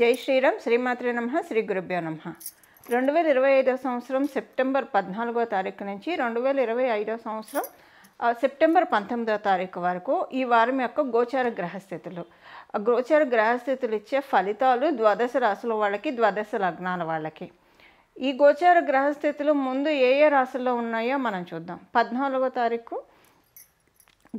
జై శ్రీరామ్. శ్రీమాత్రే నమః. శ్రీ గురుభ్యో నమః. 2025 సంవత్సరం సెప్టెంబర్ 14వ తారీఖు నుంచి 2025 సంవత్సరం సెప్టెంబర్ 19వ తారీఖు వరకు ఈ వారం యొక్క గోచార గ్రహస్థితులు. గోచార గ్రహస్థితులు ఇచ్చే ఫలితాలు ద్వాదశ రాశుల వాళ్ళకి, ద్వాదశ లగ్నాల వాళ్ళకి. ఈ గోచార గ్రహస్థితులు ముందు ఏ ఏ రాశుల్లో ఉన్నాయో మనం చూద్దాం. 14వ తారీఖు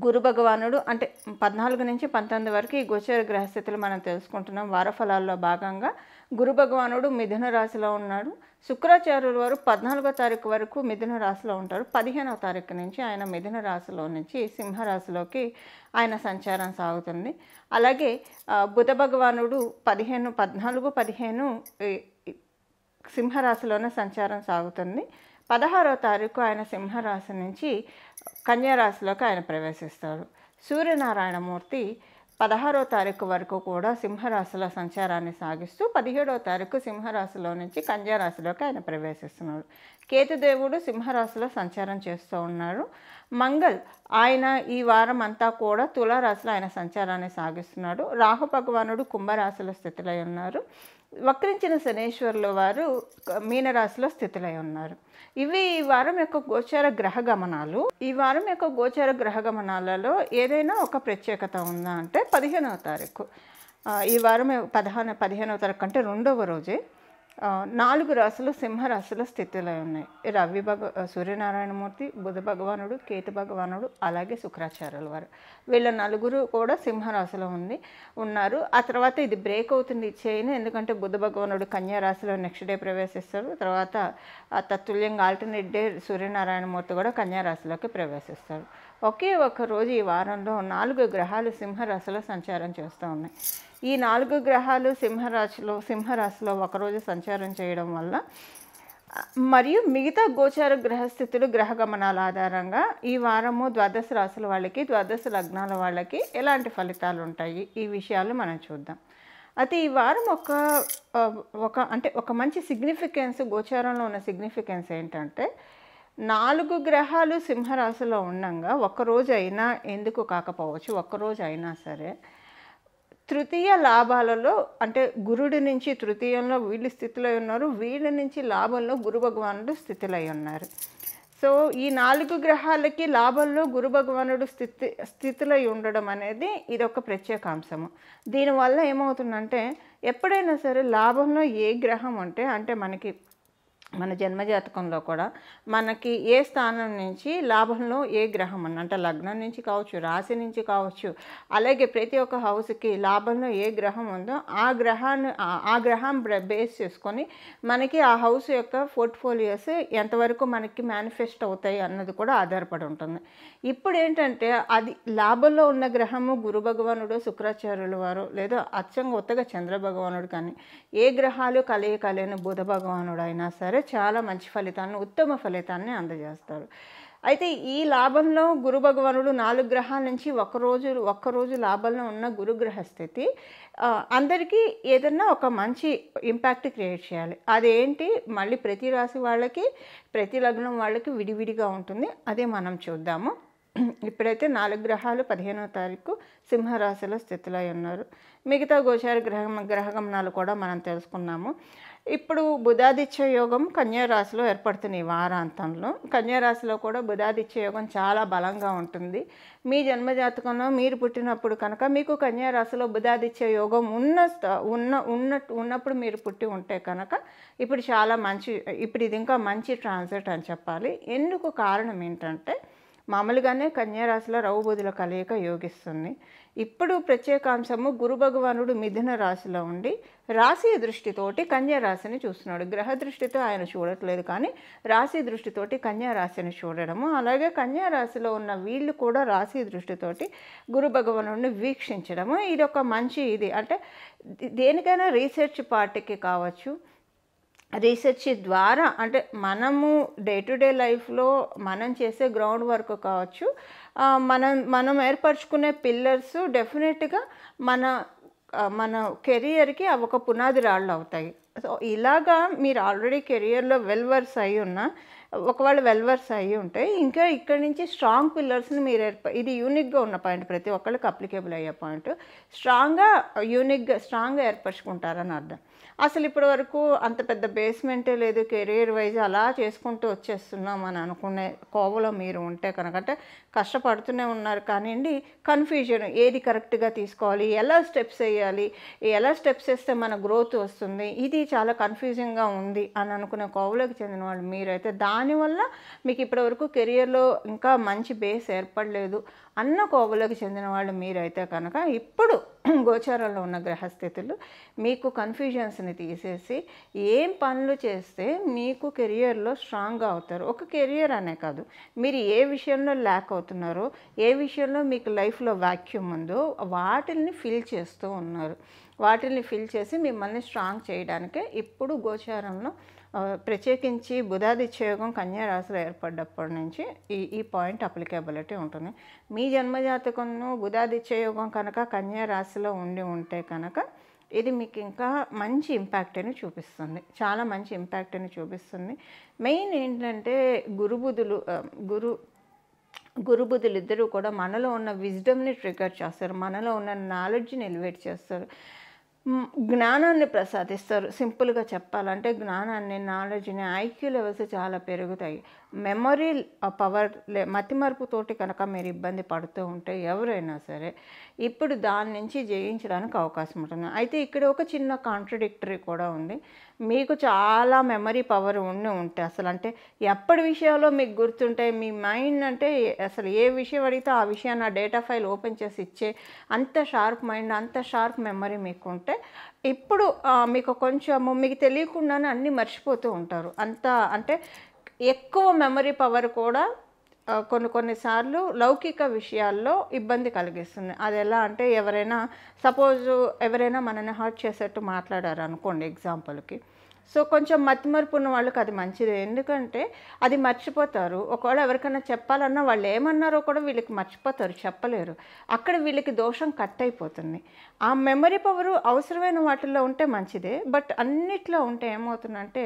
గురు భగవానుడు, అంటే 14 నుంచి 19 వరకు ఈ గోచర గ్రహస్థితులు మనం తెలుసుకుంటున్నాం. వారఫలాల్లో భాగంగా గురు భగవానుడు మిథున రాశిలో ఉన్నాడు. శుక్రాచార్యుల వారు 14వ తారీఖు వరకు మిథున రాశిలో ఉంటారు. 15వ తారీఖు నుంచి ఆయన మిథున రాశిలో నుంచి సింహరాశిలోకి ఆయన సంచారం సాగుతుంది. అలాగే బుధ భగవానుడు 14, 15 సింహరాశిలోనే సంచారం సాగుతుంది. 16వ తారీఖు ఆయన సింహరాశి నుంచి కన్యారాశిలోకి ఆయన ప్రవేశిస్తాడు. సూర్యనారాయణమూర్తి 16వ తారీఖు వరకు కూడా సింహరాశిలో సంచారాన్ని సాగిస్తూ 17వ తారీఖు సింహరాశిలో నుంచి కన్యారాశిలోకి ఆయన ప్రవేశిస్తున్నాడు. కేతుదేవుడు సింహరాశిలో సంచారం చేస్తూ ఉన్నారు. మంగళ్ ఆయన ఈ వారం అంతా కూడా తులారాశిలో ఆయన సంచారాన్ని సాగిస్తున్నాడు. రాహు భగవానుడు కుంభరాశిలో స్థితులై ఉన్నారు. వక్రించిన శనేశ్వరుల వారు మీనరాశిలో స్థితులై ఉన్నారు. ఇవి ఈ వారం యొక్క గోచార గ్రహ గమనాలు. ఈ వారం యొక్క గోచార గ్రహ గమనాలలో ఏదైనా ఒక ప్రత్యేకత ఉందా అంటే 15వ తారీఖు. ఈ వారం 15వ తారీఖు అంటే రెండవ రోజే 4 రాశులు సింహరాశిలో స్థితిలో ఉన్నాయి. సూర్యనారాయణమూర్తి, బుధ భగవానుడు, కేతు భగవానుడు, అలాగే శుక్రాచార్యుల వారు. వీళ్ళ నలుగురు కూడా సింహరాశిలో ఉన్నారు. ఆ తర్వాత ఇది బ్రేక్ అవుతుంది చేయను, ఎందుకంటే బుధ భగవానుడు కన్యా రాశిలో నెక్స్ట్ డే ప్రవేశిస్తారు. తర్వాత తత్తుల్యంగా ఆల్టర్నేట్ డే సూర్యనారాయణమూర్తి కూడా కన్యా రాశిలోకి ప్రవేశిస్తారు. ఒకే ఒక రోజు ఈ వారంలో 4 గ్రహాలు సింహరాశిలో సంచారం చేస్తూ ఉన్నాయి. ఈ 4 గ్రహాలు సింహరాశిలో ఒకరోజు సంచారం చేయడం వల్ల మరియు మిగతా గోచార గ్రహస్థితులు గ్రహ గమనాల ఆధారంగా ఈ వారము ద్వాదశ రాశుల వాళ్ళకి, ద్వాదశ లగ్నాల వాళ్ళకి ఎలాంటి ఫలితాలు ఉంటాయి, ఈ విషయాలు మనం చూద్దాం. అయితే ఈ వారం ఒక మంచి సిగ్నిఫికెన్స్, గోచారంలో ఉన్న సిగ్నిఫికెన్స్ ఏంటంటే 4 గ్రహాలు సింహరాశిలో ఉండగా ఒక్కరోజు అయినా, ఎందుకు కాకపోవచ్చు ఒక్కరోజు అయినా సరే, తృతీయ లాభాలలో అంటే గురుడి నుంచి తృతీయంలో వీళ్ళు స్థితిలో ఉన్నారు, వీళ్ళ నుంచి లాభంలో గురు భగవానుడు స్థితిలో ఉన్నారు. సో ఈ 4 గ్రహాలకి లాభంలో గురు భగవానుడు స్థితిలో ఉండడం అనేది ఇది ఒక ప్రత్యేక అంశము. దీనివల్ల ఏమవుతుందంటే ఎప్పుడైనా సరే లాభంలో ఏ గ్రహం అంటే మనకి మన జన్మజాతకంలో కూడా మనకి ఏ స్థానం నుంచి లాభంలో ఏ గ్రహం అంటే లగ్నం నుంచి కావచ్చు, రాశి నుంచి కావచ్చు, అలాగే ప్రతి ఒక్క హౌస్కి లాభంలో ఏ గ్రహం ఉందో ఆ గ్రహం బేస్ చేసుకొని మనకి ఆ హౌస్ యొక్క పోర్ట్ఫోలియోస్ ఎంతవరకు మనకి మేనిఫెస్ట్ అవుతాయి అన్నది కూడా ఆధారపడి ఉంటుంది. ఇప్పుడు ఏంటంటే అది లాభంలో ఉన్న గ్రహము గురు భగవానుడు, శుక్రాచార్యుల వారు, లేదా అచ్చంగా ఉత్తగా చంద్ర భగవానుడు, కానీ ఏ గ్రహాలు కలయికలేని బుధ భగవానుడు అయినా సరే చాలా మంచి ఫలితాన్ని, ఉత్తమ ఫలితాన్ని అందజేస్తారు. అయితే ఈ లాభంలో గురు భగవానుడు 4 గ్రహాల నుంచి ఒక్కరోజు లాభంలో ఉన్న గురుగ్రహ స్థితి అందరికీ ఏదన్నా ఒక మంచి ఇంపాక్ట్ క్రియేట్ చేయాలి. అదేంటి మళ్ళీ ప్రతి రాశి వాళ్ళకి, ప్రతి లగ్నం వాళ్ళకి విడివిడిగా ఉంటుంది. అదే మనం చూద్దాము. ఇప్పుడైతే 4 గ్రహాలు 15వ తారీఖు సింహరాశిలో స్థితిలో ఉన్నారు. మిగతా గోచార గ్రహగమనాలు కూడా మనం తెలుసుకున్నాము. ఇప్పుడు బుధాదిత్య యోగం కన్యారాశిలో ఏర్పడుతుంది. ఈ వారాంతంలో కన్యారాశిలో కూడా బుధాదిత్య యోగం చాలా బలంగా ఉంటుంది. మీ జన్మజాతకంలో మీరు పుట్టినప్పుడు కనుక మీకు కన్యారాశిలో బుధాదిత్య యోగం ఉన్నప్పుడు మీరు పుట్టి ఉంటే కనుక ఇప్పుడు చాలా మంచి, ఇప్పుడు ఇది ఇంకా మంచి ట్రాన్సిట్ అని చెప్పాలి. ఎందుకు కారణం ఏంటంటే మామూలుగానే కన్యారాశిలో రౌబుధుల కలయిక యోగిస్తుంది. ఇప్పుడు ప్రత్యేకాంశము గురు భగవానుడు మిథున రాశిలో ఉండి రాశి దృష్టితోటి కన్యారాశిని చూస్తున్నాడు. గ్రహ దృష్టితో ఆయన చూడట్లేదు, కానీ రాశి దృష్టితోటి కన్యారాశిని చూడడము, అలాగే కన్యారాశిలో ఉన్న వీళ్ళు కూడా రాశి దృష్టితోటి గురు భగవానుడిని వీక్షించడము, ఇది ఒక మంచి ఇది. అంటే దేనికైనా రీసెర్చ్ పార్టీకి కావచ్చు, రీసెర్చ్ ద్వారా అంటే మనము డే టు డే లైఫ్లో మనం చేసే గ్రౌండ్ వర్క్ కావచ్చు, మనం ఏర్పరచుకునే పిల్లర్స్ డెఫినెట్గా మన కెరియర్కి అవి ఒక పునాది రాళ్ళు అవుతాయి. సో ఇలాగా మీరు ఆల్రెడీ కెరియర్లో వెల్ వర్స్ అయి ఉన్నా, ఒకవేళ వెల్వర్స్ అయ్యి ఉంటే ఇంకా ఇక్కడి నుంచి స్ట్రాంగ్ పిల్లర్స్ని మీరు ఇది యూనిక్గా ఉన్న పాయింట్, ప్రతి ఒక్కళ్ళకి అప్లికేబుల్ అయ్యే పాయింట్. స్ట్రాంగ్గా ఏర్పరచుకుంటారని అర్థం. అసలు ఇప్పటి వరకు అంత పెద్ద బేస్మెంటే లేదు, కెరీర్ వైజ్ అలా చేసుకుంటూ వచ్చేస్తున్నాం అని అనుకునే కోవలో మీరు ఉంటే కనుక, అంటే కష్టపడుతూనే ఉన్నారు కానివ్వండి, కన్ఫ్యూజన్ ఏది కరెక్ట్గా తీసుకోవాలి, ఎలా స్టెప్స్ వేయాలి, ఎలా స్టెప్స్ వేస్తే మన గ్రోత్ వస్తుంది, ఇది చాలా కన్ఫ్యూజింగ్గా ఉంది అని అనుకునే కోవలోకి చెందిన వాళ్ళు మీరైతే, దానివల్ల మీకు ఇప్పటివరకు కెరియర్లో ఇంకా మంచి బేస్ ఏర్పడలేదు అన్న కోవలోకి చెందిన వాళ్ళు మీరైతే కనుక, ఇప్పుడు గోచారంలో ఉన్న గ్రహస్థితులు మీకు కన్ఫ్యూజన్స్ని తీసేసి ఏం పనులు చేస్తే మీకు కెరియర్లో స్ట్రాంగ్గా అవుతారు. ఒక కెరియర్ అనే కాదు, మీరు ఏ విషయంలో ల్యాక్ అవుతున్నారో, ఏ విషయంలో మీకు లైఫ్లో వాక్యూమ్ ఉందో వాటిల్ని ఫిల్ చేస్తూ ఉన్నారు. వాటిల్ని ఫిల్ చేసి మిమ్మల్ని స్ట్రాంగ్ చేయడానికే ఇప్పుడు గోచారంలో ప్రత్యేకించి బుధాదిత్యయోగం కన్యా రాశిలో ఏర్పడ్డప్పటి నుంచి ఈ పాయింట్ అప్లికేబిలిటీ ఉంటుంది. మీ జన్మజాతకంలో బుధాదిత్యయోగం కనుక కన్యా రాశిలో ఉంటే కనుక ఇది మీకు ఇంకా మంచి ఇంపాక్ట్ని చూపిస్తుంది, చాలా మంచి ఇంపాక్ట్ని చూపిస్తుంది. మెయిన్ ఏంటంటే గురుబుధులు ఇద్దరూ కూడా మనలో ఉన్న విజ్డమ్ని ట్రిగర్ చేస్తారు, మనలో ఉన్న నాలెడ్జ్ని ఎలివేట్ చేస్తారు, జ్ఞానాన్ని ప్రసాదిస్తారు. సింపుల్గా చెప్పాలంటే జ్ఞానాన్ని, నాలెడ్జ్ని, ఐక్యూ లెవెల్స్ చాలా పెరుగుతాయి. మెమరీ పవర్ మతిమరుపుతోటి కనుక మీరు ఇబ్బంది పడుతూ ఉంటే ఎవరైనా సరే ఇప్పుడు దాని నుంచి జయించడానికి అవకాశం ఉంటుంది. అయితే ఇక్కడ ఒక చిన్న కాంట్రడిక్టరీ కూడా ఉంది. మీకు చాలా మెమరీ పవర్ ఉంటే అసలు అంటే ఎప్పటి విషయాల్లో మీకు గుర్తుంటాయి, మీ మైండ్ అంటే అసలు ఏ విషయం అడిగితే ఆ విషయాన్ని ఆ డేటా ఫైల్ ఓపెన్ చేసి ఇచ్చే అంత షార్ప్ మైండ్, అంత షార్ప్ మెమరీ మీకు ఉంటే ఇప్పుడు మీకు కొంచెము మీకు తెలియకుండానే అన్నీ మర్చిపోతూ ఉంటారు. అంత అంటే ఎక్కువ మెమరీ పవర్ కూడా కొన్నిసార్లు లౌకిక విషయాల్లో ఇబ్బంది కలిగిస్తుంది. అది ఎలా అంటే ఎవరైనా మనల్ని హర్ట్ చేసేట్టు మాట్లాడారు అనుకోండి ఎగ్జాంపుల్కి, సో కొంచెం మతిమరుపు ఉన్న వాళ్ళకి అది మంచిదే, ఎందుకంటే అది మర్చిపోతారు. ఒకవేళ ఎవరికైనా చెప్పాలన్నా వాళ్ళు ఏమన్నారో కూడా వీళ్ళకి మర్చిపోతారు, చెప్పలేరు. అక్కడ వీళ్ళకి దోషం కట్ అయిపోతుంది. ఆ మెమరీ పవరు అవసరమైన వాటిల్లో ఉంటే మంచిదే, బట్ అన్నిట్లో ఉంటే ఏమవుతుందంటే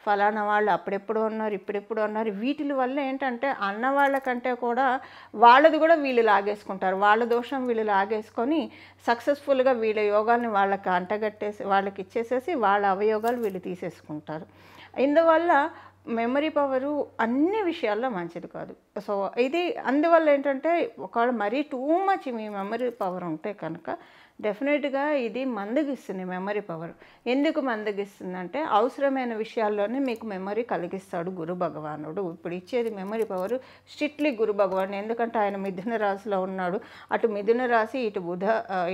ఫలానా వాళ్ళు అప్పుడెప్పుడు ఉన్నారు, ఇప్పుడెప్పుడు ఉన్నారు, వీటి వల్ల ఏంటంటే అన్నవాళ్ళకంటే కూడా వాళ్ళది కూడా వీళ్ళు లాగేసుకుంటారు, వాళ్ళ దోషం వీళ్ళు లాగేసుకొని సక్సెస్ఫుల్గా వీళ్ళ యోగాల్ని వాళ్ళకి అంటగట్టేసి వాళ్ళకి ఇచ్చేసేసి వాళ్ళ అవయోగాలు వీళ్ళు తీసేసుకుంటారు. ఇందువల్ల మెమరీ పవరు అన్ని విషయాల్లో మంచిది కాదు. సో ఇది అందువల్ల ఏంటంటే ఒకవేళ మరీ టూ మచ్ మీ మెమరీ పవర్ ఉంటే కనుక డెఫినెట్గా ఇది మందగిస్తుంది మెమరీ పవర్. ఎందుకు మందగిస్తుందంటే అవసరమైన విషయాల్లోనే మీకు మెమరీ కలిగిస్తాడు గురు భగవానుడు. ఇప్పుడు ఇచ్చేది మెమరీ పవర్ స్ట్రిక్ట్లీ గురు భగవానుడు, ఎందుకంటే ఆయన మిథున రాశిలో ఉన్నాడు. అటు మిథున రాశి,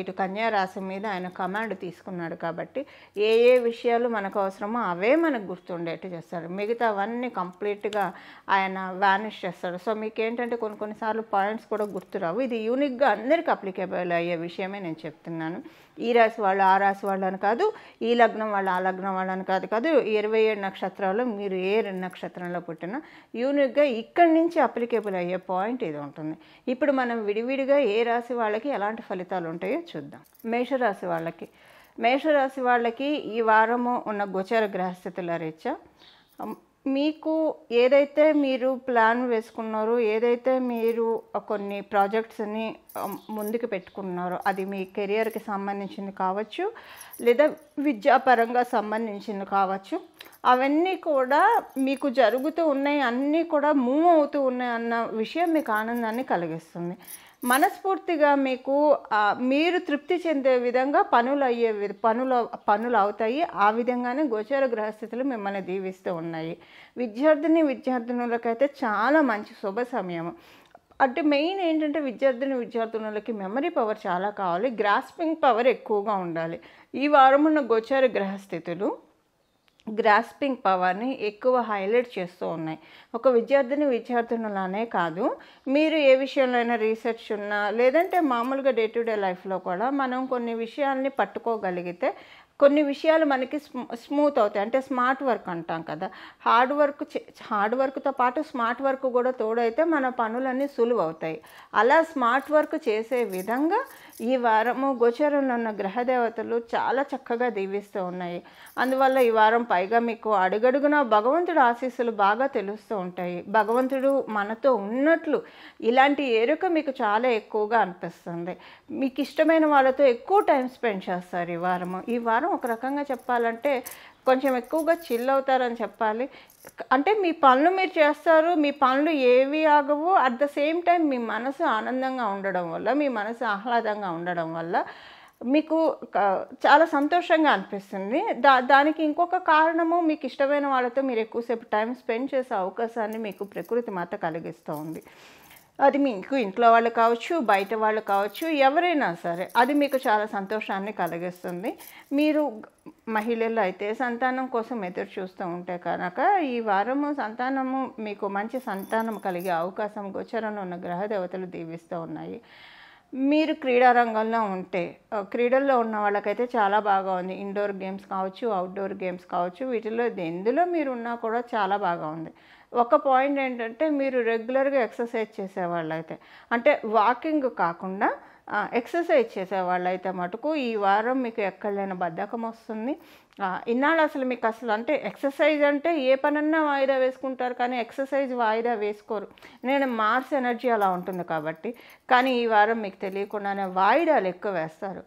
ఇటు కన్యా రాశి మీద ఆయన కమాండ్ తీసుకున్నాడు. కాబట్టి ఏ విషయాలు మనకు అవసరమో అవే మనకు గుర్తుండేట్టు చేస్తాడు, మిగతావన్నీ కంప్లీట్గా ఆయన వానిష్ చేస్తాడు. సో మీకేంటంటే కొన్నిసార్లు పాయింట్స్ కూడా గుర్తురావు. ఇది యూనిక్గా అందరికీ అప్లికేబుల్ అయ్యే విషయమే నేను చెప్తున్నాను. ఈ రాశి వాళ్ళు ఆ రాశి వాళ్ళని కాదు, ఈ లగ్నం వాళ్ళు ఆ లగ్నం వాళ్ళని కాదు 27 నక్షత్రాలు మీరు ఏ నక్షత్రంలో పుట్టినా యూనిక్గా ఇక్కడి నుంచి అప్లికేబుల్ అయ్యే పాయింట్ ఇది ఉంటుంది. ఇప్పుడు మనం విడివిడిగా ఏ రాశి వాళ్ళకి ఎలాంటి ఫలితాలు ఉంటాయో చూద్దాం. మేషరాశి వాళ్ళకి ఈ వారము ఉన్న గోచర గ్రహస్థితుల రీత్యా మీకు ఏదైతే మీరు ప్లాన్ వేసుకున్నారో, ఏదైతే మీరు కొన్ని ప్రాజెక్ట్స్ని ముందుకు పెట్టుకున్నారో, అది మీ కెరియర్కి సంబంధించింది కావచ్చు, లేదా విద్యాపరంగా సంబంధించింది కావచ్చు, అవన్నీ కూడా మీకు జరుగుతూ ఉన్నాయి, అన్నీ కూడా మూవ్ అవుతూ ఉన్నాయి అన్న విషయం మీకు ఆనందాన్ని కలిగిస్తుంది. మనస్ఫూర్తిగా మీకు మీరు తృప్తి చెందే విధంగా పనులు అవుతాయి. ఆ విధంగానే గోచర గ్రహస్థితులు మిమ్మల్ని దీవిస్తూ ఉన్నాయి. విద్యార్థినులకైతే చాలా మంచి శుభ సమయం. అంటే మెయిన్ ఏంటంటే విద్యార్థినులకి మెమరీ పవర్ చాలా కావాలి, గ్రాస్పింగ్ పవర్ ఎక్కువగా ఉండాలి. ఈ వారం ఉన్న గోచర గ్రహస్థితులు గ్రాస్పింగ్ పవర్ని ఎక్కువ హైలైట్ చేస్తూ ఉన్నాయి. ఒక విద్యార్థినులనే కాదు, మీరు ఏ విషయంలో అయినా రీసెర్చ్ ఉన్నా, లేదంటే మామూలుగా డే టు డే లైఫ్లో కూడా మనం కొన్ని విషయాల్ని పట్టుకోగలిగితే కొన్ని విషయాలు మనకి స్మూత్ అవుతాయి. అంటే స్మార్ట్ వర్క్ అంటాం కదా! హార్డ్ వర్క్‌తో పాటు స్మార్ట్ వర్క్ కూడా తోడైతే మన పనులన్నీ సులువవుతాయి. అలా స్మార్ట్ వర్క్ చేసే విధంగా ఈ వారము గోచరంలో ఉన్న గ్రహదేవతలు చాలా చక్కగా దీవిస్తూ ఉన్నాయి. అందువల్ల ఈ వారం పైగా మీకు అడుగడుగునా భగవంతుడి ఆశీస్సులు బాగా తెలుస్తూ ఉంటాయి. భగవంతుడు మనతో ఉన్నట్లు ఇలాంటి ఎరుక మీకు చాలా ఎక్కువగా అనిపిస్తుంది. మీకు ఇష్టమైన వాళ్ళతో ఎక్కువ టైం స్పెండ్ చేస్తారు ఈ వారము. ఈ వారం ఒక రకంగా చెప్పాలంటే కొంచెం ఎక్కువగా చిల్ అవుతారని చెప్పాలి. అంటే మీ పనులు మీరు చేస్తారు, మీ పనులు ఏవి ఆగవు. అట్ ద సేమ్ టైం మీ మనసు ఆనందంగా ఉండడం వల్ల, మీ మనసు ఆహ్లాదంగా ఉండడం వల్ల మీకు చాలా సంతోషంగా అనిపిస్తుంది. దానికి ఇంకొక కారణము, మీకు ఇష్టమైన వాళ్ళతో మీరు ఎక్కువసేపు టైం స్పెండ్ చేసే అవకాశాన్ని మీకు ప్రకృతి మాత కలిగిస్తూ ఉంది. అది మీకు ఇంట్లో వాళ్ళు కావచ్చు, బయట వాళ్ళు కావచ్చు, ఎవరైనా సరే అది మీకు చాలా సంతోషాన్ని కలిగిస్తుంది. మీరు మహిళలు అయితే సంతానం కోసం ఎదురు చూస్తూ ఉంటే కనుక ఈ వారము సంతానము మీకు మంచి సంతానం కలిగే అవకాశం గోచరంలో ఉన్న గ్రహదేవతలు దీవిస్తూ ఉన్నాయి. మీరు క్రీడా రంగంలో ఉంటే క్రీడల్లో ఉన్న వాళ్ళకైతే చాలా బాగా ఉంది. ఇండోర్ గేమ్స్ కావచ్చు, అవుట్డోర్ గేమ్స్ కావచ్చు, వీటిలో ఎందులో మీరు ఉన్నా కూడా చాలా బాగా ఉంది. ఒక పాయింట్ ఏంటంటే మీరు రెగ్యులర్గా ఎక్సర్సైజ్ చేసేవాళ్ళైతే, అంటే వాకింగ్ కాకుండా ఎక్సర్సైజ్ చేసేవాళ్ళైతే మటుకు ఈ వారం మీకు ఎక్కడ లేని బద్ధకం వస్తుంది. ఇన్నాళ్ళు అసలు మీకు అసలు అంటే ఎక్సర్సైజ్ అంటే ఏ పనన్నా వాయిదా వేసుకుంటారు, కానీ ఎక్సర్సైజ్ వాయిదా వేసుకోరు. నేను మార్స్ ఎనర్జీ అలా ఉంటుంది కాబట్టి. కానీ ఈ వారం మీకు తెలియకుండానే వాయిదాలు ఎక్కువ వేస్తారు.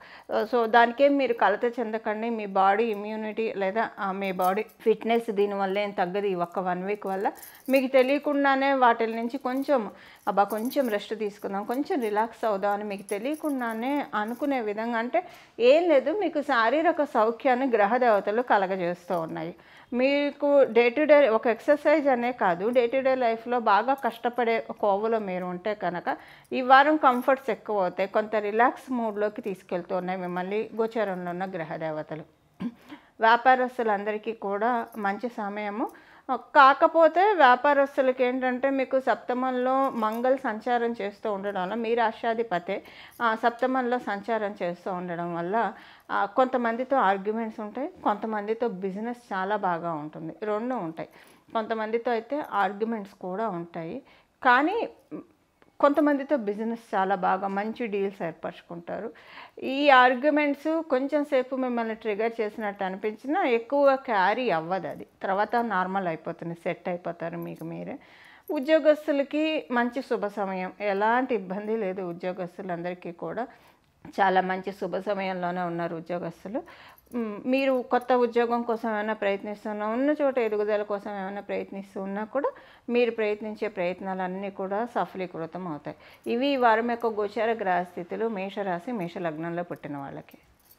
సో దానికేం మీరు కలత చెందకండి. మీ బాడీ ఇమ్యూనిటీ లేదా మీ బాడీ ఫిట్నెస్ దీనివల్ల ఏం తగ్గదు. ఈ ఒక్క 1 వీక్ వల్ల మీకు తెలియకుండానే వాటి నుంచి కొంచెం రెస్ట్ తీసుకుందాం, కొంచెం రిలాక్స్ అవుదాం అని మీకు తెలియకుండానే అనుకునే విధంగా, అంటే ఏం లేదు, మీకు శారీరక సౌఖ్యాన్ని గ్రహదేవతలు కలగజేస్తూ ఉన్నాయి. మీకు డే టు డే ఒక ఎక్సర్సైజ్ అనే కాదు, డే టు డే లైఫ్లో బాగా కష్టపడే కోవలో మీరు ఉంటే కనుక ఈ వారం కంఫర్ట్స్ ఎక్కువ అవుతాయి. కొంత రిలాక్స్ మూడ్లోకి తీసుకెళ్తూ ఉన్నాయి మిమ్మల్ని గోచరంలో ఉన్న గ్రహదేవతలు. వ్యాపారస్తులందరికీ కూడా మంచి సమయము. కాకపోతే వ్యాపారస్తులకి ఏంటంటే మీకు సప్తమంలో మంగళ సంచారం చేస్తూ ఉండడం వల్ల, మీ రాష్ట్రాధిపతే సప్తమంలో సంచారం చేస్తూ ఉండడం వల్ల కొంతమందితో ఆర్గ్యుమెంట్స్ ఉంటాయి, కొంతమందితో బిజినెస్ చాలా బాగా ఉంటుంది. 2 ఉంటాయి. కొంతమందితో అయితే ఆర్గ్యుమెంట్స్ కూడా ఉంటాయి, కానీ కొంతమందితో బిజినెస్ చాలా బాగా మంచి డీల్స్ ఏర్పరచుకుంటారు. ఈ ఆర్గ్యుమెంట్స్ కొంచెం సేపు మిమ్మల్ని ట్రిగర్ చేసినట్టు అనిపించినా ఎక్కువగా క్యారీ అవ్వదు. అది తర్వాత నార్మల్ అయిపోతుంది, సెట్ అయిపోతారు మీకు మీరే. ఉద్యోగస్తులకి మంచి శుభ సమయం, ఎలాంటి ఇబ్బంది లేదు. ఉద్యోగస్తులందరికీ కూడా చాలా మంచి శుభ సమయంలోనే ఉన్నారు ఉద్యోగస్తులు. మీరు కొత్త ఉద్యోగం కోసం ఏమైనా ప్రయత్నిస్తున్నా, ఉన్న చోట ఎదుగుదల కోసం ఏమైనా ప్రయత్నిస్తున్నా కూడా మీరు ప్రయత్నించే ప్రయత్నాలన్నీ కూడా సఫలీకృతం అవుతాయి. ఇవి ఈ వారం యొక్క గోచార గ్రహస్థితులు మేషరాశి, మేషలగ్నంలో పుట్టిన వాళ్ళకి.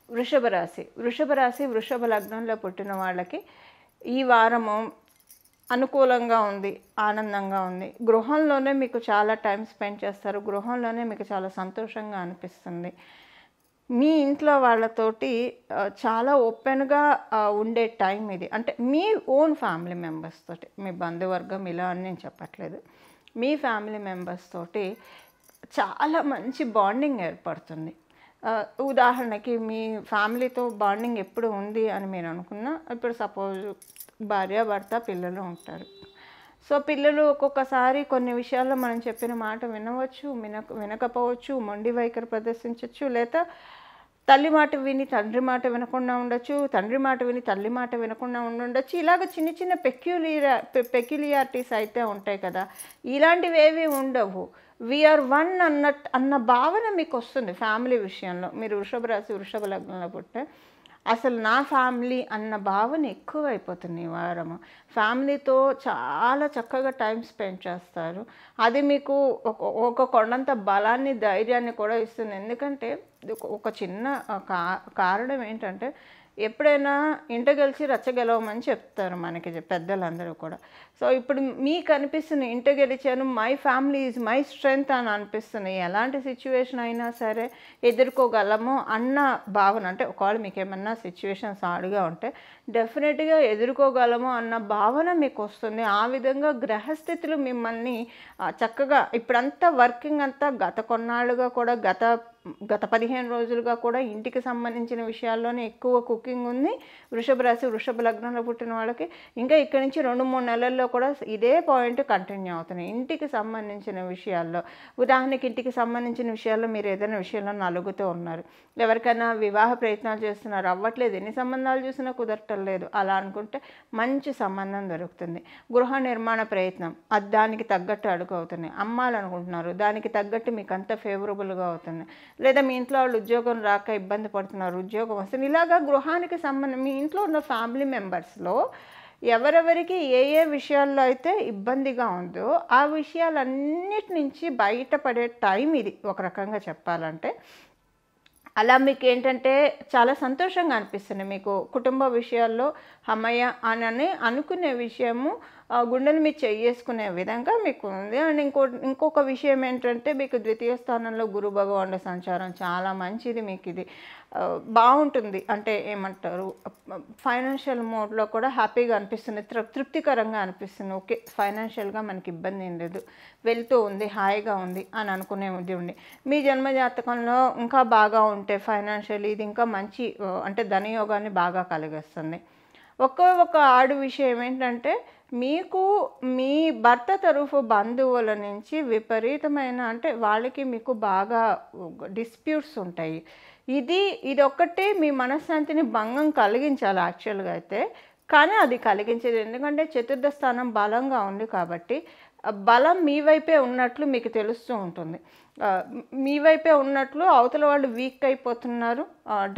వృషభ రాశి వృషభ లగ్నంలో పుట్టిన వాళ్ళకి ఈ వారము అనుకూలంగా ఉంది, ఆనందంగా ఉంది. గృహంలోనే మీకు చాలా టైం స్పెండ్ చేస్తారు, గృహంలోనే మీకు చాలా సంతోషంగా అనిపిస్తుంది. మీ ఇంట్లో వాళ్ళతోటి చాలా ఓపెన్గా ఉండే టైం ఇది. అంటే మీ ఓన్ ఫ్యామిలీ మెంబర్స్ తోటి, మీ బంధువర్గం ఇలా అని నేను చెప్పట్లేదు, మీ ఫ్యామిలీ మెంబర్స్ తోటి చాలా మంచి బాండింగ్ ఏర్పడుతుంది. ఉదాహరణకి మీ ఫ్యామిలీతో బాండింగ్ ఎప్పుడు ఉంది అని మీరు అనుకున్నా, ఇప్పుడు సపోజ్ భార్య భర్త పిల్లలు ఉంటారు. సో పిల్లలు ఒక్కొక్కసారి కొన్ని విషయాల్లో మనం చెప్పిన మాట వినవచ్చు, వినకపోవచ్చు, మొండి వైఖరి ప్రదర్శించవచ్చు, లేదా తల్లి మాట విని తండ్రి మాట వినకుండా ఉండొచ్చు, తండ్రి మాట విని తల్లి మాట వినకుండా ఉండొచ్చు. ఇలాగ చిన్న చిన్న పెక్యులియారిటీస్ అయితే ఉంటాయి కదా. ఇలాంటివి ఏవి ఉండవు. వీఆర్ వన్ అన్న భావన మీకు వస్తుంది ఫ్యామిలీ విషయంలో. మీరు వృషభ రాశి వృషభ లగ్నంలో పుట్టే అసలు నా ఫ్యామిలీ అన్న భావన ఎక్కువ అయిపోతుంది ఈ వారము. ఫ్యామిలీతో చాలా చక్కగా టైం స్పెండ్ చేస్తారు. అది మీకు ఒక కొండంత బలాన్ని, ధైర్యాన్ని కూడా ఇస్తుంది. ఎందుకంటే ఒక చిన్న కారణం ఏంటంటే, ఎప్పుడైనా ఇంట గెలిచి రచ్చగెలవమని చెప్తారు మనకి పెద్దలందరూ కూడా. సో ఇప్పుడు మీకు అనిపిస్తుంది ఇంట గెలిచాను, my family is my strength అని అనిపిస్తుంది. ఎలాంటి సిచ్యువేషన్ అయినా సరే ఎదుర్కోగలము అన్న భావన, అంటే ఒకవేళ మీకు ఏమన్నా సిచ్యువేషన్స్ హార్డ్గా ఉంటే డెఫినెట్గా ఎదుర్కోగలము అన్న భావన మీకు వస్తుంది. ఆ విధంగా గ్రహస్థితులు మిమ్మల్ని చక్కగా, ఇప్పుడంతా వర్కింగ్ అంతా గత కొన్నాళ్ళుగా కూడా గత గత 15 రోజులుగా కూడా ఇంటికి సంబంధించిన విషయాల్లోనే ఎక్కువ కుకింగ్ ఉంది. వృషభ రాశి, వృషభ లగ్నంలో పుట్టిన వాళ్ళకి ఇంకా ఇక్కడి నుంచి 2-3 నెలల్లో కూడా ఇదే పాయింట్ కంటిన్యూ అవుతున్నాయి. ఇంటికి సంబంధించిన విషయాల్లో, ఉదాహరణకి ఇంటికి సంబంధించిన విషయాల్లో మీరు ఏదైనా విషయంలో నలుగుతూ ఉన్నారు, ఎవరికైనా వివాహ ప్రయత్నాలు చేస్తున్నారు, అవ్వట్లేదు, ఎన్ని సంబంధాలు చూసినా కుదరటం లేదు, అలా అనుకుంటే మంచి సంబంధం దొరుకుతుంది. గృహ నిర్మాణ ప్రయత్నం, అది దానికి తగ్గట్టు అడుగు అవుతున్నాయి. అమ్మాలనుకుంటున్నారు, దానికి తగ్గట్టు మీకు అంత ఫేవరబుల్గా అవుతుంది. లేదా మీ ఇంట్లో వాళ్ళు ఉద్యోగం రాక ఇబ్బంది పడుతున్నారు, ఉద్యోగం వస్తుంది. ఇలాగా గృహానికి సంబంధం మీ ఇంట్లో ఉన్న ఫ్యామిలీ మెంబర్స్లో ఎవరెవరికి ఏ ఏ విషయాల్లో అయితే ఇబ్బందిగా ఉందో ఆ విషయాలన్నిటి నుంచి బయటపడే టైం ఇది ఒక రకంగా చెప్పాలంటే. అలా మీకు ఏంటంటే చాలా సంతోషంగా అనిపిస్తుంది. మీకు కుటుంబ విషయాల్లో అమ్మయ్య అని అనుకునే విషయము గుండెల మీద చేసుకునే విధంగా మీకు ఉంది. అండ్ ఇంకొక విషయం ఏంటంటే మీకు ద్వితీయ స్థానంలో గురు భగవానుడి సంచారం చాలా మంచిది. మీకు ఇది బాగుంటుంది. అంటే ఏమంటారు, ఫైనాన్షియల్ మోడ్లో కూడా హ్యాపీగా అనిపిస్తుంది, తృప్తికరంగా అనిపిస్తుంది. ఓకే, ఫైనాన్షియల్గా మనకి ఇబ్బంది ఏం లేదు, వెళ్తూ ఉంది, హాయిగా ఉంది అని అనుకునే ఉండి మీ జన్మజాతకంలో ఇంకా బాగా ఉంటే ఫైనాన్షియల్ ఇది ఇంకా మంచి అంటే ధనయోగాన్ని బాగా కలిగిస్తుంది. ఒక ఆడు విషయం ఏంటంటే మీకు మీ భర్త తరఫు బంధువుల నుంచి విపరీతమైన అంటే వాళ్ళకి మీకు బాగా డిస్ప్యూట్స్ ఉంటాయి. ఇది ఒక్కటే మీ మనశ్శాంతిని భంగం కలిగించాలి యాక్చువల్గా అయితే, కానీ అది కలిగించేది. ఎందుకంటే చతుర్థ స్థానం బలంగా ఉంది కాబట్టి బలం మీ వైపే ఉన్నట్లు మీకు తెలుస్తూ ఉంటుంది. మీ వైపే ఉన్నట్లు అవతల వాళ్ళు వీక్ అయిపోతున్నారు.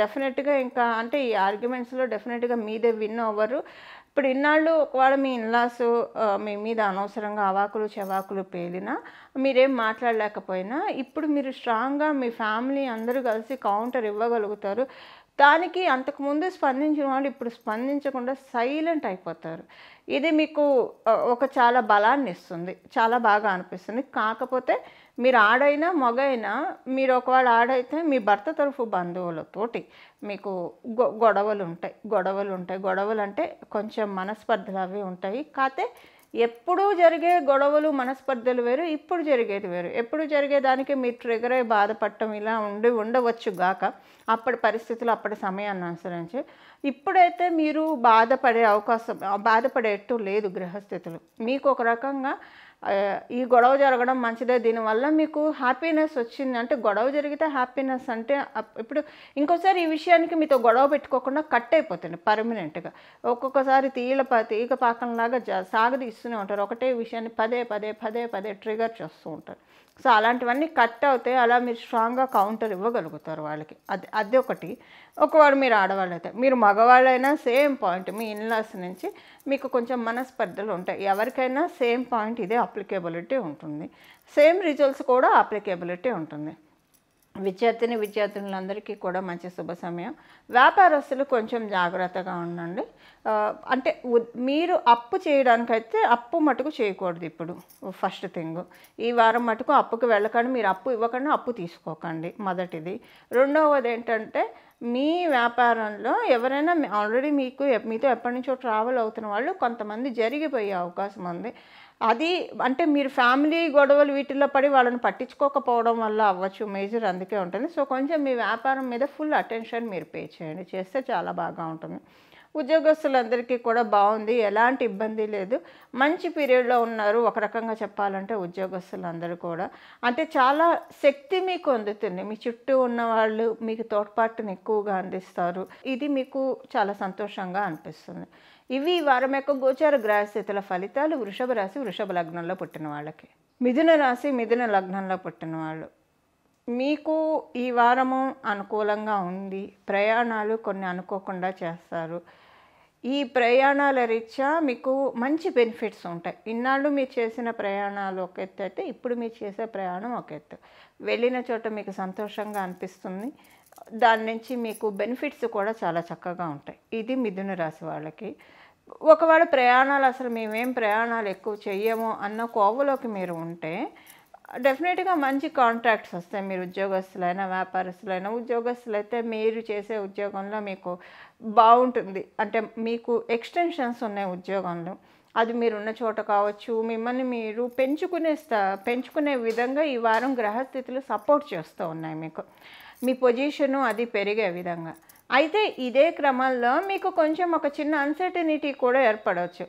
డెఫినెట్గా ఇంకా అంటే ఈ ఆర్గ్యుమెంట్స్లో డెఫినెట్గా మీదే విన్ అవ్వరు. ఇప్పుడు ఇన్నాళ్ళు ఒకవేళ మీ ఇన్లాస్ మీ మీద అనవసరంగా అవాకులు చెవాకులు పేలినా, మీరేం మాట్లాడలేకపోయినా, ఇప్పుడు మీరు స్ట్రాంగ్గా మీ ఫ్యామిలీ అందరూ కలిసి కౌంటర్ ఇవ్వగలుగుతారు. దానికి అంతకుముందు స్పందించిన వాళ్ళు ఇప్పుడు స్పందించకుండా సైలెంట్ అయిపోతారు. ఇది మీకు ఒక చాలా బలాన్ని ఇస్తుంది, చాలా బాగా అనిపిస్తుంది. కాకపోతే మీరు ఆడైనా మగైనా, మీరు ఒకవేళ ఆడైతే మీ భర్త తరఫు బంధువులతోటి మీకు గొడవలు ఉంటాయి. గొడవలు అంటే కొంచెం మనస్పర్ధలు అవి ఉంటాయి. కాకపోతే ఎప్పుడూ జరిగే గొడవలు మనస్పర్ధలు వేరు, ఇప్పుడు జరిగేది వేరు. ఎప్పుడు జరిగేదానికి మీరు ట్రిగర్ అయి బాధపడటం ఇలా ఉండవచ్చు గాక, అప్పటి పరిస్థితులు అప్పటి సమయాన్ని అనుసరించి. ఇప్పుడైతే మీరు బాధపడేట్టు లేదు గ్రహస్థితులు. మీకు ఒక రకంగా ఈ గొడవ జరగడం మంచిదే, దీనివల్ల మీకు హ్యాపీనెస్ వచ్చింది. అంటే గొడవ జరిగితే హ్యాపీనెస్ అంటే ఇప్పుడు ఇంకోసారి ఈ విషయానికి మీతో గొడవ పెట్టుకోకుండా కట్ అయిపోతుంది పర్మనెంట్గా. ఒక్కొక్కసారి తీగ పాకంలాగా సాగదీస్తూనే ఉంటారు, ఒకటే విషయాన్ని పదే ట్రిగర్ చేస్తూ ఉంటారు. సో అలాంటివన్నీ కట్ అవుతాయి. అలా మీరు స్ట్రాంగ్గా కౌంటర్ ఇవ్వగలుగుతారు వాళ్ళకి. అది ఒకటి. ఒకవేళ మీరు ఆడవాళ్ళు అయితే, మీరు మగవాళ్ళైనా సేమ్ పాయింట్, మీ ఇన్లాస్ నుంచి మీకు కొంచెం మనస్పర్ధలు ఉంటాయి. ఎవరికైనా సేమ్ పాయింట్, ఇదే అప్లికేబిలిటీ ఉంటుంది. సేమ్ రిజల్ట్స్ కూడా అప్లికేబిలిటీ ఉంటుంది. విద్యార్థులందరికీ కూడా మంచి శుభ సమయం. వ్యాపారస్తులు కొంచెం జాగ్రత్తగా ఉండండి. అంటే మీరు అప్పు చేయడానికైతే అప్పు మటుకు చేయకూడదు. ఇప్పుడు ఫస్ట్ థింగ్, ఈ వారం మటుకు అప్పుకి వెళ్ళకండి. మీరు అప్పు ఇవ్వకుండా అప్పు తీసుకోకండి, మొదటిది. రెండవది ఏంటంటే మీ వ్యాపారంలో ఎవరైనా ఆల్రెడీ మీతో ఎప్పటి నుంచో ట్రావెల్ అవుతున్న వాళ్ళు కొంతమంది జరిగిపోయే అవకాశం ఉంది. అది అంటే మీరు ఫ్యామిలీ గొడవలు వీటిల్లో పడి వాళ్ళని పట్టించుకోకపోవడం వల్ల అవ్వచ్చు, మేజర్ అందుకే ఉంటుంది. సో కొంచెం మీ వ్యాపారం మీద ఫుల్ అటెన్షన్ మీరు పే చేయండి, చేస్తే చాలా బాగా ఉంటుంది. ఉద్యోగస్తులందరికీ కూడా బాగుంది, ఎలాంటి ఇబ్బంది లేదు, మంచి పీరియడ్లో ఉన్నారు. ఒక రకంగా చెప్పాలంటే ఉద్యోగస్తులందరూ కూడా అంటే చాలా శక్తి మీకు అందుతుంది. మీ చుట్టూ ఉన్న వాళ్ళు మీకు తోడ్పాటును ఎక్కువగా అందిస్తారు. ఇది మీకు చాలా సంతోషంగా అనిపిస్తుంది. ఇవి ఈ వారం యొక్క గోచార గ్రహస్థితుల ఫలితాలు వృషభ రాశి, వృషభ లగ్నంలో పుట్టిన వాళ్ళకి. మిథున రాశి, మిథున లగ్నంలో పుట్టిన వాళ్ళు, మీకు ఈ వారము అనుకూలంగా ఉంది. ప్రయాణాలు కొన్ని అనుకోకుండా చేస్తారు. ఈ ప్రయాణాల రీత్యా మీకు మంచి బెనిఫిట్స్ ఉంటాయి. ఇన్నాళ్ళు మీరు చేసిన ప్రయాణాలు ఒక ఎత్తు అయితే, ఇప్పుడు మీరు చేసే ప్రయాణం ఒక ఎత్తు. వెళ్ళిన చోట మీకు సంతోషంగా అనిపిస్తుంది, దాని నుంచి మీకు బెనిఫిట్స్ కూడా చాలా చక్కగా ఉంటాయి. ఇది మిథున రాశి వాళ్ళకి. ఒకవేళ ప్రయాణాలు అసలు మేమేం ప్రయాణాలు ఎక్కువ చెయ్యము అన్న కోవలోకి మీరు ఉంటే డెఫినెట్గా మంచి కాంట్రాక్ట్స్ వస్తాయి. మీరు ఉద్యోగస్తులైనా వ్యాపారస్తులైనా, ఉద్యోగస్తులైతే మీరు చేసే ఉద్యోగంలో మీకు బాగుంటుంది. అంటే మీకు ఎక్స్టెన్షన్స్ ఉన్నాయి ఉద్యోగంలో, అది మీరున్న చోట కావచ్చు, మిమ్మల్ని మీరు పెంచుకునే విధంగా ఈ వారం గ్రహస్థితులు సపోర్ట్ చేస్తూ ఉన్నాయి మీకు. మీ పొజిషను అది పెరిగే విధంగా. అయితే ఇదే క్రమంలో మీకు కొంచెం ఒక చిన్న అన్సర్టనిటీ కూడా ఏర్పడవచ్చు.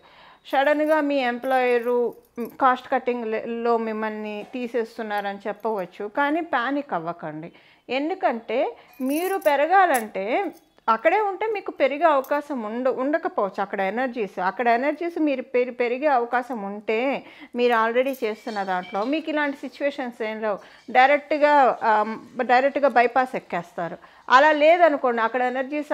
సడన్గా మీ ఎంప్లాయరు కాస్ట్ కటింగ్లో మిమ్మల్ని తీసేస్తున్నారని చెప్పవచ్చు. కానీ ప్యానిక్ అవ్వకండి. ఎందుకంటే మీరు పెరగాలంటే అక్కడే ఉంటే మీకు పెరిగే అవకాశం ఉండకపోవచ్చు. అక్కడ ఎనర్జీస్ మీరు పెరిగే అవకాశం ఉంటే మీరు ఆల్రెడీ చేస్తున్న దాంట్లో మీకు ఇలాంటి సిచ్యువేషన్స్ ఏం లేవు. డైరెక్ట్గా బైపాస్ ఎక్కేస్తారు. అలా లేదనుకోండి, అక్కడ ఎనర్జీస్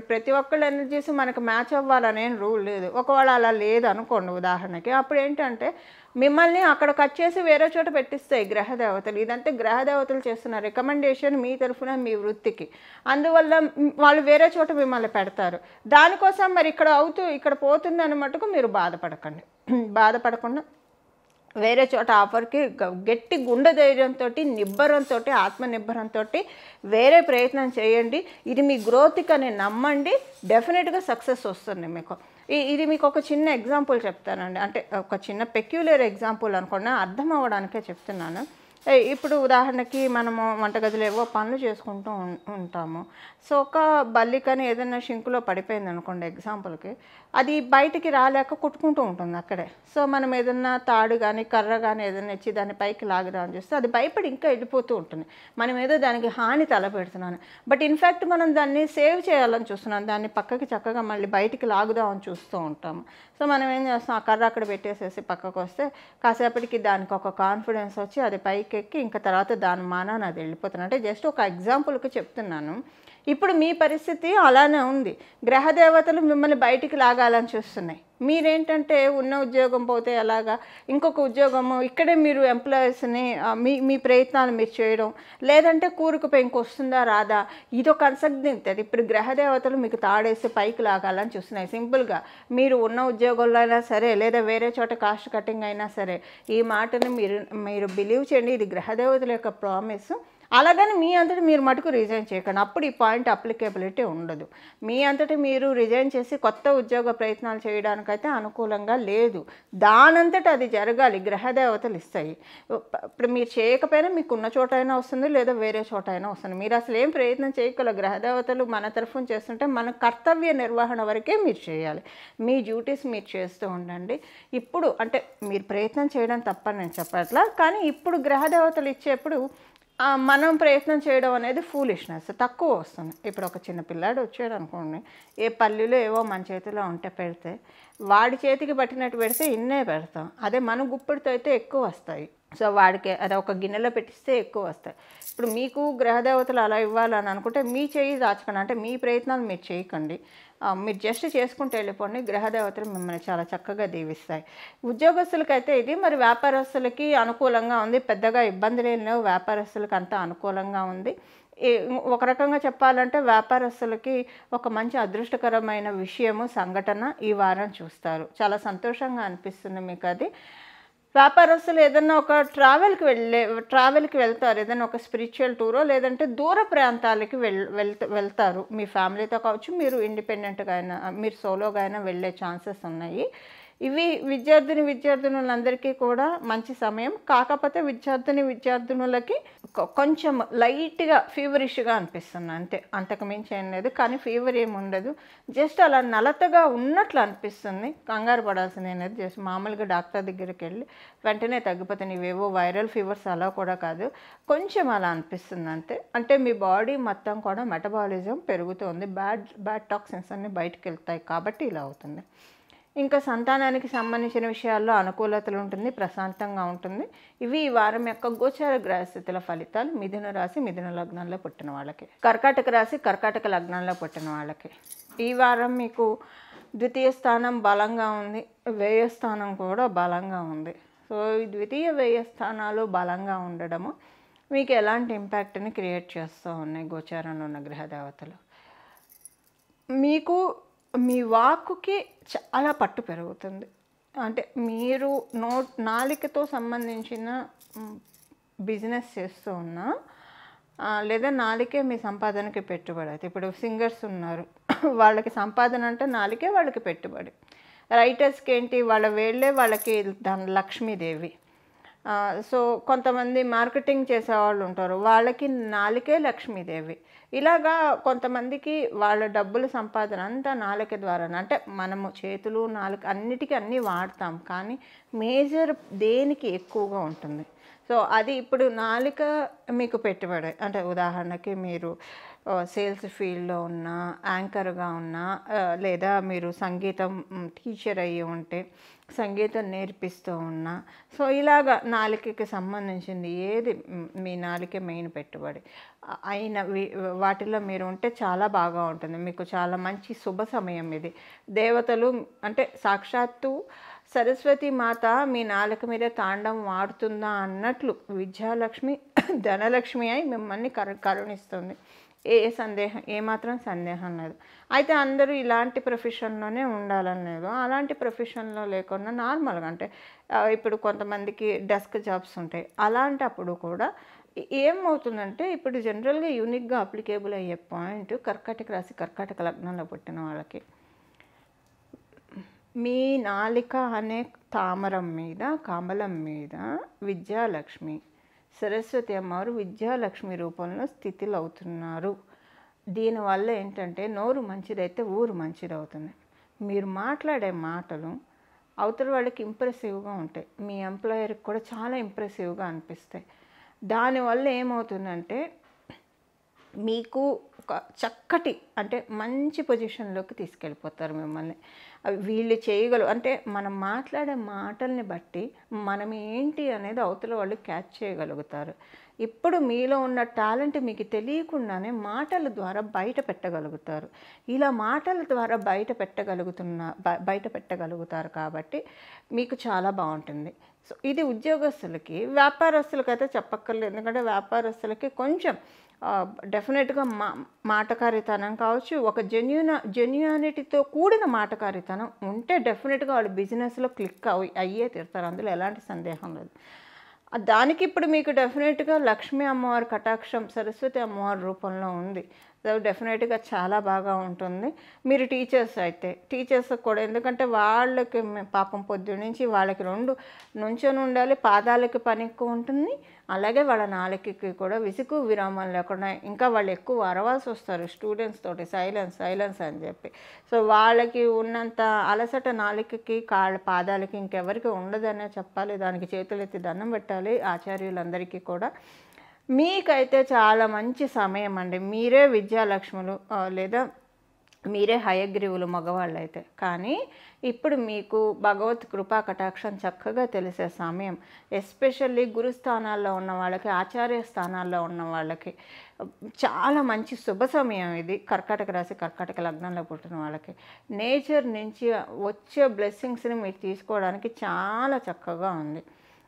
ప్రతి ఒక్కళ్ళ ఎనర్జీస్ మనకు మ్యాచ్ అవ్వాలనేం రూల్ లేదు. ఒకవేళ అలా లేదనుకోండి ఉదాహరణకి, అప్పుడు ఏంటంటే మిమ్మల్ని అక్కడ కట్ చేసి వేరే చోట పెట్టిస్తాయి గ్రహదేవతలు. ఇదంటే గ్రహదేవతలు చేస్తున్న రికమెండేషన్ మీ తరఫున మీ వృత్తికి. అందువల్ల వాళ్ళు వేరే చోట మిమ్మల్ని పెడతారు. దానికోసం మరి ఇక్కడ పోతుంది అని మటుకు మీరు బాధపడకుండా వేరే చోట ఆఫర్కి గట్టి గుండె ధైర్యంతో, నిబ్బరంతో, ఆత్మనిబ్బరంతో వేరే ప్రయత్నం చేయండి. ఇది మీ గ్రోత్కి అని నమ్మండి. డెఫినెట్గా సక్సెస్ వస్తుంది మీకు. ఇది మీకు ఒక చిన్న ఎగ్జాంపుల్ చెప్తానండి. అంటే ఒక చిన్న పెక్యులర్ ఎగ్జాంపుల్ అనుకోండి, అర్థం అవ్వడానికే చెప్తున్నాను. ఇప్పుడు ఉదాహరణకి మనము వంటగదిలో ఏవో పనులు చేసుకుంటూ ఉంటాము. సో ఒక బల్లికని ఏదైనా షింకులో పడిపోయింది అనుకోండి ఎగ్జాంపుల్కి, అది బయటికి రాలేక కుట్టుకుంటూ ఉంటుంది అక్కడే. సో మనం ఏదన్నా తాడు కానీ కర్ర కానీ ఏదైనా ఇచ్చి దాన్ని పైకి లాగుదామని చూస్తే అది భయపడి ఇంకా వెళ్ళిపోతూ ఉంటుంది. మనం ఏదో దానికి హాని తలపెడుతున్నాను. బట్ ఇన్ఫ్యాక్ట్ మనం దాన్ని సేవ్ చేయాలని చూస్తున్నాం. దాన్ని పక్కకి చక్కగా మళ్ళీ బయటికి లాగుదామని చూస్తూ ఉంటాము. సో మనం ఏం చేస్తాం, ఆ కర్ర అక్కడ పెట్టేసేసి పక్కకు వస్తే కాసేపటికి దానికి ఒక కాన్ఫిడెన్స్ వచ్చి అది పైకి ఎక్కి ఇంకా తర్వాత దాని మానాన్ని అది వెళ్ళిపోతుంది. అంటే జస్ట్ ఒక ఎగ్జాంపుల్కి చెప్తున్నాను. ఇప్పుడు మీ పరిస్థితి అలానే ఉంది. గ్రహదేవతలు మిమ్మల్ని బయటికి లాగాలని చూస్తున్నాయి. మీరేంటంటే ఉన్న ఉద్యోగం పోతే అలాగా ఇంకొక ఉద్యోగము ఇక్కడే మీరు ఎంప్లాయీస్ని మీ ప్రయత్నాలు మీరు చేయడం, లేదంటే కూరుకు పెంకు వస్తుందా రాదా, ఇదొక అన్సర్టనిటీ. ఇప్పుడు గ్రహదేవతలు మీకు తాడేసి పైకి లాగాలని చూస్తున్నాయి. సింపుల్గా మీరు ఉన్న ఉద్యోగంలో అయినా సరే, లేదా వేరే చోట కాస్ట్ కటింగ్ అయినా సరే, ఈ మాటను మీరు బిలీవ్ చేయండి. ఇది గ్రహదేవతల యొక్క ప్రామిస్. అలాగని మీ అంతటి మీరు మటుకు రిజైన్ చేయకండి. అప్పుడు ఈ పాయింట్ అప్లికేబిలిటీ ఉండదు. మీ అంతటి మీరు రిజైన్ చేసి కొత్త ఉద్యోగ ప్రయత్నాలు చేయడానికైతే అనుకూలంగా లేదు. దానంతట అది జరగాలి, గ్రహదేవతలు ఇస్తాయి. ఇప్పుడు మీరు చేయకపోయినా మీకు ఉన్న చోట అయినా వస్తుంది, లేదా వేరే చోట అయినా వస్తుంది. మీరు అసలు ఏం ప్రయత్నం చేయగల గ్రహదేవతలు మన తరఫున చేస్తుంటే మన కర్తవ్య నిర్వహణ వరకే మీరు చేయాలి. మీ డ్యూటీస్ మీరు చేస్తూ ఉండండి. ఇప్పుడు అంటే మీరు ప్రయత్నం చేయడం తప్పని నేను చెప్పట్లా, కానీ ఇప్పుడు గ్రహదేవతలు ఇచ్చేప్పుడు మనం ప్రయత్నం చేయడం అనేది ఫూలిష్నెస్, తక్కువ వస్తుంది. ఇప్పుడు ఒక చిన్న పిల్లాడు వచ్చాడు అనుకోండి, ఏ పల్లెలో ఏవో మన చేతిలో ఉంటే పెడితే వాడి చేతికి పట్టినట్టు పెడితే ఇన్నే పెడతాం. అదే మన గుప్పిడితో అయితే ఎక్కువ వస్తాయి. సో వాడికి అది ఒక గిన్నెలో పెట్టిస్తే ఎక్కువ వస్తాయి. ఇప్పుడు మీకు గ్రహదేవతలు అలా ఇవ్వాలని అనుకుంటే మీ చేయి దాచకండి. అంటే మీ ప్రయత్నాలు మీరు చేయకండి. మీరు జస్ట్ చేసుకుంటూ వెళ్ళిపోండి. గ్రహదేవతలు మిమ్మల్ని చాలా చక్కగా దీవిస్తాయి. ఉద్యోగస్తులకైతే ఇది. మరి వ్యాపారస్తులకి అనుకూలంగా ఉంది, పెద్దగా ఇబ్బందులు ఏం లేవు. వ్యాపారస్తులకి అంతా అనుకూలంగా ఉంది. ఒక రకంగా చెప్పాలంటే వ్యాపారస్తులకి ఒక మంచి అదృష్టకరమైన విషయము, సంఘటన ఈ వారం చూస్తారు. చాలా సంతోషంగా అనిపిస్తుంది మీకు అది. వ్యాపారస్తులు ఏదన్నా ఒక ట్రావెల్కి వెళ్తారు, ఏదైనా ఒక స్పిరిచువల్ టూరో లేదంటే దూర ప్రాంతాలకి వెళ్తారు. మీ ఫ్యామిలీతో కావచ్చు, మీరు ఇండిపెండెంట్గా అయినా, మీరు సోలోగా అయినా వెళ్ళే ఛాన్సెస్ ఉన్నాయి. ఇవి విద్యార్థినులందరికీ కూడా మంచి సమయం. కాకపోతే విద్యార్థినులకి కొంచెం లైట్గా ఫీవరిష్గా అనిపిస్తుంది అంతే, అంతకుమించి ఏం లేదు. కానీ ఫీవర్ ఏమి ఉండదు, జస్ట్ అలా నలతగా ఉన్నట్లు అనిపిస్తుంది. కంగారు పడాల్సింది అనేది జస్ట్ మామూలుగా డాక్టర్ దగ్గరికి వెళ్ళి వెంటనే తగ్గిపోతాయి. ఇవేవో వైరల్ ఫీవర్స్ అలా కూడా కాదు, కొంచెం అలా అనిపిస్తుంది అంతే. అంటే మీ బాడీ మొత్తం కూడా మెటబాలిజం పెరుగుతుంది, బ్యాడ్ టాక్సిన్స్ అన్నీ బయటకు వెళ్తాయి కాబట్టి ఇలా అవుతుంది. ఇంకా సంతానానికి సంబంధించిన విషయాల్లో అనుకూలతలు ఉంటుంది, ప్రశాంతంగా ఉంటుంది. ఇవి ఈ వారం యొక్క గోచార గ్రహస్థితుల ఫలితాలు. మిథున రాశి మిథున లగ్నంలో పుట్టిన వాళ్ళకి, కర్కాటక రాశి కర్కాటక లగ్నంలో పుట్టిన వాళ్ళకి ఈ వారం మీకు ద్వితీయ స్థానం బలంగా ఉంది, వ్యయ స్థానం కూడా బలంగా ఉంది. సో ఈ ద్వితీయ వ్యయ స్థానాలు బలంగా ఉండడము మీకు ఎలాంటి ఇంపాక్ట్ని క్రియేట్ చేస్తూ ఉన్నాయి గోచారంలో ఉన్న గ్రహదేవతలు. మీకు మీ వాక్కుకి చాలా పట్టు పెరుగుతుంది. అంటే మీరు నాలికతో సంబంధించిన బిజినెస్ చేస్తూ ఉన్నా, లేదా నాలికే మీ సంపాదనకి పెట్టుబడి. అయితే ఇప్పుడు సింగర్స్ ఉన్నారు, వాళ్ళకి సంపాదన అంటే నాలికే వాళ్ళకి పెట్టుబడి. రైటర్స్కి ఏంటి, వాళ్ళ వేళ్ళే వాళ్ళకి దాని లక్ష్మీదేవి. సో కొంతమంది మార్కెటింగ్ చేసేవాళ్ళు ఉంటారు, వాళ్ళకి నాలుకే లక్ష్మీదేవి. ఇలాగా కొంతమందికి వాళ్ళ డబ్బుల సంపాదన అంతా నాలుక ద్వారా, అంటే మనము చేతులు నాలుక అన్నిటికీ అన్నీ వాడతాం, కానీ మేజర్ దేనికి ఎక్కువగా ఉంటుంది. సో అది ఇప్పుడు నాలుక మీకు పెట్టుబడి. అంటే ఉదాహరణకి మీరు సేల్స్ ఫీల్డ్లో ఉన్న, యాంకర్గా ఉన్న, లేదా మీరు సంగీతం టీచర్ అయ్యి ఉంటే సంగీతం నేర్పిస్తూ ఉన్నా, సో ఇలాగా నాలుకకి సంబంధించింది ఏది మీ నాలుకే మెయిన్ పెట్టుబడి అయిన వాటిలో మీరు ఉంటే చాలా బాగా ఉంటుంది. మీకు చాలా మంచి శుభ సమయం ఇది. దేవతలు అంటే సాక్షాత్తు సరస్వతి మాత మీ నాలుక మీద తాండవం ఆడుతుందా అన్నట్లు విద్యాలక్ష్మి ధనలక్ష్మి అయి మిమ్మల్ని కరుణిస్తుంది. ఏమాత్రం సందేహం లేదు. అయితే అందరూ ఇలాంటి ప్రొఫెషన్లోనే ఉండాలని లేదు. అలాంటి ప్రొఫెషన్లో లేకుండా నార్మల్గా, అంటే ఇప్పుడు కొంతమందికి డెస్క్ జాబ్స్ ఉంటాయి. అలాంటప్పుడు కూడా ఏమవుతుందంటే, ఇప్పుడు జనరల్గా యూనిక్గా అప్లికేబుల్ అయ్యే పాయింట్ కర్కాటక రాశి కర్కాటక లగ్నంలో పుట్టిన వాళ్ళకి, మీ నాలిక అనే తామరం మీద, కమలం మీద విద్యాలక్ష్మి సరస్వతి అమ్మవారు విద్యాలక్ష్మి రూపంలో స్థితిలో అవుతున్నారు. దీనివల్ల ఏంటంటే, నోరు మంచిదైతే ఊరు మంచిదవుతుంది. మీరు మాట్లాడే మాటలు అవతల వాళ్ళకి ఇంప్రెసివ్గా ఉంటాయి, మీ ఎంప్లాయర్కి కూడా చాలా ఇంప్రెసివ్గా అనిపిస్తాయి. దానివల్ల ఏమవుతుందంటే, మీకు ఒక చక్కటి, అంటే మంచి పొజిషన్లోకి తీసుకెళ్ళిపోతారు మిమ్మల్ని. వీళ్ళు చేయగలరు, అంటే మనం మాట్లాడే మాటల్ని బట్టి మనం ఏంటి అనేది అవతల వాళ్ళు క్యాచ్ చేయగలుగుతారు. ఇప్పుడు మీలో ఉన్న టాలెంట్ మీకు తెలియకుండానే మాటల ద్వారా బయట పెట్టగలుగుతారు. ఇలా మాటల ద్వారా బయట పెట్టగలుగుతారు కాబట్టి మీకు చాలా బాగుంటుంది. సో ఇది ఉద్యోగస్తులకి. వ్యాపారస్తులకైతే చెప్పక్కర్లేదు, ఎందుకంటే వ్యాపారస్తులకి కొంచెం డెఫినెట్గా మాటకారితనం కావచ్చు, ఒక జెన్యూనిటీతో కూడిన మాటకారితనం ఉంటే డెఫినెట్గా వాళ్ళు బిజినెస్లో క్లిక్ అయ్యే తీరుతారు, అందులో ఎలాంటి సందేహం లేదు. దానికి ఇప్పుడు మీకు డెఫినెట్గా లక్ష్మీ అమ్మవారి కటాక్షం సరస్వతి అమ్మవారి రూపంలో ఉంది. డెఫినెట్గా చాలా బాగా ఉంటుంది. మీరు టీచర్స్ అయితే టీచర్స్కి కూడా, ఎందుకంటే వాళ్ళకి పాపం పొద్దున్న నుంచి వాళ్ళకి రెండు నుంచొని ఉండాలి, పాదాలకి పని ఎక్కువ ఉంటుంది, అలాగే వాళ్ళ నాలుకకి కూడా విసుగు విరామం లేకుండా ఇంకా వాళ్ళు ఎక్కువ అరవాల్సి వస్తారు స్టూడెంట్స్ తోటి, సైలెన్స్ అని చెప్పి. సో వాళ్ళకి ఉన్నంత అలసట నాలుకకి పాదాలకి ఇంకెవరికి ఉండదనే చెప్పాలి. దానికి చేతులెత్తి దండం పెట్టాలి ఆచార్యులందరికీ కూడా. మీకైతే చాలా మంచి సమయం అండి. మీరే విద్యాలక్ష్ములు, లేదా మీరే హయగ్రీవులు మగవాళ్ళు అయితే. కానీ ఇప్పుడు మీకు భగవత్ కృపా కటాక్షం చక్కగా తెలిసే సమయం. ఎస్పెషల్లీ గురుస్థానాల్లో ఉన్న వాళ్ళకి, ఆచార్య స్థానాల్లో ఉన్న వాళ్ళకి చాలా మంచి శుభ సమయం ఇది. కర్కాటక రాశి కర్కాటక లగ్నంలో పుట్టిన వాళ్ళకి నేచర్ నుంచి వచ్చే బ్లెస్సింగ్స్ని మీరు తీసుకోవడానికి చాలా చక్కగా ఉంది.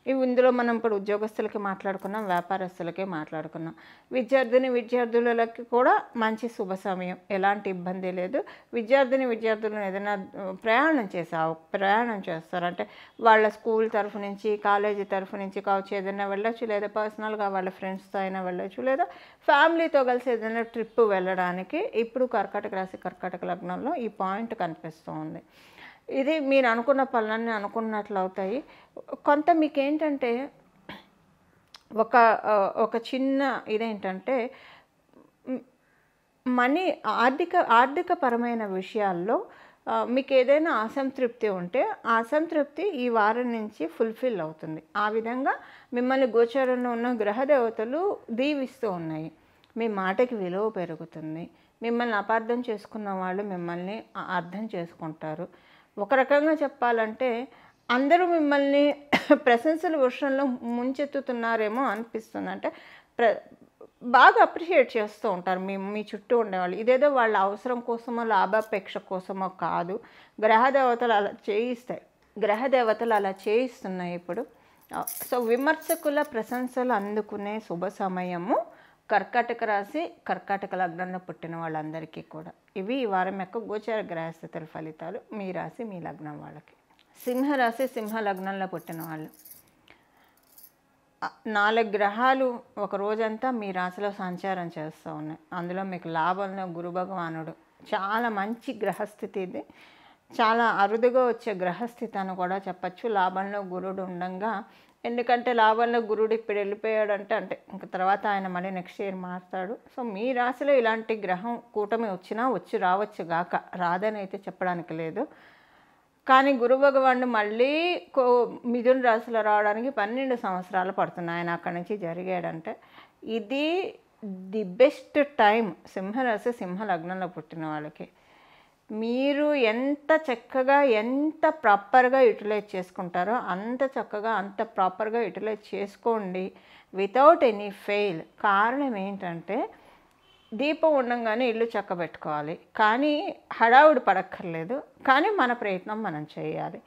ఇందులో మనం ఇప్పుడు ఉద్యోగస్తులకి మాట్లాడుకున్నాం, వ్యాపారస్తులకే మాట్లాడుకున్నాం. విద్యార్థులకి కూడా మంచి శుభ సమయం, ఎలాంటి ఇబ్బంది లేదు. విద్యార్థులను ఏదైనా ప్రయాణం చేస్తారంటే వాళ్ళ స్కూల్ తరఫు నుంచి, కాలేజీ తరఫు నుంచి కావచ్చు, ఏదైనా వెళ్ళొచ్చు, లేదా పర్సనల్గా వాళ్ళ ఫ్రెండ్స్తో అయినా వెళ్ళొచ్చు, లేదా ఫ్యామిలీతో కలిసి ఏదైనా ట్రిప్ వెళ్ళడానికి ఇప్పుడు కర్కాటక రాశి కర్కాటక లగ్నంలో ఈ పాయింట్ కనిపిస్తూ ఉంది. ఇది మీరు అనుకున్న పనులన్నీ అనుకున్నట్లు అవుతాయి. కొంత మీకేంటంటే ఒక చిన్న ఇదేంటంటే, ఆర్థికపరమైన విషయాల్లో మీకు ఏదైనా అసంతృప్తి ఉంటే ఆ అసంతృప్తి ఈ వారం నుంచి ఫుల్ఫిల్ అవుతుంది. ఆ విధంగా మిమ్మల్ని గోచారంలో ఉన్న గ్రహదేవతలు దీవిస్తూ ఉన్నాయి. మీ మాటకి విలువ పెరుగుతుంది. మిమ్మల్ని అపార్థం చేసుకున్న వాళ్ళు మిమ్మల్ని అర్థం చేసుకుంటారు. ఒక రకంగా చెప్పాలంటే అందరూ మిమ్మల్ని ప్రశంసల వర్షంలో ముంచెత్తుతున్నారేమో అనిపిస్తుంది. అంటే బాగా అప్రిషియేట్ చేస్తూ ఉంటారు మీ చుట్టూ ఉండేవాళ్ళు. ఇదేదో వాళ్ళ అవసరం కోసమో లాభాపేక్ష కోసమో కాదు, గ్రహదేవతలు అలా చేయిస్తున్నాయి ఇప్పుడు. సో విమర్శకుల ప్రశంసలు అందుకునే శుభ సమయము కర్కాటక రాశి కర్కాటక లగ్నంలో పుట్టిన వాళ్ళందరికీ కూడా. ఇవి ఈ వారం యొక్క గోచార గ్రహస్థితుల ఫలితాలు మీ రాశి మీ లగ్నం వాళ్ళకి. సింహరాశి సింహ లగ్నంలో పుట్టిన వాళ్ళు, 4 గ్రహాలు ఒక రోజంతా మీ రాశిలో సంచారం చేస్తూ ఉన్నాయి. అందులో మీకు లాభంలో గురు భగవానుడు చాలా మంచి గ్రహస్థితి ఇది. చాలా అరుదుగా వచ్చే గ్రహస్థితి అని కూడా చెప్పచ్చు లాభంలో గురుడు ఉండంగా. ఎందుకంటే లాభంలో గురుడు ఇప్పుడు వెళ్ళిపోయాడంటే అంటే ఇంక తర్వాత ఆయన మళ్ళీ నెక్స్ట్ ఇయర్ మారుతాడు. సో మీ రాశిలో ఇలాంటి గ్రహం కూటమి వచ్చినా వచ్చి రావచ్చు గాక, రాదని అయితే చెప్పడానికి లేదు. కానీ గురు భగవానుడు మళ్ళీ మిథున రాశిలో రావడానికి 12 సంవత్సరాలు పడుతుంది ఆయన అక్కడి నుంచి జరిగాడంటే. ఇది ది బెస్ట్ టైం సింహరాశి సింహ లగ్నంలో పుట్టిన వాళ్ళకి. మీరు ఎంత చక్కగా ఎంత ప్రాపర్గా యూటిలైజ్ చేసుకుంటారో అంత చక్కగా అంత ప్రాపర్గా యూటిలైజ్ చేసుకోండి వితౌట్ ఎనీ ఫెయిల్. కారణం ఏంటంటే దీపం ఉండగానే ఇల్లు చక్కబెట్టుకోవాలి, కానీ హడావుడి పడక్కర్లేదు, కానీ మన ప్రయత్నం మనం చేయాలి.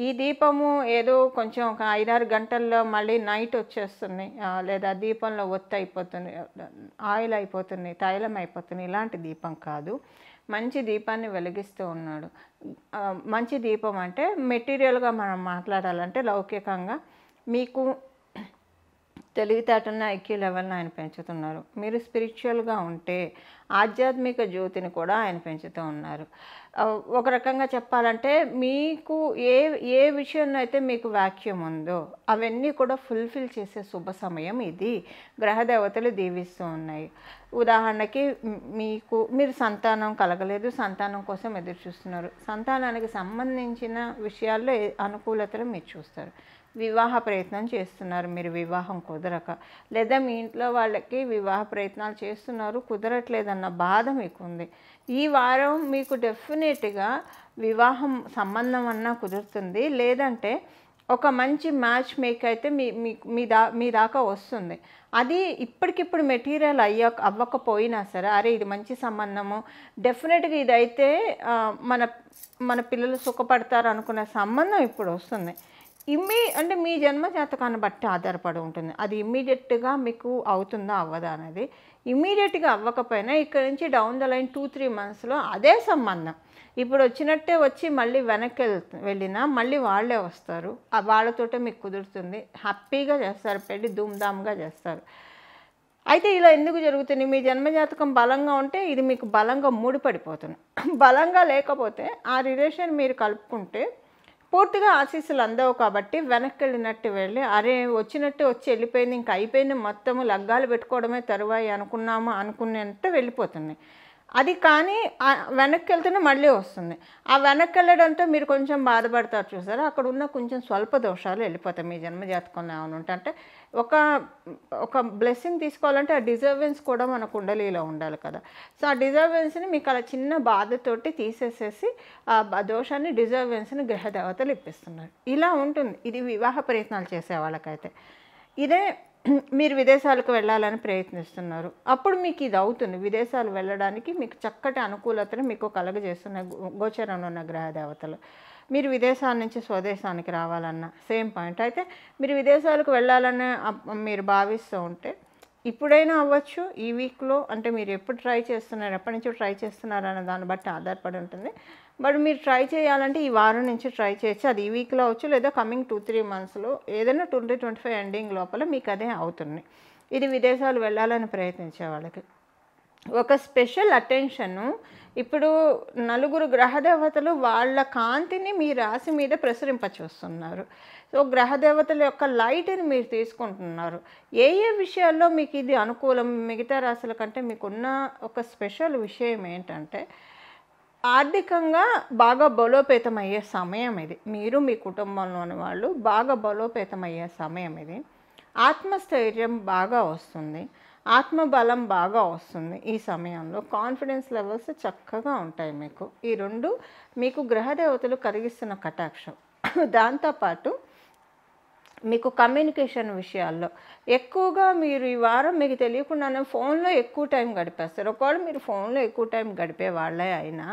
ఈ దీపము ఏదో కొంచెం ఒక 5-6 గంటల్లో మళ్ళీ నైట్ వచ్చేస్తుంది, లేదా దీపంలో ఒత్తి అయిపోతుంది, ఆయిల్ అయిపోతుంది, తైలం అయిపోతుంది, ఇలాంటి దీపం కాదు. మంచి దీపాన్ని వెలిగిస్తూ ఉన్నాడు. మంచి దీపం అంటే మెటీరియల్గా మనం మాట్లాడాలంటే లౌకికంగా మీకు తెలివితేటన్న ఐక్యూ లెవెల్ని ఆయన పెంచుతున్నారు. మీరు స్పిరిచువల్గా ఉంటే ఆధ్యాత్మిక జ్యోతిని కూడా ఆయన పెంచుతూ ఉన్నారు. ఒక రకంగా చెప్పాలంటే మీకు ఏ విషయంలో అయితే మీకు వాక్యూమ్ ఉందో అవన్నీ కూడా ఫుల్ఫిల్ చేసే శుభ సమయం ఇది. గ్రహదేవతలు దీవిస్తూ ఉన్నాయి. ఉదాహరణకి మీరు సంతానం కలగలేదు, సంతానం కోసం ఎదురు చూస్తున్నారు. సంతానానికి సంబంధించిన విషయాల్లో అనుకూలతలు మీరు చూస్తారు. వివాహ ప్రయత్నం చేస్తున్నారు, మీరు వివాహం కుదరక, లేదా మీ ఇంట్లో వాళ్ళకి వివాహ ప్రయత్నాలు చేస్తున్నారు కుదరట్లేదన్న బాధ మీకు ఉంది. ఈ వారం మీకు డెఫినెట్గా వివాహం సంబంధం అన్నా కుదురుతుంది, లేదంటే ఒక మంచి మ్యాచ్ మేక్ అయితే మీ దాకా వస్తుంది. అది ఇప్పటికిప్పుడు మెటీరియల్ అవ్వకపోయినా సరే, అరే ఇది మంచి సంబంధము, డెఫినెట్గా ఇదైతే మన పిల్లలు సుఖపడతారు అనుకునే సంబంధం ఇప్పుడు వస్తుంది. అంటే మీ జన్మ జాతకాన్ని బట్టి ఆధారపడి ఉంటుంది. అది ఇమ్మీడియట్గా మీకు అవుతుందా అవ్వదా అనేది. ఇమ్మీడియట్గా అవ్వకపోయినా ఇక్కడ నుంచి డౌన్ ద లైన్ 2-3 మంత్స్లో అదే సంబంధం ఇప్పుడు వచ్చినట్టే వచ్చి మళ్ళీ వెనక్కి వెళ్ళినా మళ్ళీ వాళ్ళే వస్తారు. వాళ్ళతోటే మీకు కుదురుతుంది, హ్యాపీగా చేస్తారు, పెళ్ళి ధూమ్ధామ్గా చేస్తారు. అయితే ఇలా ఎందుకు జరుగుతుంది? మీ జన్మజాతకం బలంగా ఉంటే ఇది మీకు బలంగా ముడిపడిపోతుంది. బలంగా లేకపోతే ఆ రిలేషన్ మీరు కలుపుకుంటే పూర్తిగా ఆశీస్సులు అందవు. కాబట్టి వెనక్కి వెళ్ళినట్టు వెళ్ళి అరే వచ్చినట్టు వచ్చి వెళ్ళిపోయింది, ఇంకా అయిపోయింది, మొత్తము లగ్గాలు పెట్టుకోవడమే తరువాయి అనుకునేంత వెళ్ళిపోతుంది. అది కానీ వెనక్కి వెళ్తేనే మళ్ళీ వస్తుంది. ఆ వెనక్కి వెళ్ళడంతో మీరు కొంచెం బాధపడతారు చూసారా, అక్కడ ఉన్న కొంచెం స్వల్ప దోషాలు వెళ్ళిపోతాయి. మీ జన్మజాతకంలో ఏమైనా ఉంటే అంటే ఒక బ్లెస్సింగ్ తీసుకోవాలంటే ఆ డిజర్వెన్స్ కూడా మన కుండలీలో ఉండాలి కదా. సో ఆ డిజర్వెన్స్ని మీకు అలా చిన్న బాధతోటి తీసేసేసి ఆ దోషాన్ని డిజర్వెన్స్ని గ్రహదేవతలు ఇప్పిస్తున్నారు. ఇలా ఉంటుంది ఇది వివాహ ప్రయత్నాలు చేసే వాళ్ళకైతే. ఇదే మీరు విదేశాలకు వెళ్ళాలని ప్రయత్నిస్తున్నారు, అప్పుడు మీకు ఇది అవుతుంది. విదేశాలు వెళ్ళడానికి మీకు చక్కటి అనుకూలతను మీకు కలగజేస్తున్న గోచరంలో ఉన్న గ్రహదేవతలు. మీరు విదేశాల నుంచి స్వదేశానికి రావాలన్న సేమ్ పాయింట్. అయితే మీరు విదేశాలకు వెళ్ళాలని మీరు భావిస్తూ ఉంటే ఇప్పుడైనా అవ్వచ్చు, ఈ వీక్లో, అంటే మీరు ఎప్పుడు ట్రై చేస్తున్నారు, ఎప్పటి నుంచో ట్రై చేస్తున్నారు అనే దాన్ని బట్టి ఆధారపడి ఉంటుంది. బట్ మీరు ట్రై చేయాలంటే ఈ వారం నుంచి ట్రై చేయొచ్చు. అది ఈ వీక్లో అవచ్చు, లేదా కమింగ్ 2-3 మంత్స్లో ఏదైనా 2025 ఎండింగ్ లోపల మీకు అదే అవుతుంది. ఇది విదేశాలు వెళ్ళాలని ప్రయత్నించే వాళ్ళకి ఒక స్పెషల్ అటెన్షను. ఇప్పుడు 4 గ్రహదేవతలు వాళ్ళ కాంతిని మీ రాశి మీద ప్రసరింపచేస్తున్నారు. సో గ్రహదేవతల యొక్క లైట్ని మీరు తీసుకుంటున్నారు. ఏ విషయాల్లో మీకు ఇది అనుకూలం మిగతా రాశుల కంటే మీకున్న ఒక స్పెషల్ విషయం ఏంటంటే ఆర్థికంగా బాగా బలోపేతమయ్యే సమయం ఇది. మీరు మీ కుటుంబంలోని వాళ్ళు బాగా బలోపేతమయ్యే సమయం ఇది. ఆత్మస్థైర్యం బాగా వస్తుంది, ఆత్మబలం బాగా వస్తుంది. ఈ సమయంలో కాన్ఫిడెన్స్ లెవెల్స్ చక్కగా ఉంటాయి మీకు. ఈ 2 మీకు గ్రహదేవతలు కలిగిస్తున్న కటాక్షం. దాంతోపాటు మీకు కమ్యూనికేషన్ విషయాల్లో ఎక్కువగా మీరు ఈ వారం మీకు తెలియకుండానే ఫోన్లో ఎక్కువ టైం గడిపేస్తారు. ఒకవేళ మీరు ఫోన్లో ఎక్కువ టైం గడిపే వాళ్ళే అయినా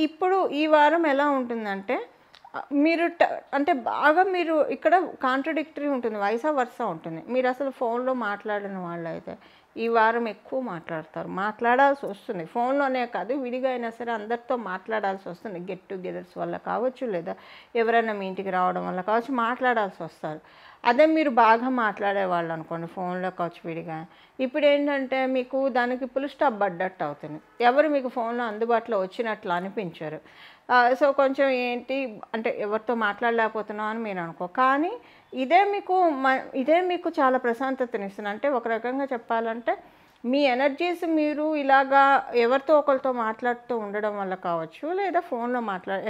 ఇప్పుడు ఈ వారం ఎలా ఉంటుందంటే మీరు అంటే బాగా మీరు ఇక్కడ కాంట్రడిక్టరీ ఉంటుంది, వైసా వర్సా ఉంటుంది. మీరు అసలు ఫోన్లో మాట్లాడిన వాళ్ళు అయితే ఈ వారం ఎక్కువ మాట్లాడాల్సి వస్తుంది. ఫోన్లోనే కాదు, విడిగా అయినా సరే అందరితో మాట్లాడాల్సి వస్తుంది. గెట్ టుగెదర్స్ వల్ల కావచ్చు, లేదా ఎవరైనా మీ ఇంటికి రావడం వల్ల కావచ్చు, మాట్లాడాల్సి వస్తారు. అదే మీరు బాగా మాట్లాడేవాళ్ళు అనుకోండి ఫోన్లో కావచ్చు విడిగా, ఇప్పుడు ఏంటంటే మీకు దానికి ఫుల్ స్టాప్ పడ్డట్టు అవుతుంది. ఎవరు మీకు ఫోన్లో అందుబాటులో వచ్చినట్లు అనిపించరు. సో కొంచెం ఏంటి అంటే ఎవరితో మాట్లాడలేకపోతున్నాం అని మీరు అనుకో, కానీ ఇదే మీకు ఇదే మీకు చాలా ప్రశాంతతనిస్తుంది. అంటే ఒక రకంగా చెప్పాలంటే మీ ఎనర్జీస్ మీరు ఇలాగా ఎవరితో ఒకరితో మాట్లాడుతూ ఉండడం వల్ల కావచ్చు, లేదా ఫోన్లో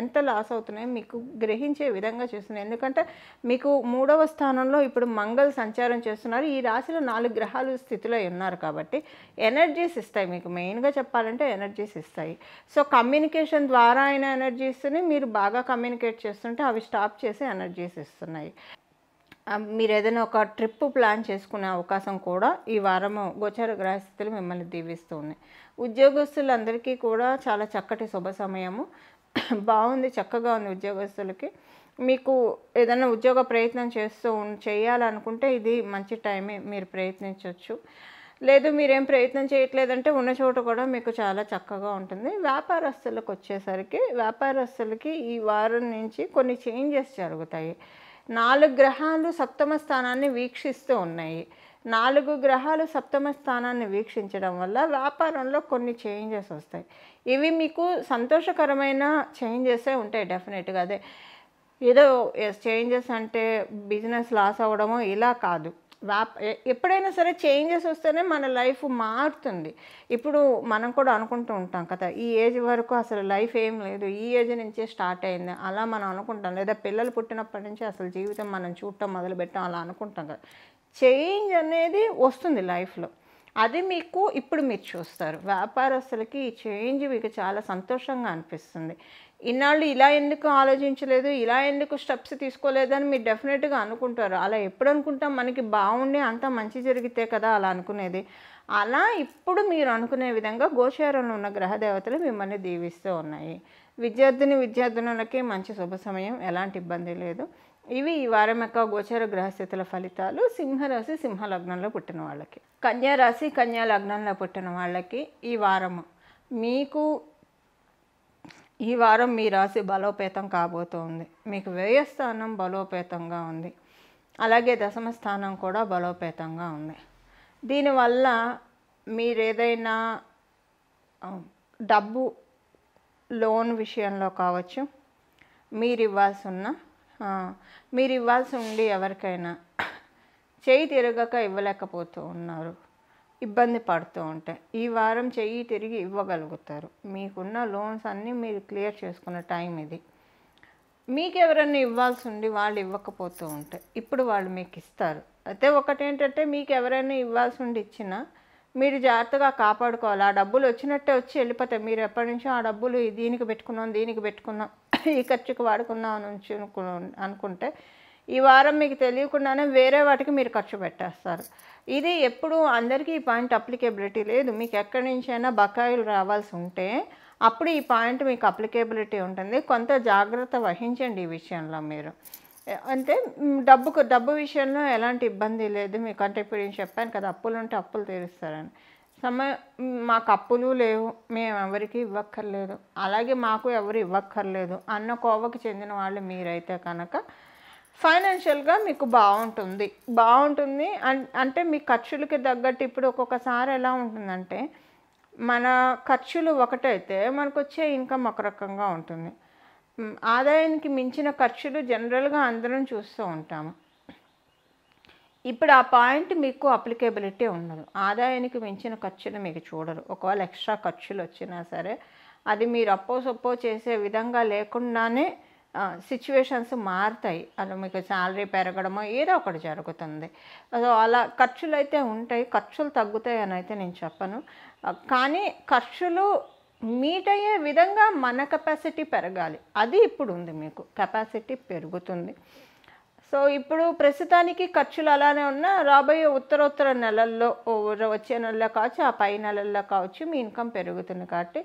ఎంత లాస్ అవుతున్నాయో మీకు గ్రహించే విధంగా చేస్తుంది. ఎందుకంటే మీకు 3వ స్థానంలో ఇప్పుడు మంగళ సంచారం చేస్తున్నారు. ఈ రాశిలో 4 గ్రహాలు స్థితిలో ఉన్నారు కాబట్టి ఎనర్జీస్ ఇస్తాయి. మీకు మెయిన్గా చెప్పాలంటే ఎనర్జీస్ ఇస్తాయి. సో కమ్యూనికేషన్ ద్వారా అయిన ఎనర్జీస్ని మీరు బాగా కమ్యూనికేట్ చేస్తుంటే అవి స్టాప్ చేసి ఎనర్జీస్ ఇస్తున్నాయి. మీరు ఏదైనా ఒక ట్రిప్ ప్లాన్ చేసుకునే అవకాశం కూడా ఈ వారము గోచార గ్రహస్థితులు మిమ్మల్ని దీవిస్తూ ఉన్నాయి. ఉద్యోగస్తులందరికీ కూడా చాలా చక్కటి శుభ సమయము. బాగుంది, చక్కగా ఉంది ఉద్యోగస్తులకి. మీకు ఏదైనా ఉద్యోగ ప్రయత్నం చేయాలనుకుంటే ఇది మంచి టైమే, మీరు ప్రయత్నించవచ్చు. లేదు మీరేం ప్రయత్నం చేయట్లేదంటే ఉన్న చోట కూడా మీకు చాలా చక్కగా ఉంటుంది. వ్యాపారస్తులకు వచ్చేసరికి వ్యాపారస్తులకి ఈ వారం నుంచి కొన్ని చేంజెస్ జరుగుతాయి. 4 గ్రహాలు సప్తమ స్థానాన్ని వీక్షిస్తూ ఉన్నాయి. 4 గ్రహాలు సప్తమ స్థానాన్ని వీక్షించడం వల్ల వ్యాపారంలో కొన్ని చేంజెస్ వస్తాయి. ఇవి మీకు సంతోషకరమైన చేంజెసే ఉంటాయి డెఫినెట్గా. అదే ఏదో చేంజెస్ అంటే బిజినెస్ లాస్ అవ్వడమో ఇలా కాదు. ఎప్పుడైనా సరే చేంజెస్ వస్తేనే మన లైఫ్ మారుతుంది. ఇప్పుడు మనం కూడా అనుకుంటూ ఉంటాం కదా, ఈ ఏజ్ వరకు అసలు లైఫ్ ఏం లేదు, ఈ ఏజ్ నుంచే స్టార్ట్ అయింది అలా మనం అనుకుంటాం. లేదా పిల్లలు పుట్టినప్పటి నుంచి అసలు జీవితం మనం చూడటం మొదలుపెట్టాం అలా అనుకుంటాం కదా. చేంజ్ అనేది వస్తుంది లైఫ్లో, అది మీకు ఇప్పుడు మీరు చూస్తారు. వ్యాపారస్తులకి ఈ చేంజ్ మీకు చాలా సంతోషంగా అనిపిస్తుంది. ఇన్నాళ్ళు ఇలా ఎందుకు ఆలోచించలేదు, ఇలా ఎందుకు స్టెప్స్ తీసుకోలేదని మీరు డెఫినెట్గా అనుకుంటారు. అలా ఎప్పుడు అనుకుంటాం, మనకి బాగుండి అంతా మంచి జరిగితే కదా అలా అనుకునేది. అలా ఇప్పుడు మీరు అనుకునే విధంగా గోచారంలో ఉన్న గ్రహదేవతలు మిమ్మల్ని దీవిస్తూ ఉన్నాయి. విద్యార్థులకి మంచి శుభ సమయం, ఎలాంటి ఇబ్బంది లేదు. ఇవి ఈ వారం యొక్క గోచర గ్రహస్థితుల ఫలితాలు. సింహరాశి సింహలగ్నంలో పుట్టిన వాళ్ళకి, కన్యారాశి కన్యా లగ్నంలో పుట్టిన వాళ్ళకి ఈ వారము మీకు ఈ వారం మీ రాశి బలోపేతం కాబోతోంది. మీకు వ్యయస్థానం బలోపేతంగా ఉంది, అలాగే దశమ స్థానం కూడా బలోపేతంగా ఉంది. దీనివల్ల మీరు ఏదైనా డబ్బు లోన్ విషయంలో కావచ్చు, మీరు ఇవ్వాల్సి ఉండి ఎవరికైనా చేయి తిరగక ఇవ్వలేకపోతూ ఉన్నారు, ఇబ్బంది పడుతూ ఉంటాయి, ఈ వారం చెయ్యి తిరిగి ఇవ్వగలుగుతారు. మీకున్న లోన్స్ అన్నీ మీరు క్లియర్ చేసుకున్న టైం ఇది. మీకు ఎవరన్నా ఇవ్వాల్సి ఉండి వాళ్ళు ఇవ్వకపోతూ ఉంటాయి, ఇప్పుడు వాళ్ళు మీకు ఇస్తారు. అయితే ఒకటేంటంటే మీకు ఎవరైనా ఇవ్వాల్సి ఉండి ఇచ్చినా మీరు జాగ్రత్తగా కాపాడుకోవాలి. ఆ డబ్బులు వచ్చినట్టే వచ్చి వెళ్ళిపోతాయి. మీరు ఎప్పటి నుంచో ఆ డబ్బులు దీనికి పెట్టుకుందాం ఈ ఖర్చుకు వాడుకుందాం అని అనుకుంటే ఈ వారం మీకు తెలియకుండానే వేరే వాటికి మీరు ఖర్చు పెట్టేస్తారు. ఇది ఎప్పుడు అందరికీ ఈ పాయింట్ అప్లికేబిలిటీ లేదు. మీకు ఎక్కడి నుంచైనా బకాయిలు రావాల్సి ఉంటే అప్పుడు ఈ పాయింట్ మీకు అప్లికేబిలిటీ ఉంటుంది. కొంత జాగ్రత్త వహించండి ఈ విషయంలో మీరు. అంటే డబ్బు విషయంలో ఎలాంటి ఇబ్బంది లేదు మీకు. అంటే ఇప్పుడు నేను చెప్పాను కదా, అప్పులు ఉంటే అప్పులు తీరుస్తారని. మాకు అప్పులు లేవు, మేము ఎవరికి ఇవ్వక్కర్లేదు, అలాగే మాకు ఎవరు ఇవ్వక్కర్లేదు అన్న కోవకు చెందిన వాళ్ళు మీరైతే కనుక ఫైనాన్షియల్గా మీకు బాగుంటుంది. అంటే మీ ఖర్చులకి తగ్గట్టు ఇప్పుడు ఒక్కొక్కసారి ఎలా ఉంటుందంటే మన ఖర్చులు ఒకటైతే మనకు వచ్చే ఇన్కమ్ ఒక రకంగా ఉంటుంది. ఆదాయానికి మించిన ఖర్చులు జనరల్గా అందరం చూస్తూ ఉంటాము. ఇప్పుడు ఆ పాయింట్ మీకు అప్లికేబిలిటీ ఉండదు. ఆదాయానికి మించిన ఖర్చులు మీకు చూడరు. ఒకవేళ ఎక్స్ట్రా ఖర్చులు వచ్చినా సరే అది మీరు అప్పో చేసే విధంగా లేకుండానే సిచ్యువేషన్స్ మారుతాయి. అలా మీకు శాలరీ పెరగడమో ఏదో ఒకటి జరుగుతుంది. సో అలా ఖర్చులు అయితే ఉంటాయి, ఖర్చులు తగ్గుతాయి అని అయితే నేను చెప్పను. కానీ ఖర్చులు మీట్ అయ్యే విధంగా మన కెపాసిటీ పెరగాలి. అది ఇప్పుడు ఉంది, మీకు కెపాసిటీ పెరుగుతుంది. సో ఇప్పుడు ప్రస్తుతానికి ఖర్చులు అలానే ఉన్నా రాబోయే ఉత్తరోత్తర నెలల్లో వచ్చే నెలలో కావచ్చు, ఆ పై నెలల్లో కావచ్చు మీ ఇన్కమ్ పెరుగుతుంది. కాబట్టి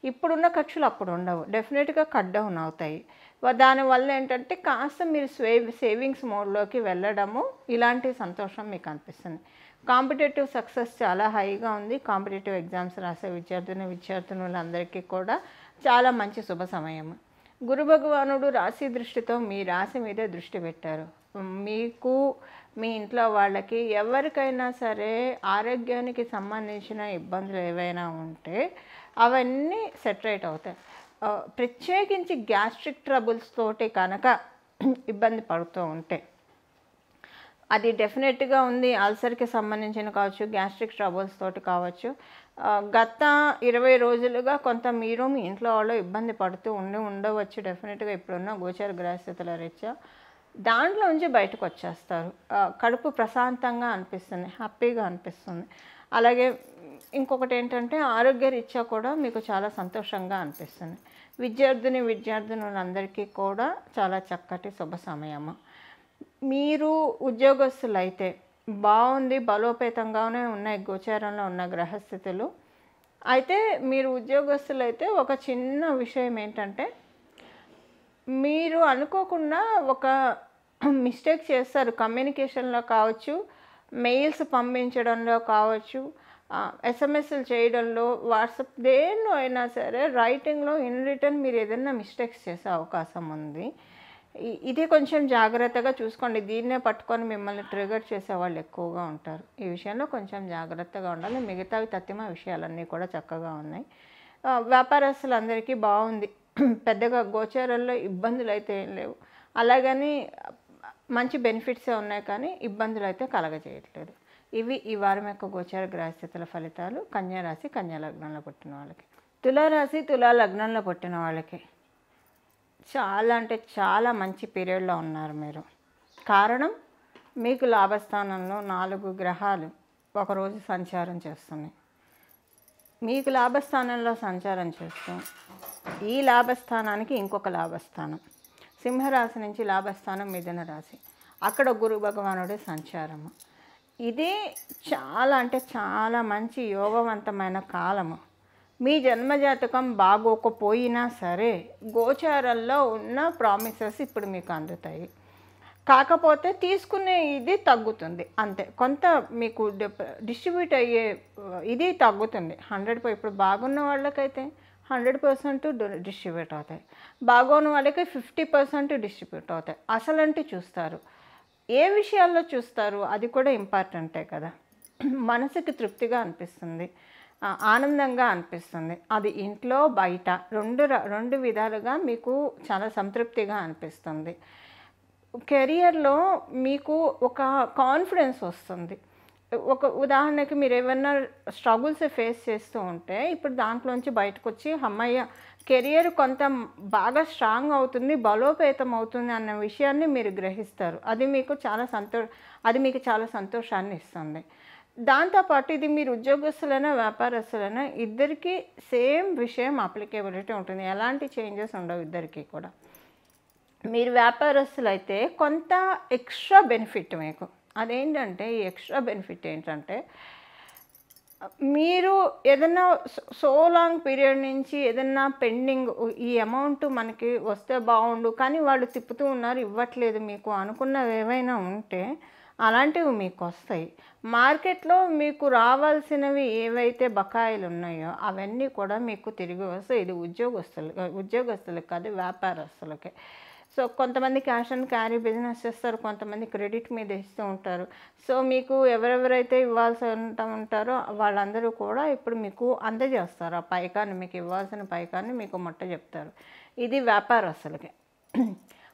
ఇప్పుడున్న ఖర్చులు అప్పుడు ఉండవు, డెఫినెట్గా కట్ డౌన్ అవుతాయి. దానివల్ల ఏంటంటే కాస్త మీరు సేవింగ్స్ మోడ్లోకి వెళ్ళడము ఇలాంటి సంతోషం మీకు అనిపిస్తుంది. కాంపిటేటివ్ సక్సెస్ చాలా హైగా ఉంది. కాంపిటేటివ్ ఎగ్జామ్స్ రాసే విద్యార్థులందరికీ కూడా చాలా మంచి శుభ సమయం. గురు భగవానుడు రాశి దృష్టితో మీ రాశి మీదే దృష్టి పెట్టారు. మీకు మీ ఇంట్లో వాళ్ళకి ఎవరికైనా సరే ఆరోగ్యానికి సంబంధించిన ఇబ్బందులు ఏవైనా ఉంటే అవన్నీ సెటరేట్ అవుతాయి. ప్రత్యేకించి గ్యాస్ట్రిక్ ట్రబుల్స్ తోటి కనుక ఇబ్బంది పడుతూ ఉంటే అది డెఫినెట్గా ఉంది. అల్సర్కి సంబంధించిన కావచ్చు, గ్యాస్ట్రిక్ ట్రబుల్స్ తోటి కావచ్చు. గత 20 రోజులుగా కొంత మీరు మీ ఇంట్లో వాళ్ళు ఇబ్బంది పడుతూ ఉండవచ్చు. డెఫినెట్గా ఇప్పుడున్న గోచర గ్రహస్థితుల రీత్యా దాంట్లోంచి బయటకు వచ్చేస్తారు. కడుపు ప్రశాంతంగా అనిపిస్తుంది, హ్యాపీగా అనిపిస్తుంది. అలాగే ఇంకొకటి ఏంటంటే ఆరోగ్యరీత్యా కూడా మీకు చాలా సంతోషంగా అనిపిస్తుంది. విద్యార్థులందరికీ కూడా చాలా చక్కటి శుభ సమయము. మీరు ఉద్యోగస్తులైతే బాగుంది, బలోపేతంగానే ఉన్నాయి గోచారంలో ఉన్న గ్రహస్థితులు. అయితే మీరు ఉద్యోగస్తులైతే ఒక చిన్న విషయం ఏంటంటే మీరు అనుకోకుండా ఒక మిస్టేక్ చేస్తారు. కమ్యూనికేషన్లో కావచ్చు, మెయిల్స్ పంపించడంలో కావచ్చు, ఎస్ఎంఎస్లు చేయడంలో, వాట్సాప్ దేనిలో అయినా సరే రైటింగ్లో ఇన్ రిటర్న్ మీరు ఏదైనా మిస్టేక్స్ చేసే అవకాశం ఉంది. ఇది కొంచెం జాగ్రత్తగా చూసుకోండి. దీన్నే పట్టుకొని మిమ్మల్ని ట్రిగర్ చేసేవాళ్ళు ఎక్కువగా ఉంటారు. ఈ విషయంలో కొంచెం జాగ్రత్తగా ఉండాలి. మిగతావి తత్తిమ విషయాలన్నీ కూడా చక్కగా ఉన్నాయి. వ్యాపారస్తులందరికీ బాగుంది. పెద్దగా గోచారాల్లో ఇబ్బందులు అయితే ఏం లేవు. అలాగని మంచి బెనిఫిట్సే ఉన్నాయి, కానీ ఇబ్బందులు అయితే కలగజేయట్లేదు. ఇవి ఈ వారం యొక్క గోచార గ్రహస్థితుల ఫలితాలు కన్యారాశి, కన్యా లగ్నంలో పుట్టిన వాళ్ళకి. తులారాశి, తులా లగ్నంలో పుట్టిన వాళ్ళకి చాలా అంటే చాలా మంచి పీరియడ్లో ఉన్నారు మీరు. కారణం, మీకు లాభస్థానంలో 4 గ్రహాలు ఒకరోజు సంచారం చేస్తున్నాయి. మీకు లాభస్థానంలో సంచారం చేస్తూ ఈ లాభస్థానానికి ఇంకొక లాభస్థానం, సింహరాశి నుంచి లాభస్థానం మిథున రాశి, అక్కడ గురు భగవానుడి సంచారము. ఇది చాలా అంటే చాలా మంచి యోగవంతమైన కాలము. మీ జన్మజాతకం బాగోకపోయినా సరే గోచారంలో ఉన్న ప్రామిసెస్ ఇప్పుడు మీకు అందుతాయి. కాకపోతే తీసుకునే ఇది తగ్గుతుంది అంతే. కొంత మీకు డిస్ట్రిబ్యూట్ అయ్యే ఇది తగ్గుతుంది. 100 ఇప్పుడు బాగున్న వాళ్ళకైతే 100% డిస్ట్రిబ్యూట్ అవుతాయి. బాగోని వాళ్ళకి 50% డిస్ట్రిబ్యూట్ అవుతాయి. అసలంటే చూస్తారు. ఏ విషయాల్లో చూస్తారు అది కూడా ఇంపార్టెంటే కదా. మనసుకి తృప్తిగా అనిపిస్తుంది, ఆనందంగా అనిపిస్తుంది. అది ఇంట్లో బయట రెండు విధాలుగా మీకు చాలా సంతృప్తిగా అనిపిస్తుంది. కెరియర్లో మీకు ఒక కాన్ఫిడెన్స్ వస్తుంది. ఒక ఉదాహరణకి మీరు ఏమన్నా స్ట్రగుల్స్ ఫేస్ చేస్తూ ఉంటే ఇప్పుడు దాంట్లోంచి బయటకు వచ్చి అమ్మయ్య కెరియర్ కొంత బాగా స్ట్రాంగ్ అవుతుంది, బలోపేతం అవుతుంది అన్న విషయాన్ని మీరు గ్రహిస్తారు. అది మీకు చాలా సంతోషాన్ని ఇస్తుంది. దాంతోపాటు ఇది మీరు ఉద్యోగస్తులైనా వ్యాపారస్తులైనా ఇద్దరికీ సేమ్ విషయం అప్లికేబిలిటీ ఉంటుంది. ఎలాంటి చేంజెస్ ఉండవు ఇద్దరికీ కూడా. మీరు వ్యాపారస్తులు అయితే కొంత ఎక్స్ట్రా బెనిఫిట్ మీకు. అదేంటంటే ఈ ఎక్స్ట్రా బెనిఫిట్ ఏంటంటే మీరు ఏదైనా సో లాంగ్ పీరియడ్ నుంచి ఏదైనా పెండింగ్ ఈ అమౌంట్ మనకి వస్తే బాగుండు కానీ వాళ్ళు తిప్పుతూ ఉన్నారు ఇవ్వట్లేదు మీకు అనుకున్నవి ఏవైనా ఉంటే అలాంటివి మీకు వస్తాయి. మార్కెట్లో మీకు రావాల్సినవి ఏవైతే బకాయిలు ఉన్నాయో అవన్నీ కూడా మీకు తిరిగి వస్తాయి. ఇది ఉద్యోగస్తులకు కాదు, వ్యాపారస్తులకే. సో కొంతమంది క్యాష్ అండ్ క్యారీ బిజినెస్ చేస్తారు, కొంతమంది క్రెడిట్ మీద ఇస్తూ ఉంటారు. సో మీకు ఎవరెవరైతే ఇవ్వాల్సి ఉంటారో వాళ్ళందరూ కూడా ఇప్పుడు మీకు అందజేస్తారు. ఆ పైకాన్ని, మీకు ఇవ్వాల్సిన పైకాన్ని మీకు మొట్ట చెప్తారు. ఇది వ్యాపారస్తులకి.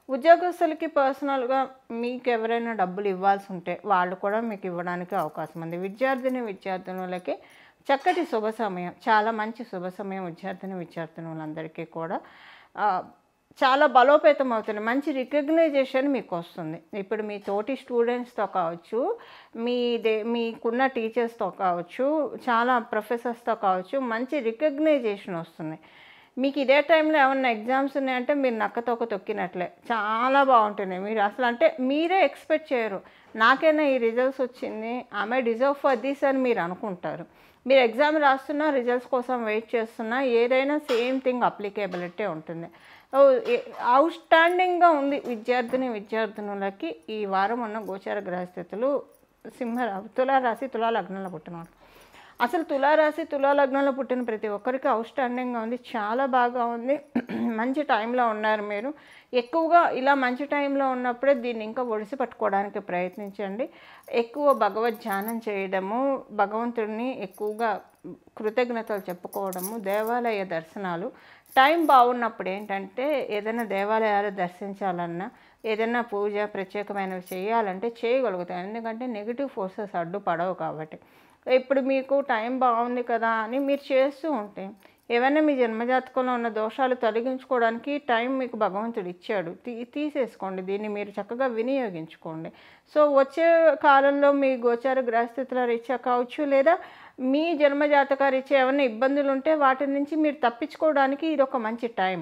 ఉద్యోగస్తులకి పర్సనల్గా మీకు ఎవరైనా డబ్బులు ఇవ్వాల్సి ఉంటే వాళ్ళు కూడా మీకు ఇవ్వడానికి అవకాశం ఉంది. విద్యార్థినులకి చక్కటి శుభ సమయం, చాలా మంచి శుభ సమయం. విద్యార్థినులందరికీ కూడా చాలా బలోపేతం అవుతుంది. మంచి రికగ్నైజేషన్ మీకు వస్తుంది. ఇప్పుడు మీ తోటి స్టూడెంట్స్తో కావచ్చు, మీకున్న టీచర్స్తో కావచ్చు, చాలా ప్రొఫెసర్స్తో కావచ్చు, మంచి రికగ్నైజేషన్ వస్తుంది. మీకు ఇదే టైంలో ఏమన్నా ఎగ్జామ్స్ ఉన్నాయంటే మీరు నక్కతోక తొక్కినట్లే, చాలా బాగుంటుంది. మీరు అసలు అంటే మీరే ఎక్స్పెక్ట్ చేయరు, నాకైనా ఈ రిజల్ట్స్ వచ్చింది, ఆమె డిజర్వ్ ఫర్ దిస్ అని మీరు అనుకుంటారు. మీరు ఎగ్జామ్ రాస్తున్నా, రిజల్ట్స్ కోసం వెయిట్ చేస్తున్నా, ఏదైనా సేమ్ థింగ్ అప్లికేబిలిటీ ఉంటుంది. అవుట్ స్టాండింగ్గా ఉంది విద్యార్థినులకి ఈ వారం ఉన్న గోచార గ్రహస్థితులు. తులారాశి, తులా లగ్నంలో పుట్టినవాళ్ళు అసలు తులారాశి తులా లగ్నంలో పుట్టిన ప్రతి ఒక్కరికి అవుట్స్టాండింగ్గా ఉంది, చాలా బాగా ఉంది. మంచి టైంలో ఉన్నారు మీరు. ఎక్కువగా ఇలా మంచి టైంలో ఉన్నప్పుడే దీన్ని ఇంకా ఒడిసి పట్టుకోవడానికి ప్రయత్నించండి. ఎక్కువ భగవద్ ధ్యానం చేయడము, భగవంతుడిని ఎక్కువగా కృతజ్ఞతలు చెప్పుకోవడము, దేవాలయ దర్శనాలు. టైం బాగున్నప్పుడు ఏంటంటే ఏదైనా దేవాలయాలు దర్శించాలన్నా, ఏదైనా పూజ ప్రత్యేకమైనవి చేయాలంటే చేయగలుగుతాం. ఎందుకంటే నెగిటివ్ ఫోర్సెస్ అడ్డుపడవు కాబట్టి. ఇప్పుడు మీకు టైం బాగుంది కదా అని మీరు చేస్తూ ఉంటే ఏవైనా మీ జన్మజాతకంలో ఉన్న దోషాలు తొలగించుకోవడానికి టైం మీకు భగవంతుడు ఇచ్చాడు, తీసేసుకోండి. దీన్ని మీరు చక్కగా వినియోగించుకోండి. సో వచ్చే కాలంలో మీ గోచార గ్రహస్థితుల రీత్యా కావచ్చు, లేదా మీ జన్మజాతక రీత్యా ఏమైనా ఇబ్బందులు ఉంటే వాటి నుంచి మీరు తప్పించుకోవడానికి ఇది ఒక మంచి టైం.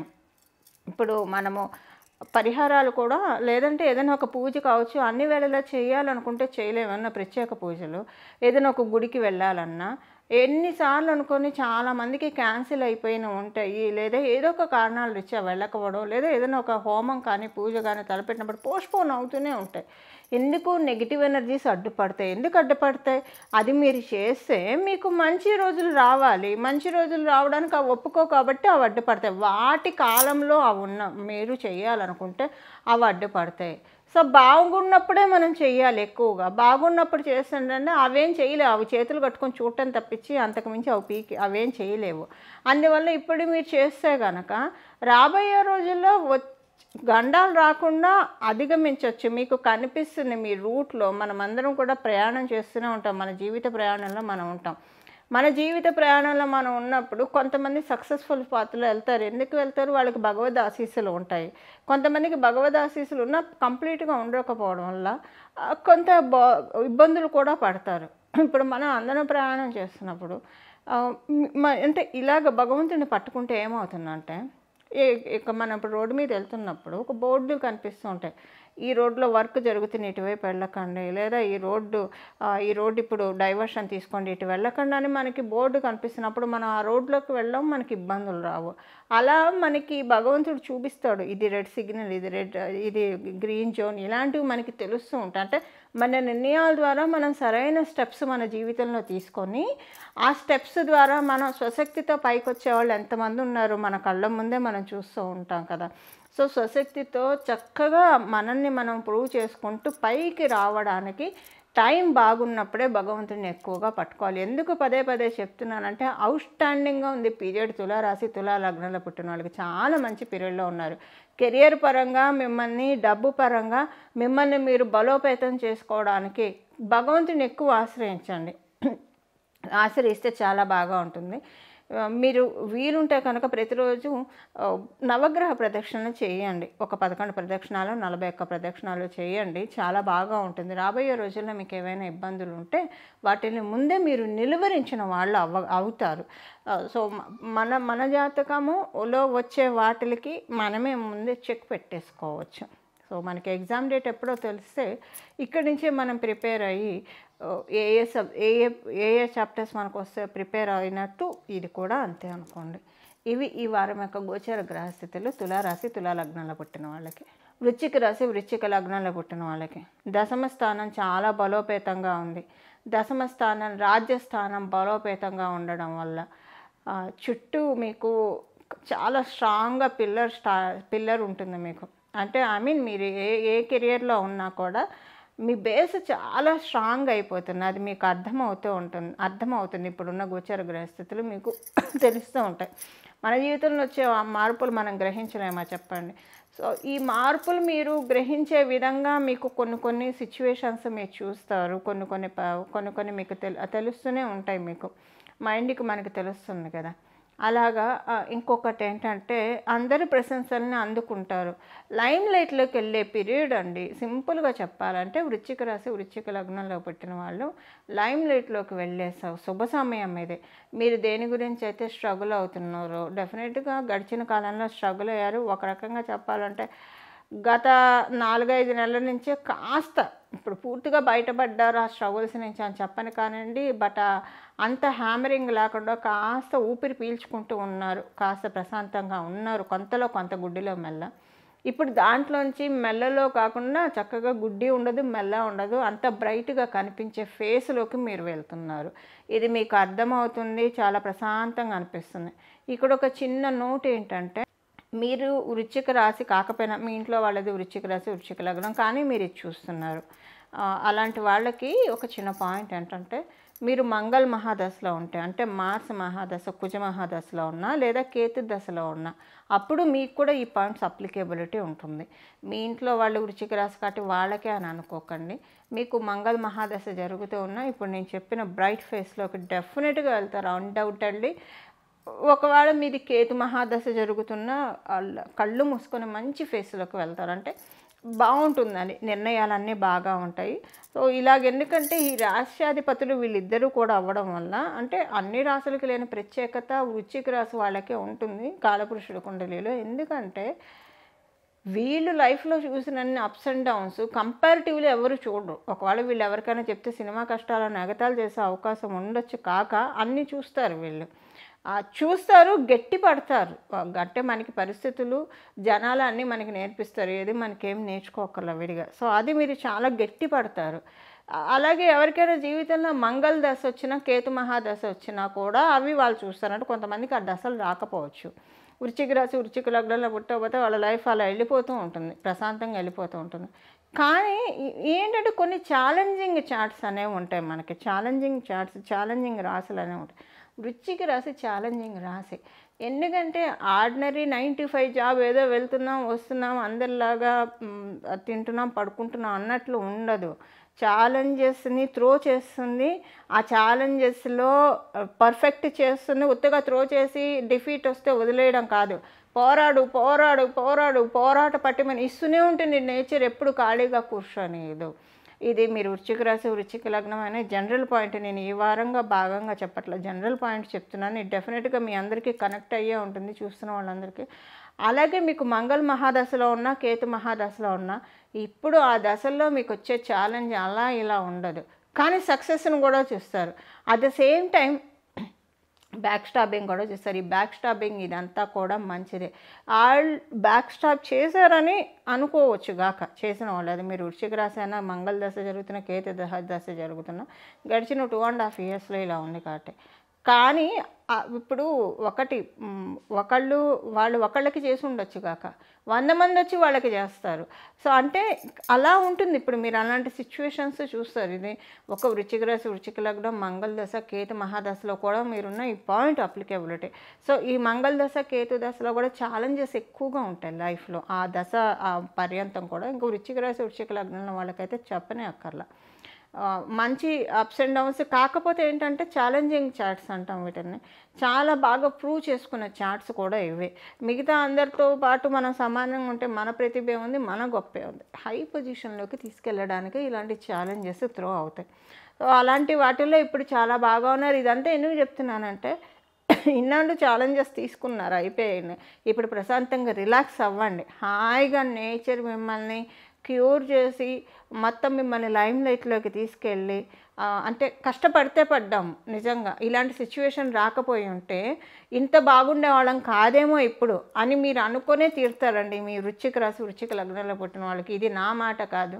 ఇప్పుడు మనము పరిహారాలు కూడా, లేదంటే ఏదైనా ఒక పూజ కావచ్చు, అన్ని వేళలా చేయాలనుకుంటే చేయలేమన్నా ప్రత్యేక పూజలు. ఏదైనా ఒక గుడికి వెళ్ళాలన్నా ఎన్నిసార్లు అనుకొని చాలామందికి క్యాన్సిల్ అయిపోయిన ఉంటాయి, లేదా ఏదో ఒక కారణాలు రీత్యా వెళ్ళకపోవడం, లేదా ఏదైనా ఒక హోమం కానీ పూజ కానీ తలపెట్టినప్పుడు పోస్ట్పోన్ అవుతూనే ఉంటాయి. ఎందుకు? నెగిటివ్ ఎనర్జీస్ అడ్డుపడతాయి. ఎందుకు అడ్డుపడతాయి? అది మీరు చేస్తే మీకు మంచి రోజులు రావాలి. మంచి రోజులు రావడానికి అవి ఒప్పుకో కాబట్టి అవి అడ్డుపడతాయి. వాటి కాలంలో అవి మీరు చేయాలనుకుంటే అవి అడ్డుపడతాయి. సో బాగున్నప్పుడే మనం చెయ్యాలి. ఎక్కువగా బాగున్నప్పుడు చేస్తుంటే అవేం చేయలేవు. అవి చేతులు కట్టుకొని చూడటం తప్పించి అంతకుమించి అవేం చేయలేవు. అందువల్ల ఇప్పుడు మీరు చేస్తే కనుక రాబోయే రోజుల్లో గండాలు రాకుండా అధిగమించవచ్చు. మీకు కనిపిస్తుంది మీ రూట్లో. మనమందరం కూడా ప్రయాణం చేస్తూనే ఉంటాం. మన జీవిత ప్రయాణంలో మనం ఉంటాం. మన జీవిత ప్రయాణంలో మనం ఉన్నప్పుడు కొంతమంది సక్సెస్ఫుల్ పాత్రలో వెళ్తారు. ఎందుకు వెళ్తారు? వాళ్ళకి భగవద్ ఆశీస్సులు ఉంటాయి. కొంతమందికి భగవద్ ఆశీస్సులు ఉన్నా కంప్లీట్గా ఉండకపోవడం వల్ల కొంత ఇబ్బందులు కూడా పడతారు. ఇప్పుడు మనం అందరం ప్రయాణం చేస్తున్నప్పుడు అంటే ఇలాగ భగవంతుని పట్టుకుంటే ఏమవుతుందంటే, ఇక మనం ఇప్పుడు రోడ్డు మీద వెళ్తున్నప్పుడు ఒక బోర్డు కనిపిస్తూ ఉంటాయి. ఈ రోడ్లో వర్క్ జరుగుతుంది, ఇటువైపు వెళ్ళకండి, లేదా ఈ రోడ్డు ఇప్పుడు డైవర్షన్ తీసుకోండి, ఇటు వెళ్ళకండి అని మనకి బోర్డు కనిపిస్తున్నప్పుడు మనం ఆ రోడ్లోకి వెళ్ళడం మనకి ఇబ్బందులు రావు. అలా మనకి భగవంతుడు చూపిస్తాడు, ఇది రెడ్ సిగ్నల్, ఇది గ్రీన్ జోన్, ఇలాంటివి మనకి తెలుస్తూ ఉంటాయి. అంటే మన నిర్ణయాల ద్వారా మనం సరైన స్టెప్స్ మన జీవితంలో తీసుకొని ఆ స్టెప్స్ ద్వారా మనం స్వశక్తితో పైకి వచ్చే వాళ్ళు ఎంతమంది ఉన్నారు మన కళ్ళ ముందే మనం చూస్తూ ఉంటాం కదా. సో స్వశక్తితో చక్కగా మనల్ని మనం ప్రూవ్ చేసుకుంటూ పైకి రావడానికి టైం బాగున్నప్పుడే భగవంతుడిని ఎక్కువగా పట్టుకోవాలి. ఎందుకు పదే పదే చెప్తున్నానంటే, అవుట్స్టాండింగ్గా ఉంది పీరియడ్ తులారాశి తులా లగ్నంలో పుట్టిన వాళ్ళకి. చాలా మంచి పీరియడ్లో ఉన్నారు. కెరియర్ పరంగా మిమ్మల్ని, డబ్బు పరంగా మిమ్మల్ని మీరు బలోపేతం చేసుకోవడానికి భగవంతుని ఎక్కువ ఆశ్రయించండి. ఆశ్రయిస్తే చాలా బాగా ఉంటుంది. మీరు వీలుంటే కనుక ప్రతిరోజు నవగ్రహ ప్రదక్షిణ చేయండి. ఒక 11 ప్రదక్షిణాలు, 41 ప్రదక్షిణాలు చేయండి. చాలా బాగా ఉంటుంది. రాబోయే రోజుల్లో మీకు ఏవైనా ఇబ్బందులు ఉంటే వాటిని ముందే మీరు నిలువరించిన వాళ్ళు అవుతారు. సో మన జాతకములో వచ్చే వాటికి మనమే ముందే చెక్ పెట్టేసుకోవచ్చు. సో మనకి ఎగ్జామ్ డేట్ ఎప్పుడో తెలిస్తే ఇక్కడి నుంచే మనం ప్రిపేర్ అయ్యి ఏ చాప్టర్స్ మనకు వస్తే ప్రిపేర్ అయినట్టు ఇది కూడా అంతే అనుకోండి. ఇవి ఈ వారం యొక్క గోచర గ్రహస్థితులు తులారాశి తులా లగ్నంలో పుట్టిన వాళ్ళకి. వృశ్చిక రాశి వృశ్చిక లగ్నంలో పుట్టిన వాళ్ళకి దశమ స్థానం చాలా బలోపేతంగా ఉంది. దశమ స్థానం రాజ్యస్థానం బలోపేతంగా ఉండడం వల్ల చుట్టూ మీకు చాలా స్ట్రాంగ్గా పిల్లర్ ఉంటుంది మీకు. అంటే మీరు ఏ కెరియర్లో ఉన్నా కూడా మీ బేస్ చాలా స్ట్రాంగ్ అయిపోతుంది. అది మీకు అర్థమవుతుంది. ఇప్పుడున్న గోచర గ్రహస్థితులు మీకు తెలుస్తూ ఉంటాయి. మన జీవితంలో వచ్చే మార్పులు మనం గ్రహించలేమా చెప్పండి? సో ఈ మార్పులు మీరు గ్రహించే విధంగా మీకు కొన్ని సిచ్యువేషన్స్ మీరు చూస్తారు. కొన్ని మీకు తెలుస్తూనే ఉంటాయి. మీకు మైండ్కి మనకి తెలుస్తుంది కదా. అలాగా ఇంకొకటి ఏంటంటే, అందరి ప్రశంసల్ని అందుకుంటారు. లైమ్ లైట్లోకి వెళ్ళే పీరియడ్ అండి. సింపుల్గా చెప్పాలంటే వృశ్చిక రాశి వృశ్చిక లగ్నంలో పుట్టిన వాళ్ళు లైమ్ లైట్లోకి వెళ్ళే శుభ సమయం ఇది. మీరు దేని గురించి అయితే స్ట్రగుల్ అవుతున్నారో, డెఫినెట్గా గడిచిన కాలంలో స్ట్రగుల్ అయ్యారు. ఒక రకంగా చెప్పాలంటే గత 4-5 నెలల నుంచే కాస్త ఇప్పుడు పూర్తిగా బయటపడ్డారు ఆ స్ట్రగుల్స్ నుంచి అని చెప్పను కానివ్వండి. బట్ అంత హ్యామరింగ్ లేకుండా కాస్త ఊపిరి పీల్చుకుంటూ ఉన్నారు, కాస్త ప్రశాంతంగా ఉన్నారు, కొంతలో కొంత గుడ్డిలో మెల్ల. ఇప్పుడు దాంట్లోంచి మెల్లలో కాకుండా చక్కగా గుడ్డి ఉండదు, మెల్ల ఉండదు, అంత బ్రైట్గా కనిపించే ఫేస్లోకి మీరు వెళ్తున్నారు. ఇది మీకు అర్థమవుతుంది, చాలా ప్రశాంతంగా అనిపిస్తుంది. ఇక్కడ ఒక చిన్న నోట్ ఏంటంటే, మీరు వృశ్చిక రాశి కాకపోయినా మీ ఇంట్లో వాళ్ళది వృశ్చిక రాశి, వృశ్చిక లగ్నం, కానీ మీరు ఇది చూస్తున్నారు. అలాంటి వాళ్ళకి ఒక చిన్న పాయింట్ ఏంటంటే, మీరు మంగళ మహాదశలో ఉంటే, అంటే మార్స్ మహాదశ, కుజ మహాదశలో ఉన్నా లేదా కేతు దశలో ఉన్నా, అప్పుడు మీకు కూడా ఈ పాయింట్స్ అప్లికేబిలిటీ ఉంటుంది. మీ ఇంట్లో వాళ్ళు వృశ్చిక రాశి కాబట్టి వాళ్ళకే అని అనుకోకండి. మీకు మంగళ మహాదశ జరుగుతూ ఉన్నా ఇప్పుడు నేను చెప్పిన బ్రైట్ ఫేస్లోకి డెఫినెట్గా వెళ్తారు, అన్డౌటెడ్లీ. ఒకవేళ మీది కేతు మహాదశ జరుగుతున్న కళ్ళు మూసుకొని మంచి ఫేస్లోకి వెళ్తారు, అంటే బాగుంటుందని, నిర్ణయాలన్నీ బాగా ఉంటాయి. సో ఎందుకంటే ఈ రాశ్యాధిపతులు వీళ్ళిద్దరూ కూడా అవ్వడం వల్ల, అంటే అన్ని రాశులకి లేని ప్రత్యేకత వృశ్చిక రాశి వాళ్ళకే ఉంటుంది కాలపురుషుడు కుండలిలో. ఎందుకంటే వీళ్ళు లైఫ్లో చూసినన్ని అప్స్ అండ్ డౌన్స్ కంపారిటివ్లీ ఎవరు చూడరు. ఒకవేళ వీళ్ళు ఎవరికైనా చెప్తే సినిమా కష్టాలను ఎగతాళి చేసే అవకాశం ఉండొచ్చు, కాక అన్నీ చూస్తారు వీళ్ళు. చూస్తారు, గట్టి పడతారు. అంటే మనకి పరిస్థితులు, జనాలు అన్నీ మనకి నేర్పిస్తారు, ఏది మనకేం నేర్చుకోకర్లా విడిగా. సో అది మీరు చాలా గట్టి పడతారు. అలాగే ఎవరికైనా జీవితంలో మంగళ దశ వచ్చినా, కేతు మహాదశ వచ్చినా కూడా అవి వాళ్ళు చూస్తారు. అంటే కొంతమందికి ఆ దశలు రాకపోవచ్చు. వృశ్చిక రాశి, వృశ్చిక లగ్నంలో పుట్టకపోతే వాళ్ళ లైఫ్ అలా వెళ్ళిపోతూ ఉంటుంది, ప్రశాంతంగా వెళ్ళిపోతూ ఉంటుంది. కానీ ఏంటంటే కొన్ని ఛాలెంజింగ్ చార్ట్స్ అనేవి ఉంటాయి మనకి, ఛాలెంజింగ్ రాశులు అనేవి ఉంటాయి. వృశ్చిక రాశి ఛాలెంజింగ్ రాశి. ఎందుకంటే ఆర్డినరీ 9 to 5 జాబ్, ఏదో వెళ్తున్నాం వస్తున్నాం అందరిలాగా తింటున్నాం పడుకుంటున్నాం అన్నట్లు ఉండదు. ఛాలెంజెస్ని త్రో చేస్తుంది, ఆ ఛాలెంజెస్లో పర్ఫెక్ట్ చేస్తుంది. ఉత్తగా త్రో చేసి డిఫీట్ వస్తే వదిలేయడం కాదు, పోరాట పట్టిమని ఇస్తూనే ఉంటుంది నేచర్, ఎప్పుడు ఖాళీగా కూర్చొని. ఇది మీరు వృశ్చిక రాశి, వృశ్చిక లగ్నం అనే జనరల్ పాయింట్. నేను ఈ వారంగా భాగంగా చెప్పట్లేదు, జనరల్ పాయింట్ చెప్తున్నాను. ఇది డెఫినెట్గా మీ అందరికీ కనెక్ట్ అయ్యే ఉంటుంది, చూస్తున్న వాళ్ళందరికీ. అలాగే మీకు మంగళ మహాదశలో ఉన్నా, కేతు మహాదశలో ఉన్నా, ఇప్పుడు ఆ దశల్లో మీకు వచ్చే ఛాలెంజ్ అలా ఇలా ఉండదు, కానీ సక్సెస్ని కూడా చూస్తారు. At the same time back stabbing కూడా చూస్తారు. ఈ బ్యాక్ స్టాబింగ్ ఇదంతా కూడా మంచిదే. బ్యాక్ స్టాప్ చేశారని అనుకోవచ్చు గాక చేసిన వాళ్ళు. అది మీరు వృశ్చిక రాశి అయినా, మంగళ దశ జరుగుతున్న, కేతు దశ జరుగుతున్న గడిచిన 2.5 yearsలో ఇలా ఉంది కాబట్టి. కానీ ఇప్పుడు వాళ్ళు ఒకళ్ళకి చేసి ఉండొచ్చు కాక 100 మంది వచ్చి వాళ్ళకి చేస్తారు. సో అంటే అలా ఉంటుంది. ఇప్పుడు మీరు అలాంటి సిచ్యువేషన్స్ చూస్తారు. ఇది ఒక వృశ్చిక రాశి, వృశ్చిక లగ్నం, మంగళ దశ, కేతు మహాదశలో కూడా మీరున్న ఈ పాయింట్ అప్లికేబిలిటీ. సో ఈ మంగళ దశ, కేతు దశలో కూడా ఛాలెంజెస్ ఎక్కువగా ఉంటాయి లైఫ్లో, ఆ దశ పర్యంతం కూడా. ఇంకా వృశ్చిక రాశి, వృశ్చిక లగ్నంలో వాళ్ళకైతే చెప్పనే అక్కర్లా. మంచి అప్స్ అండ్ డౌన్స్. కాకపోతే ఏంటంటే ఛాలెంజింగ్ చార్ట్స్ అంటాం వీటిని, చాలా బాగా ప్రూవ్ చేసుకునే చార్ట్స్ కూడా ఇవే. మిగతా అందరితో పాటు మనం సమానంగా ఉంటే మన ప్రతిభ ఉంది, మన గొప్పే ఉంది. హై పొజిషన్లోకి తీసుకెళ్ళడానికి ఇలాంటి ఛాలెంజెస్ త్రో అవుతాయి. సో అలాంటి వాటిల్లో ఇప్పుడు చాలా బాగా ఉన్నారు. ఇదంతా ఎందుకు చెప్తున్నానంటే, ఇన్నాళ్ళు ఛాలెంజెస్ తీసుకున్నారు, అయిపోయాయి. ఇప్పుడు ప్రశాంతంగా రిలాక్స్ అవ్వండి. హాయిగా నేచర్ మిమ్మల్ని క్యూర్ చేసి మొత్తం మిమ్మల్ని లైమ్ లైట్లోకి తీసుకెళ్ళి, అంటే కష్టపడితే పడ్డాము నిజంగా. ఇలాంటి సిచ్యువేషన్ రాకపోయి ఉంటే ఇంత బాగుండే వాళ్ళం కాదేమో ఇప్పుడు అని మీరు అనుకునే తీరుతారండి మీ వృశ్చిక రాశి, వృశ్చిక లగ్నంలో పుట్టిన వాళ్ళకి. ఇది నా మాట కాదు,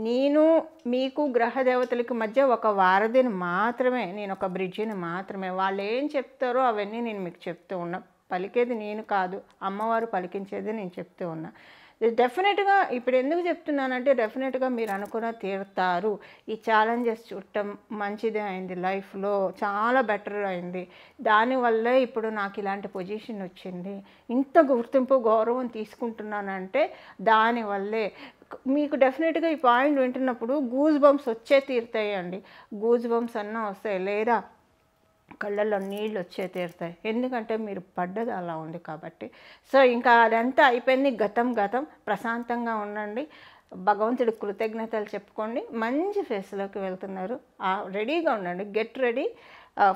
నేను మీకు గ్రహ దేవతలకి మధ్య ఒక వారధిని మాత్రమే, నేను ఒక బ్రిడ్జిని మాత్రమే. వాళ్ళు ఏం చెప్తారో అవన్నీ నేను మీకు చెప్తూ ఉన్నా. పలికేది నేను కాదు, అమ్మవారు పలికించేది నేను చెప్తూ ఉన్నా. డెఫినెట్గా ఇప్పుడు ఎందుకు చెప్తున్నానంటే, డెఫినెట్గా మీరు అనుకున్న తీరుతారు. ఈ ఛాలెంజెస్ చూడటం మంచిదే అయింది, లైఫ్లో చాలా బెటర్ అయింది. దానివల్లే ఇప్పుడు నాకు ఇలాంటి పొజిషన్ వచ్చింది, ఇంత గుర్తింపు గౌరవం తీసుకుంటున్నానంటే దానివల్లే. మీకు డెఫినెట్గా ఈ పాయింట్ వింటున్నప్పుడు గూజ్ బంప్స్ వచ్చే తీరుతాయండి. గూజ్ బంప్స్ అన్నా వస్తాయి, లేదా కళ్ళల్లో నీళ్ళు వచ్చే తీరుతాయి. ఎందుకంటే మీరు పడ్డది అలా ఉంది కాబట్టి. సో ఇంకా అదంతా అయిపోయింది, గతం. ప్రశాంతంగా ఉండండి, భగవంతుడి కృతజ్ఞతలు చెప్పుకోండి, మంచి ఫేస్లోకి వెళ్తున్నారు. రెడీగా ఉండండి, get ready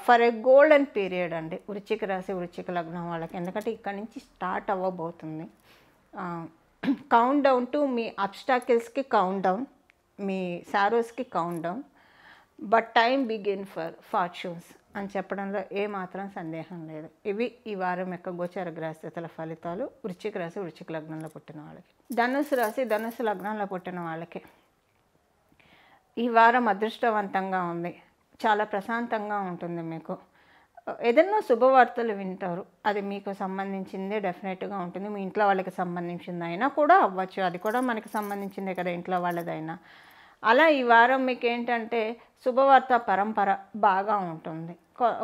for a golden period అండి వృశ్చిక రాశి, వృశ్చిక లగ్నం వాళ్ళకి. ఎందుకంటే ఇక్కడి నుంచి స్టార్ట్ అవ్వబోతుంది. కౌంట్ డౌన్ టు మీ అబ్స్టాకిల్స్కి కౌంట్ డౌన్, మీ సారోస్కి countdown. But time begin for fortunes అని చెప్పడంలో ఏమాత్రం సందేహం లేదు. ఇవి ఈ వారం యొక్క గోచార గ్రహస్థితుల ఫలితాలు వృశ్చిక రాశి వృశ్చిక లగ్నంలో పుట్టిన వాళ్ళకి. ధనుసు రాశి ధనుసు లగ్నంలో పుట్టిన వాళ్ళకి ఈ వారం అదృష్టవంతంగా ఉంది. చాలా ప్రశాంతంగా ఉంటుంది. మీకు ఏదైనా శుభవార్తలు వింటారు, అది మీకు సంబంధించిందే డెఫినెట్గా ఉంటుంది. మీ ఇంట్లో వాళ్ళకి సంబంధించింది అయినా కూడా అవ్వచ్చు, అది కూడా మనకి సంబంధించిందే కదా ఇంట్లో వాళ్ళదైనా. అలా ఈ వారం మీకు ఏంటంటే శుభవార్త పరంపర బాగా ఉంటుంది.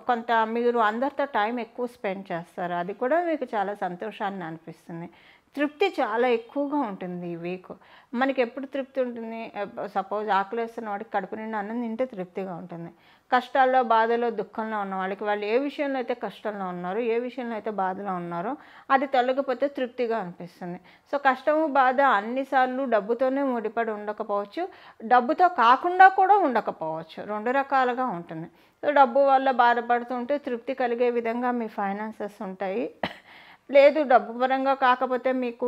కొంత మీరు అందరితో టైం ఎక్కువ స్పెండ్ చేస్తారు, అది కూడా మీకు చాలా సంతోషాన్ని అనిపిస్తుంది. తృప్తి చాలా ఎక్కువగా ఉంటుంది ఈ వీక్. మనకి ఎప్పుడు తృప్తి ఉంటుంది? సపోజ్ ఆకలేస్తున్న వాడికి కడుపు నిండా అన్నం తింటే తృప్తిగా ఉంటుంది. కష్టాల్లో బాధలో దుఃఖంలో ఉన్న వాళ్ళకి, వాళ్ళు ఏ విషయంలో అయితే కష్టంలో ఉన్నారో, ఏ విషయంలో అయితే బాధలో ఉన్నారో అది తొలగిపోతే తృప్తిగా అనిపిస్తుంది. సో కష్టము బాధ అన్నిసార్లు డబ్బుతోనే ముడిపడి ఉండకపోవచ్చు, డబ్బుతో కాకుండా కూడా ఉండకపోవచ్చు, రెండు రకాలుగా ఉంటుంది. సో డబ్బు వల్ల బాధపడుతుంటే తృప్తి కలిగే విధంగా మీ ఫైనాన్సెస్ ఉంటాయి. లేదు డబ్బు పరంగా కాకపోతే మీకు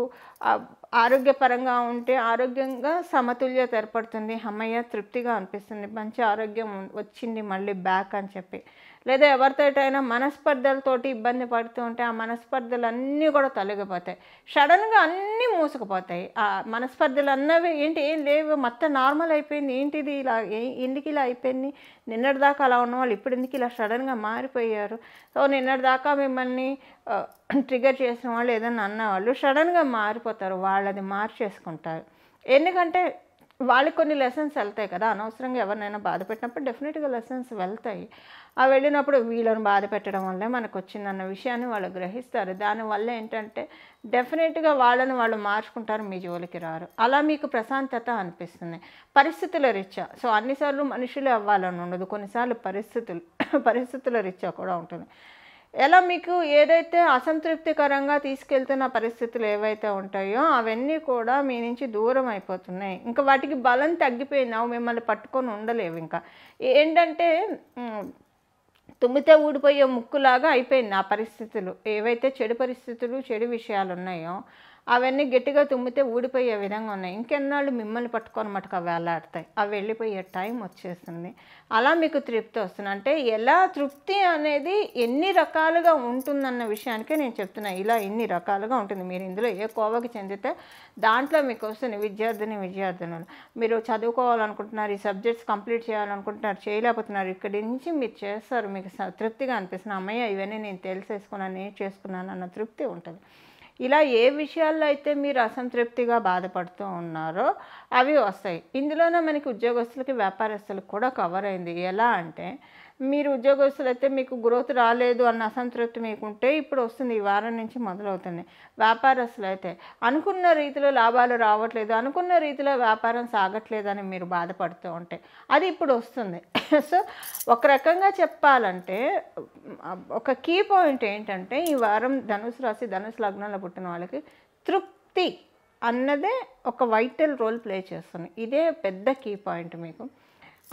ఆరోగ్యపరంగా ఉంటే ఆరోగ్యంగా సమతుల్యత ఏర్పడుతుంది. అమ్మయ్య తృప్తిగా అనిపిస్తుంది, మంచి ఆరోగ్యం వచ్చింది మళ్ళీ బ్యాక్ అని చెప్పి. లేదా ఎవరితోటైనా మనస్పర్ధలతోటి ఇబ్బంది పడుతూ ఉంటే ఆ మనస్పర్ధలు అన్నీ కూడా తొలగిపోతాయి. సడన్గా అన్నీ మూసుకుపోతాయి. ఆ మనస్పర్ధలు అన్నవి ఏంటి ఏం లేవు, మొత్తం నార్మల్ అయిపోయింది, ఏంటిది ఇలా ఎందుకు ఇలా అయిపోయింది, నిన్నటిదాకా అలా ఉన్నవాళ్ళు ఇప్పుడు ఎందుకు ఇలా సడన్గా మారిపోయారు. సో నిన్నటిదాకా మిమ్మల్ని ట్రిగర్ చేసిన వాళ్ళు ఏదన్నా అన్నవాళ్ళు సడన్గా మారిపోతారు, వాళ్ళది మార్చేసుకుంటారు. ఎందుకంటే వాళ్ళకి కొన్ని లెసన్స్ వెళ్తాయి కదా. అనవసరంగా ఎవరినైనా బాధ పెట్టినప్పుడు డెఫినెట్గా లెసన్స్ వెళ్తాయి. ఆ వెళ్ళినప్పుడు వీళ్ళని బాధ పెట్టడం వల్లే మనకు వచ్చిందన్న విషయాన్ని వాళ్ళు గ్రహిస్తారు. దానివల్ల ఏంటంటే డెఫినెట్గా వాళ్ళని వాళ్ళు మార్చుకుంటారు, మీ జోలికి రారు. అలా మీకు ప్రశాంతత అనిపిస్తుంది పరిస్థితుల రీత్యా. సో అన్నిసార్లు మనుషులు అవ్వాలని ఉండదు, కొన్నిసార్లు పరిస్థితుల రీత్యా కూడా ఉంటుంది. ఎలా మీకు ఏదైతే అసంతృప్తికరంగా తీసుకెళ్తున్న పరిస్థితులు ఏవైతే ఉంటాయో అవన్నీ కూడా మీ నుంచి దూరం అయిపోతున్నాయి. ఇంకా వాటికి బలం తగ్గిపోయింది, అవి మిమ్మల్ని పట్టుకొని ఉండలేవు. ఇంకా ఏంటంటే తుమ్మితే ఊడిపోయే ముక్కులాగా అయిపోయింది ఆ పరిస్థితులు. ఏవైతే చెడు పరిస్థితులు చెడు విషయాలు ఉన్నాయో అవన్నీ గట్టిగా తుమ్మితే ఊడిపోయే విధంగా ఉన్నాయి. ఇంకెన్నాళ్ళు మిమ్మల్ని పట్టుకొని మటుకు అవి వేలాడతాయి, అవి వెళ్ళిపోయే టైం వచ్చేస్తుంది. అలా మీకు తృప్తి వస్తుంది. అంటే ఎలా తృప్తి అనేది ఎన్ని రకాలుగా ఉంటుందన్న విషయానికే నేను చెప్తున్నాను. ఇలా ఎన్ని రకాలుగా ఉంటుంది, మీరు ఇందులో ఏ కోవకి చెందితే దాంట్లో మీకు వస్తుంది. విద్యార్థులు మీరు చదువుకోవాలనుకుంటున్నారు, ఈ సబ్జెక్ట్స్ కంప్లీట్ చేయాలనుకుంటున్నారు, చేయలేకపోతున్నారు, ఇక్కడి నుంచి మీరు చేస్తారు, మీకు తృప్తిగా అనిపిస్తుంది. అమ్మయ్య ఇవన్నీ నేను తెలిసేసుకున్నాను, నేను చేసుకున్నాను అన్న తృప్తి ఉంటుంది. ఇలా ఏ విషయాల్లో అయితే మీరు అసంతృప్తిగా బాధపడుతూ ఉన్నారో అవి వస్తాయి. ఇందులోనే మనకి ఉద్యోగస్తులకి వ్యాపారస్తులకు కూడా కవర్ అయింది. ఎలా అంటే మీరు ఉద్యోగస్తులు అయితే మీకు గ్రోత్ రాలేదు అన్న అసంతృప్తి మీకుంటే ఇప్పుడు వస్తుంది, ఈ వారం నుంచి మొదలవుతుంది. వ్యాపారస్తులు అయితే అనుకున్న రీతిలో లాభాలు రావట్లేదు, అనుకున్న రీతిలో వ్యాపారం సాగట్లేదని మీరు బాధపడుతూ ఉంటే అది ఇప్పుడు వస్తుంది. సో ఒక రకంగా చెప్పాలంటే ఒక కీ పాయింట్ ఏంటంటే ఈ వారం ధనుసు రాశి ధనుసు లగ్నంలో పుట్టిన వాళ్ళకి తృప్తి అన్నదే ఒక వైటల్ రోల్ ప్లే చేస్తుంది. ఇదే పెద్ద కీ పాయింట్ మీకు.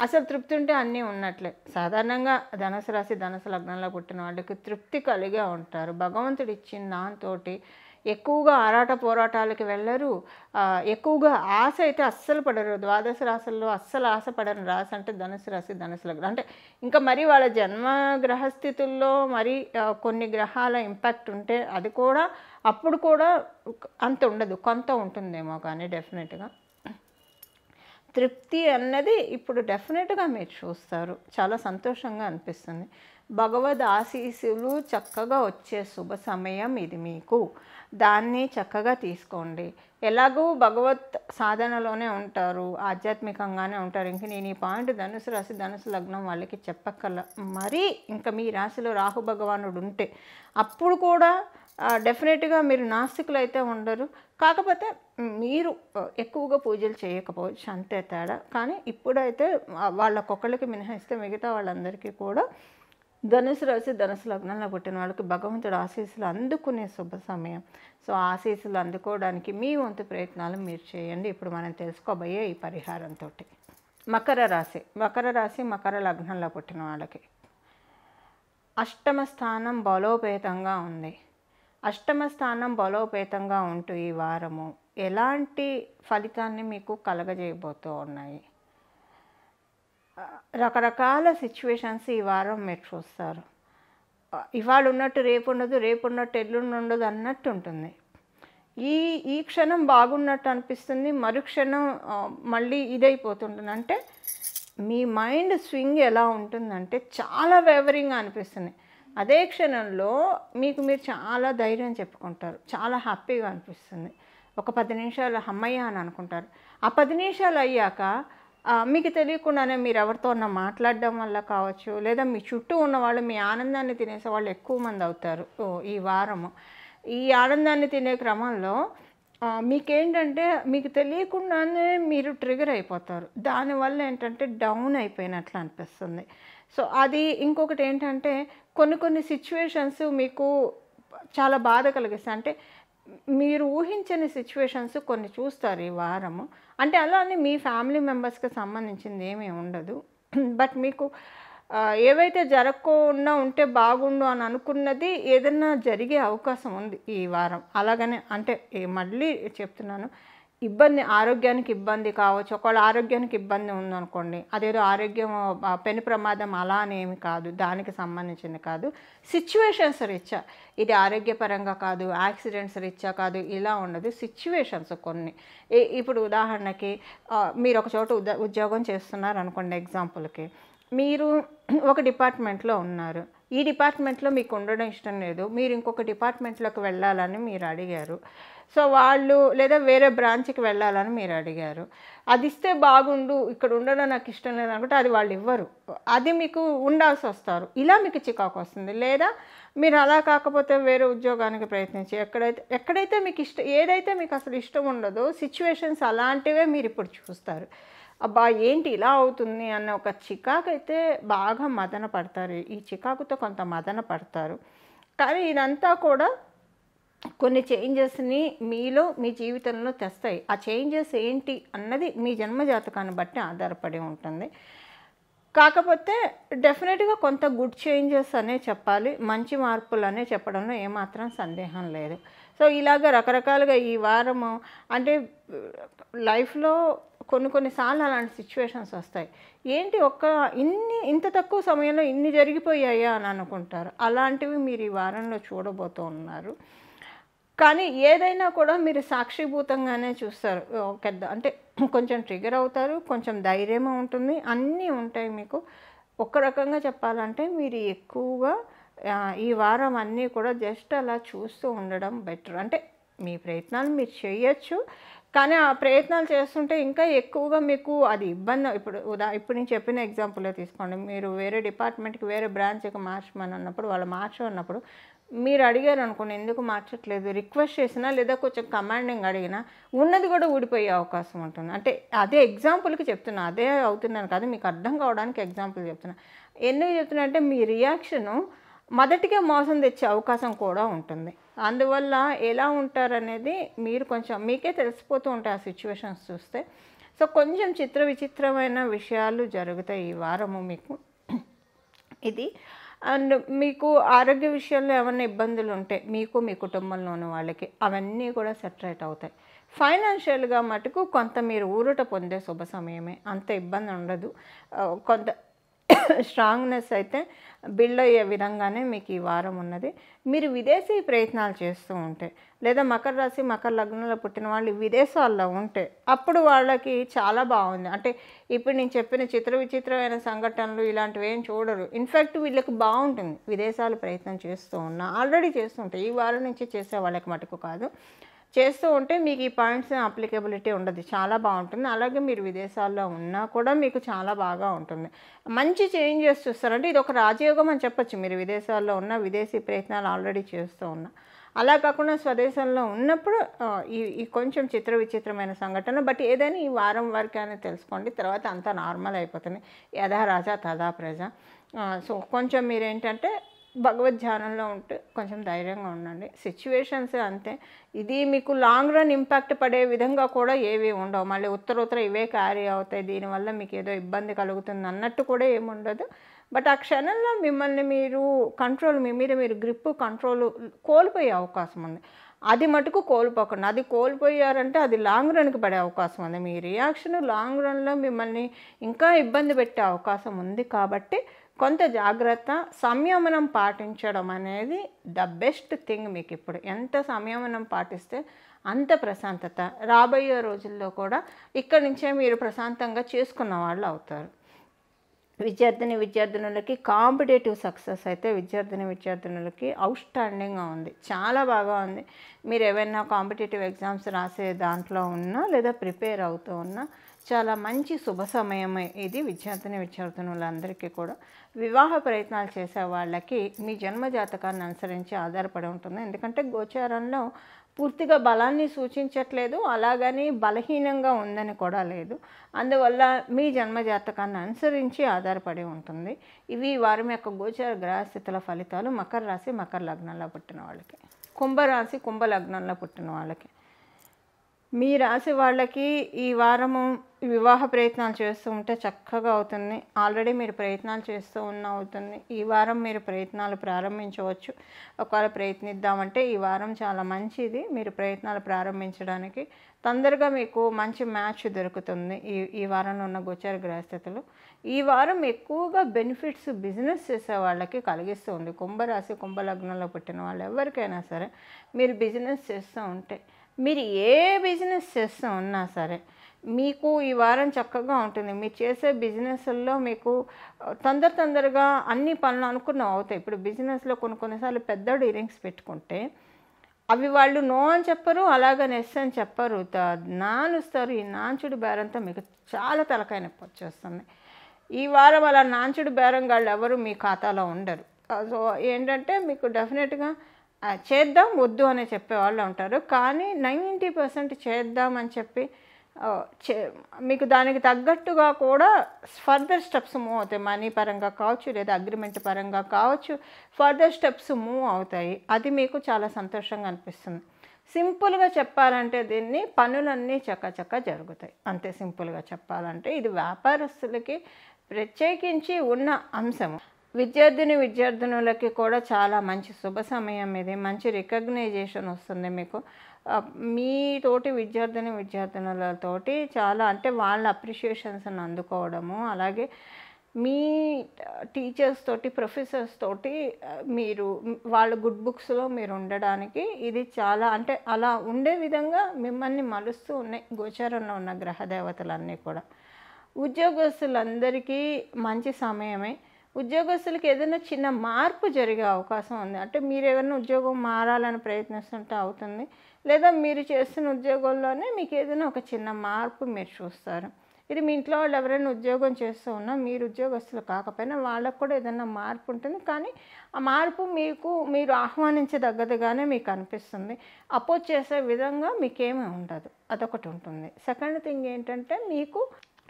అసలు తృప్తి ఉంటే అన్నీ ఉన్నట్లే. సాధారణంగా ధనుసు రాశి ధనుసు లగ్నంలో పుట్టిన వాళ్ళకి తృప్తి కలిగే ఉంటారు. భగవంతుడు ఇచ్చిన దాంతో ఎక్కువగా ఆరాట పోరాటాలకి వెళ్ళరు, ఎక్కువగా ఆశ అయితే అస్సలు పడరు. ద్వాదశ రాశుల్లో అస్సలు ఆశ పడని రాశి అంటే ధనుసు రాశి ధనుసు లగ్నం. అంటే ఇంకా మరి వాళ్ళ జన్మ గ్రహస్థితుల్లో మరి కొన్ని గ్రహాల ఇంపాక్ట్ ఉంటే అది కూడా అప్పుడు కూడా అంత ఉండదు, కొంత ఉంటుందేమో. కానీ డెఫినెట్గా తృప్తి అన్నది ఇప్పుడు డెఫినెట్గా మీరు చూస్తారు, చాలా సంతోషంగా అనిపిస్తుంది. భగవద్ ఆశీస్సులు చక్కగా వచ్చే శుభ సమయం ఇది మీకు, దాన్ని చక్కగా తీసుకోండి. ఎలాగూ భగవత్ సాధనలోనే ఉంటారు, ఆధ్యాత్మికంగానే ఉంటారు. ఇంక నేను ఈ పాయింట్ ధనుసు రాశి ధనుసు లగ్నం వాళ్ళకి చెప్పక్కల. మరీ ఇంకా మీ రాశిలో రాహు భగవానుడు ఉంటే అప్పుడు కూడా డెఫినెట్గా మీరు నాస్తికులు అయితే ఉండరు. కాకపోతే మీరు ఎక్కువగా పూజలు చేయకపోవచ్చు, అంతే తేడా. కానీ ఇప్పుడైతే వాళ్ళకొకళ్ళకి మినహాయిస్తే మిగతా వాళ్ళందరికీ కూడా ధనుసు రాశి ధనుసు లగ్నంలో పుట్టిన వాళ్ళకి భగవంతుడు ఆశీస్సులు అందుకునే శుభ సమయం. సో ఆశీస్సులు అందుకోవడానికి మీ వంతు ప్రయత్నాలు మీరు చేయండి. ఇప్పుడు మనం తెలుసుకోబోయే ఈ పరిహారంతో మకర రాశి మకర లగ్నంలో పుట్టిన వాళ్ళకి అష్టమ స్థానం బలోపేతంగా ఉంది. అష్టమ స్థానం బలోపేతంగా ఉంటూ ఈ వారము ఎలాంటి ఫలితాన్ని మీకు కలగజేయబోతూ ఉన్నాయి? రకరకాల సిచ్యువేషన్స్ ఈ వారం మీరు చూస్తారు. ఇవాళ ఉన్నట్టు రేపు ఉండదు, రేపు ఉన్నట్టు ఎల్లుండి ఉండదు అన్నట్టు ఉంటుంది. ఈ ఈ క్షణం బాగున్నట్టు అనిపిస్తుంది, మరుక్షణం మళ్ళీ ఇదైపోతుంటుంది. అంటే మీ మైండ్ స్వింగ్ ఎలా ఉంటుందంటే చాలా వేవరింగ్గా అనిపిస్తుంది. అదే క్షణంలో మీరు చాలా ధైర్యం చెప్పుకుంటారు, చాలా హ్యాపీగా అనిపిస్తుంది. ఒక 10 నిమిషాలు అమ్మయ్య అని అనుకుంటారు. ఆ 10 నిమిషాలు అయ్యాక మీకు తెలియకుండానే మీరు ఎవరితో మాట్లాడడం వల్ల కావచ్చు, లేదా మీ చుట్టూ ఉన్న వాళ్ళు మీ ఆనందాన్ని తినేసే వాళ్ళు ఎక్కువ మంది అవుతారు ఈ వారము. ఈ ఆనందాన్ని తినే క్రమంలో మీకేంటంటే మీకు తెలియకుండానే మీరు ట్రిగర్ అయిపోతారు. దానివల్ల ఏంటంటే డౌన్ అయిపోయినట్లు అనిపిస్తుంది. సో అది ఇంకొకటి ఏంటంటే కొన్ని సిచ్యువేషన్స్ మీకు చాలా బాధ కలిగిస్తాయి. అంటే మీరు ఊహించని సిచ్యువేషన్స్ కొన్ని చూస్తారు ఈ వారము. అంటే అలా అని మీ ఫ్యామిలీ మెంబర్స్కి సంబంధించింది ఏమీ ఉండదు. బట్ మీకు ఏవైతే జరగకుండా ఉంటే బాగుండు అని అనుకున్నది ఏదైనా జరిగే అవకాశం ఉంది ఈ వారం. అలాగనే అంటే మళ్ళీ చెప్తున్నాను, ఆరోగ్యానికి ఇబ్బంది కావచ్చు. ఒకవేళ ఆరోగ్యానికి ఇబ్బంది ఉందనుకోండి, అదేదో ఆరోగ్యం పెను ప్రమాదం అలా అనేమి కాదు, దానికి సంబంధించింది కాదు. సిచ్యువేషన్స్ రీత్యా, ఇది ఆరోగ్యపరంగా కాదు, యాక్సిడెంట్స్ రీత్యా కాదు, ఇలా ఉండదు. సిచ్యువేషన్స్ కొన్ని. ఇప్పుడు ఉదాహరణకి మీరు ఒక చోట ఉద్యోగం చేస్తున్నారు అనుకోండి. ఎగ్జాంపుల్కి మీరు ఒక డిపార్ట్మెంట్లో ఉన్నారు. ఈ డిపార్ట్మెంట్లో మీకు ఉండడం ఇష్టం లేదు, మీరు ఇంకొక డిపార్ట్మెంట్లోకి వెళ్ళాలని మీరు అడిగారు. సో వాళ్ళు లేదా వేరే బ్రాంచ్కి వెళ్ళాలని మీరు అడిగారు. అది ఇస్తే బాగుండు, ఇక్కడ ఉండడం నాకు ఇష్టం లేదు అనుకుంటే అది వాళ్ళు ఇవ్వరు, అది మీకు ఉండాల్సి వస్తారు. ఇలా మీకు చికాకు వస్తుంది. లేదా మీరు అలా కాకపోతే వేరే ఉద్యోగానికి ప్రయత్నించి ఎక్కడైతే మీకు ఏదైతే మీకు అసలు ఇష్టం ఉండదో సిచ్యువేషన్స్ అలాంటివే మీరు ఇప్పుడు చూస్తారు. అబ్బా ఏంటి ఇలా అవుతుంది అన్న ఒక చికాకు అయితే బాగా మదన పడతారు. ఈ చికాకుతో కొంత మదన పడతారు. కానీ ఇదంతా కూడా కొన్ని చేంజెస్ని మీలో మీ జీవితంలో తెస్తాయి. ఆ చేంజెస్ ఏంటి అన్నది మీ జన్మజాతకాన్ని బట్టి ఆధారపడి ఉంటుంది. కాకపోతే డెఫినెట్గా కొంత గుడ్ చేంజెస్ అనే చెప్పాలి, మంచి మార్పులు అనే చెప్పడంలో ఏమాత్రం సందేహం లేదు. సో ఇలాగ రకరకాలుగా ఈ వారము అంటే లైఫ్లో కొన్నిసార్లు అలాంటి సిచ్యువేషన్స్ వస్తాయి. ఏంటి ఇంత తక్కువ సమయంలో ఇన్ని జరిగిపోయాయా అని అనుకుంటారు. అలాంటివి మీరు ఈ వారంలో చూడబోతూ ఉన్నారు. కానీ ఏదైనా కూడా మీరు సాక్షిభూతంగానే చూస్తారు. అంటే కొంచెం ట్రిగర్ అవుతారు, కొంచెం ధైర్యం ఉంటుంది, అన్నీ ఉంటాయి మీకు. ఒక రకంగా చెప్పాలంటే మీరు ఎక్కువగా ఈ వారం అన్నీ కూడా జస్ట్ అలా చూస్తూ ఉండడం బెటర్. అంటే మీ ప్రయత్నాలు మీరు చేయొచ్చు, కానీ ఆ ప్రయత్నాలు చేస్తుంటే ఇంకా ఎక్కువగా మీకు అది ఇబ్బంది. ఇప్పుడు నేను చెప్పిన ఎగ్జాంపుల్లో తీసుకోండి. మీరు వేరే డిపార్ట్మెంట్కి వేరే బ్రాంచ్కి మార్చమని అన్నప్పుడు వాళ్ళు మార్చమన్నప్పుడు మీరు అడిగారు అనుకోండి, ఎందుకు మార్చట్లేదు, రిక్వెస్ట్ చేసినా లేదా కొంచెం కమాండింగ్ అడిగినా ఉన్నది కూడా ఊడిపోయే అవకాశం ఉంటుంది. అంటే అదే ఎగ్జాంపుల్కి చెప్తున్నా, అదే అవుతుందని కాదు, మీకు అర్థం కావడానికి ఎగ్జాంపుల్ చెప్తున్నా. ఎందుకు చెప్తున్నా అంటే మీ రియాక్షను మొదటిగా మోసం తెచ్చే అవకాశం కూడా ఉంటుంది. అందువల్ల ఎలా ఉంటారనేది మీరు కొంచెం మీకే తెలిసిపోతూ ఉంటాయి ఆ సిచ్యువేషన్స్ చూస్తే. సో కొంచెం విచిత్రమైన విషయాలు జరుగుతాయి ఈ వారము మీకు. ఇది అండ్ మీకు ఆరోగ్య విషయంలో ఏమైనా ఇబ్బందులు ఉంటే మీకు మీ కుటుంబంలో ఉన్న వాళ్ళకి అవన్నీ కూడా సెటరేట్ అవుతాయి. ఫైనాన్షియల్గా మటుకు కొంత మీరు ఊరట పొందే శుభ సమయమే, అంత ఇబ్బంది ఉండదు. కొంత స్ట్రాంగ్నెస్ అయితే బిల్డ్ అయ్యే విధంగానే మీకు ఈ వారం ఉన్నది. మీరు విదేశీ ప్రయత్నాలు చేస్తూ ఉంటే లేదా మకర రాశి మకర లగ్నంలో పుట్టిన వాళ్ళు విదేశాల్లో ఉంటే అప్పుడు వాళ్ళకి చాలా బాగుంది. అంటే ఇప్పుడు నేను చెప్పిన విచిత్రమైన సంఘటనలు ఇలాంటివి ఏం చూడరు. ఇన్ఫ్యాక్ట్ వీళ్ళకి బాగుంటుంది విదేశాలు ప్రయత్నం చేస్తూ ఉన్నా, ఆల్రెడీ చేస్తుంటే ఈ వారం నుంచి చేసే వాళ్ళకి మటుకు కాదు, చేస్తూ ఉంటే మీకు ఈ పాయింట్స్ అప్లికబిలిటీ ఉండదు, చాలా బాగుంటుంది. అలాగే మీరు విదేశాల్లో ఉన్నా కూడా మీకు చాలా బాగా ఉంటుంది. మంచి చేంజెస్ చూస్తారంటే ఇది ఒక రాజయోగం అని చెప్పచ్చు. మీరు విదేశాల్లో ఉన్న విదేశీ ప్రయత్నాలు ఆల్రెడీ చేస్తూ ఉన్నా, అలా కాకుండా స్వదేశంలో ఉన్నప్పుడు ఈ కొంచెం విచిత్రమైన సంఘటన. బట్ ఏదైనా ఈ వారం వరకే అని తెలుసుకోండి, తర్వాత అంతా నార్మల్ అయిపోతుంది. యథా రాజా తథా ప్రజ. సో కొంచెం మీరేంటంటే భగవద్ధ్యానంలో ఉంటే కొంచెం ధైర్యంగా ఉండండి. సిచ్యువేషన్స్ అంతే, ఇది మీకు లాంగ్ రన్ ఇంపాక్ట్ పడే విధంగా కూడా ఏవి ఉండవు. మళ్ళీ ఉత్తర ఇవే క్యారీ అవుతాయి, దీనివల్ల మీకు ఏదో ఇబ్బంది కలుగుతుంది అన్నట్టు కూడా ఏముండదు. బట్ ఆ క్షణంలో మిమ్మల్ని మీరు కంట్రోల్, మీ మీద మీరు గ్రిప్ కంట్రోల్ కోల్పోయే అవకాశం ఉంది. అది మటుకు కోల్పోకుండా, అది కోల్పోయారంటే అది లాంగ్ రన్కి పడే అవకాశం ఉంది. మీ రియాక్షన్ లాంగ్ రన్లో మిమ్మల్ని ఇంకా ఇబ్బంది పెట్టే అవకాశం ఉంది. కాబట్టి కొంత జాగ్రత్త, సంయమనం పాటించడం అనేది ద బెస్ట్ థింగ్. మీకు ఇప్పుడు ఎంత సంయమనం పాటిస్తే అంత ప్రశాంతత. రాబోయే రోజుల్లో కూడా ఇక్కడి నుంచే మీరు ప్రశాంతంగా చేసుకున్న వాళ్ళు అవుతారు. విద్యార్థినులకి కాంపిటేటివ్ సక్సెస్ అయితే విద్యార్థినులకి అవుట్స్టాండింగ్గా ఉంది, చాలా బాగా ఉంది. మీరు ఏమైనా కాంపిటేటివ్ ఎగ్జామ్స్ రాసే దాంట్లో ఉన్నా లేదా ప్రిపేర్ అవుతూ ఉన్నా చాలా మంచి శుభ సమయమే ఇది విద్యార్థినులందరికీ కూడా. వివాహ ప్రయత్నాలు చేసే వాళ్ళకి మీ జన్మ జాతకాన్ని అనుసరించి ఆధారపడి ఉంటుంది. ఎందుకంటే గోచారంలో పూర్తిగా బలాన్ని సూచించట్లేదు, అలాగని బలహీనంగా ఉందని కూడా లేదు. అందువల్ల మీ జన్మ జాతకాన్ని అనుసరించి ఆధారపడి ఉంటుంది. ఇవి వారం యొక్క గోచార గ్రహస్థితుల ఫలితాలు మకర రాశి మకర లగ్నంలో పుట్టిన వాళ్ళకి. కుంభరాశి కుంభ లగ్నంలో పుట్టిన వాళ్ళకి, మీ రాశి వాళ్ళకి ఈ వారము వివాహ ప్రయత్నాలు చేస్తూ ఉంటే చక్కగా అవుతుంది. ఆల్రెడీ మీరు ప్రయత్నాలు చేస్తూ అవుతుంది. ఈ వారం మీరు ప్రయత్నాలు ప్రారంభించవచ్చు. ఒకవేళ ప్రయత్నిద్దామంటే ఈ వారం చాలా మంచిది మీరు ప్రయత్నాలు ప్రారంభించడానికి. తొందరగా మీకు మంచి మ్యాచ్ దొరుకుతుంది ఈ వారంలో ఉన్న గోచార గ్రహస్థితులు. ఈ వారం ఎక్కువగా బెనిఫిట్స్ బిజినెస్ చేసే వాళ్ళకి కలిగిస్తుంది. కుంభరాశి కుంభలగ్నంలో పుట్టిన వాళ్ళు ఎవరికైనా సరే మీరు బిజినెస్ చేస్తూ ఉంటే, మీరు ఏ బిజినెస్ చేస్తూ ఉన్నా సరే మీకు ఈ వారం చక్కగా ఉంటుంది. మీరు చేసే బిజినెస్ల్లో మీకు తొందరగా అన్ని పనులు అనుకున్నవి అవుతాయి. ఇప్పుడు బిజినెస్లో కొన్నిసార్లు పెద్ద డీలింగ్స్ పెట్టుకుంటే అవి వాళ్ళు నో అని చెప్పరు, అలాగని ఎస్ అని చెప్పరు, నానుస్తారు. ఈ నాంచుడు బేరంతో మీకు చాలా తలకాయ నొప్పి వచ్చేస్తుంది. ఈ వారం అలా నాంచుడు బేరం వాళ్ళు ఎవరు మీ ఖాతాలో ఉండరు. సో ఏంటంటే మీకు డెఫినెట్గా చేద్దాం వద్దు అని చెప్పేవాళ్ళు ఉంటారు. కానీ 90% చేద్దామని చెప్పి మీకు దానికి తగ్గట్టుగా కూడా ఫర్దర్ స్టెప్స్ మూవ్ అవుతాయి. మనీ పరంగా కావచ్చు లేదా అగ్రిమెంట్ పరంగా కావచ్చు, ఫర్దర్ స్టెప్స్ మూవ్ అవుతాయి. అది మీకు చాలా సంతోషంగా అనిపిస్తుంది. సింపుల్గా చెప్పాలంటే దీన్ని పనులన్నీ చకచక జరుగుతాయి, అంతే సింపుల్గా చెప్పాలంటే. ఇది వ్యాపారస్తులకి ప్రత్యేకించి ఉన్న అంశము. విద్యార్థినులకి కూడా చాలా మంచి శుభ సమయం ఇది. మంచి రికగ్నైజేషన్ వస్తుంది మీకు. మీ తోటి విద్యార్థినులతోటి చాలా అంటే వాళ్ళ అప్రిషియేషన్స్ని అందుకోవడము, అలాగే మీ టీచర్స్ తోటి ప్రొఫెసర్స్ తోటి మీరు వాళ్ళ గుడ్ బుక్స్లో మీరు ఉండడానికి ఇది చాలా అంటే అలా ఉండే విధంగా మిమ్మల్ని మలుస్తూ ఉన్నాయి గోచారంలో ఉన్న గ్రహదేవతలన్నీ కూడా. ఉద్యోగస్తులందరికీ మంచి సమయమే. ఉద్యోగస్తులకి ఏదైనా చిన్న మార్పు జరిగే అవకాశం ఉంది. అంటే మీరు ఏదైనా ఉద్యోగం మారాలని ప్రయత్నిస్తుంటే అవుతుంది, లేదా మీరు చేస్తున్న ఉద్యోగంలోనే మీకు ఏదైనా ఒక చిన్న మార్పు మీరు చూస్తారు. ఇది మీ ఇంట్లో వాళ్ళు ఎవరైనా ఉద్యోగం చేస్తూ ఉన్నా మీరు ఉద్యోగస్తులు కాకపోయినా వాళ్ళకు కూడా ఏదైనా మార్పు ఉంటుంది. కానీ ఆ మార్పు మీరు ఆహ్వానించదగ్గదుగానే మీకు అనిపిస్తుంది. అపోజ్ చేసే విధంగా మీకేమీ ఉండదు, అదొకటి ఉంటుంది. సెకండ్ థింగ్ ఏంటంటే మీకు